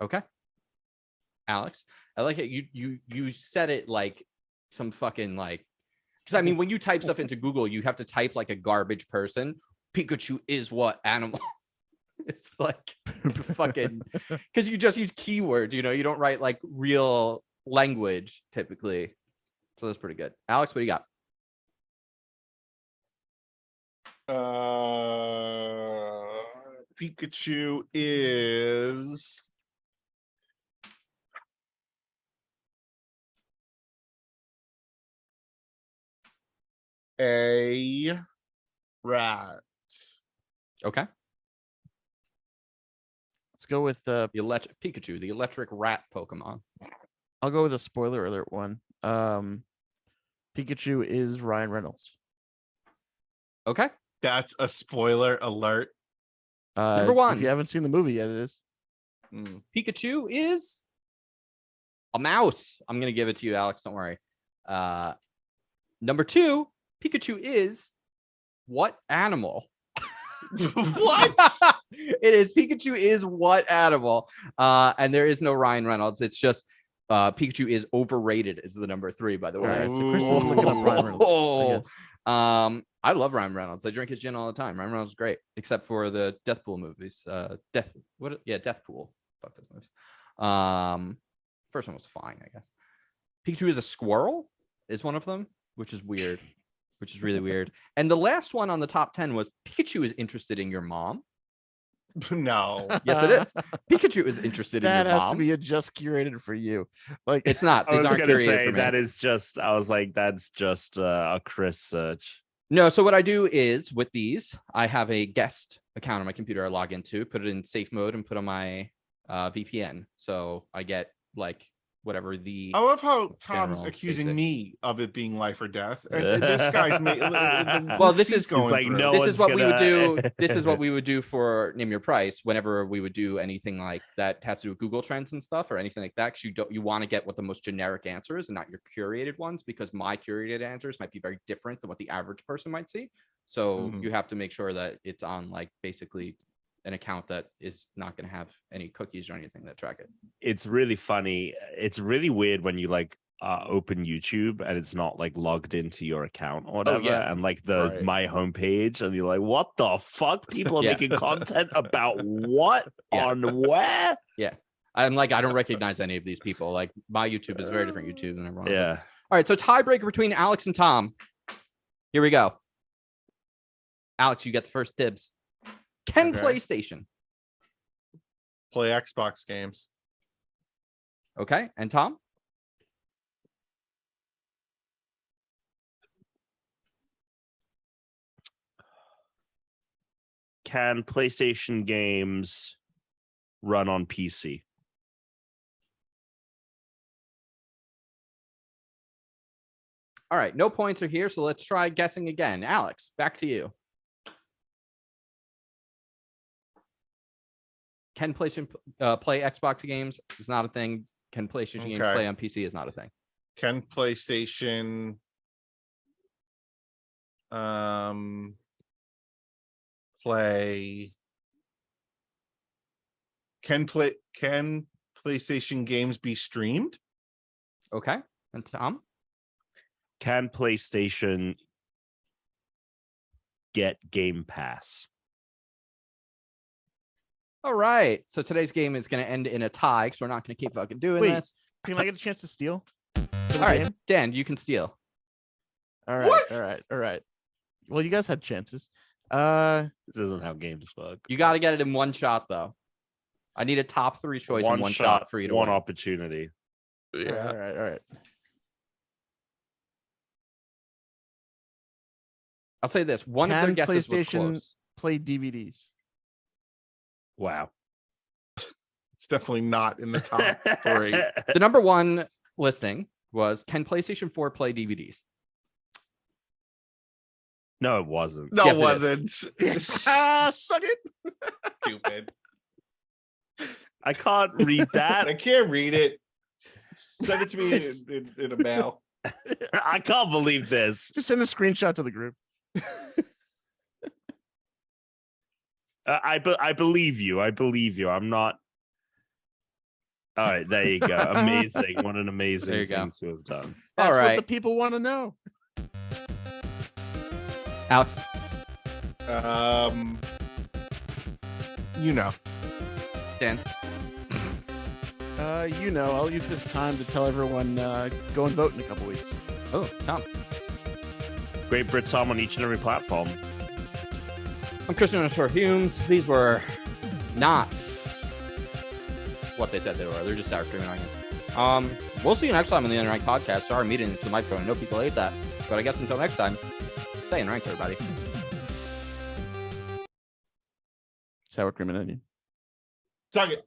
Okay. Alex, I like it. You said it like some fucking like, because I mean, when you type stuff into Google, you have to type like a garbage person. Pikachu is what animal? It's like fucking, because you just use keywords, you don't write like real language typically. So that's pretty good. Alex, what do you got? Pikachu is a rat. Okay. Let's go with The Pikachu, the electric rat Pokemon. I'll go with a spoiler alert one. Pikachu is Ryan Reynolds. Okay. That's a spoiler alert. Number one. If you haven't seen the movie yet, it is. Pikachu is a mouse. I'm gonna give it to you, Alex. Don't worry. Number two, Pikachu is what animal? What? It is Pikachu is what animal? And there is no Ryan Reynolds. It's just Pikachu is overrated is the number three, by the way. All right, so Chris is looking up Ryan Reynolds. I guess. I love Ryan Reynolds. I drink his gin all the time. Ryan Reynolds is great, except for the Deathpool movies. Deathpool. Fuck those movies. First one was fine, I guess. Pikachu is a squirrel, is one of them, which is weird, which is really weird. And the last one on the top 10 was Pikachu is interested in your mom. No. Yes, it is. Pikachu is interested in That your has mom. to be just curated for you. Like It's not. I These was aren't gonna curated say for me. that is just. I was like, that's just a Chris search. No, so what I do is with these, I have a guest account on my computer I log into, put it in safe mode, and put on my VPN. So I get like whatever the. I love how Tom's General, accusing basic. me of it being life or death. And this guy's Well, this is going like, through. no This is one's what we would do. gonna- This is what we would do for Name Your Price whenever we would do anything like that has to do with Google Trends and stuff or anything like that. Because you want to get what the most generic answer is and not your curated ones, because my curated answers might be very different than what the average person might see. So Mhm. you have to make sure that it's on like basically an account that is not going to have any cookies or anything that track it. It's really funny. It's really weird when you like open YouTube and it's not like logged into your account or whatever, yeah. and like the Right. my homepage, and you're like, what the fuck? People are Yeah. making content about what Yeah. on where? I'm like, I don't recognize any of these people. Like my YouTube is a very different YouTube than everyone else's. Yeah. All right, so tiebreaker between Alex and Tom. Here we go. Alex, you get the first dibs. Can Okay. PlayStation? Play Xbox games. Okay, and Tom? Can PlayStation games run on PC? All right, no points are here, so let's try guessing again. Alex, back to you. Can PlayStation play Xbox games? Is not a thing. Can PlayStation games Okay. play on PC? Is not a thing. Can PlayStation play? Can PlayStation games be streamed? Okay, and Tom? Can PlayStation get Game Pass? All right, so today's game is going to end in a tie because we're not going to keep fucking doing Wait. this. Can I get a chance to steal? All right, game? Dan, you can steal. All right. What? All right. Well, you guys had chances. This isn't how games work. You got to get it in one shot, though. I need a top 3 choice in one shot for you to one win. opportunity. All right. I'll say this: one of Can their guesses was PlayStation close. play DVDs? Wow. It's definitely not in the top 3. The number one listing was: Can PlayStation 4 play DVDs? No, it wasn't. No, Yes, it it wasn't. Suck it. Stupid. I can't read that. I can't read it. Send it to me in a mail. I can't believe this. Just send a screenshot to the group. I believe you. I believe you. I'm not. All right, there you go. Amazing. What an There amazing you go. thing to have done. That's All right. what the people want to know. Alex, You know. Dan, I'll use this time to tell everyone go and vote in a couple weeks. oh, Tom. Great Brit Tom on each and every platform. I'm Christian _ Humes. These were not what they said they were. They're just sour cream and onion. We'll see you next time on the Unranked Podcast. Sorry, I'm eating into the microphone. I know people hate that, but I guess until next time, stay in ranked, everybody. Sour cream and onion. Suck it.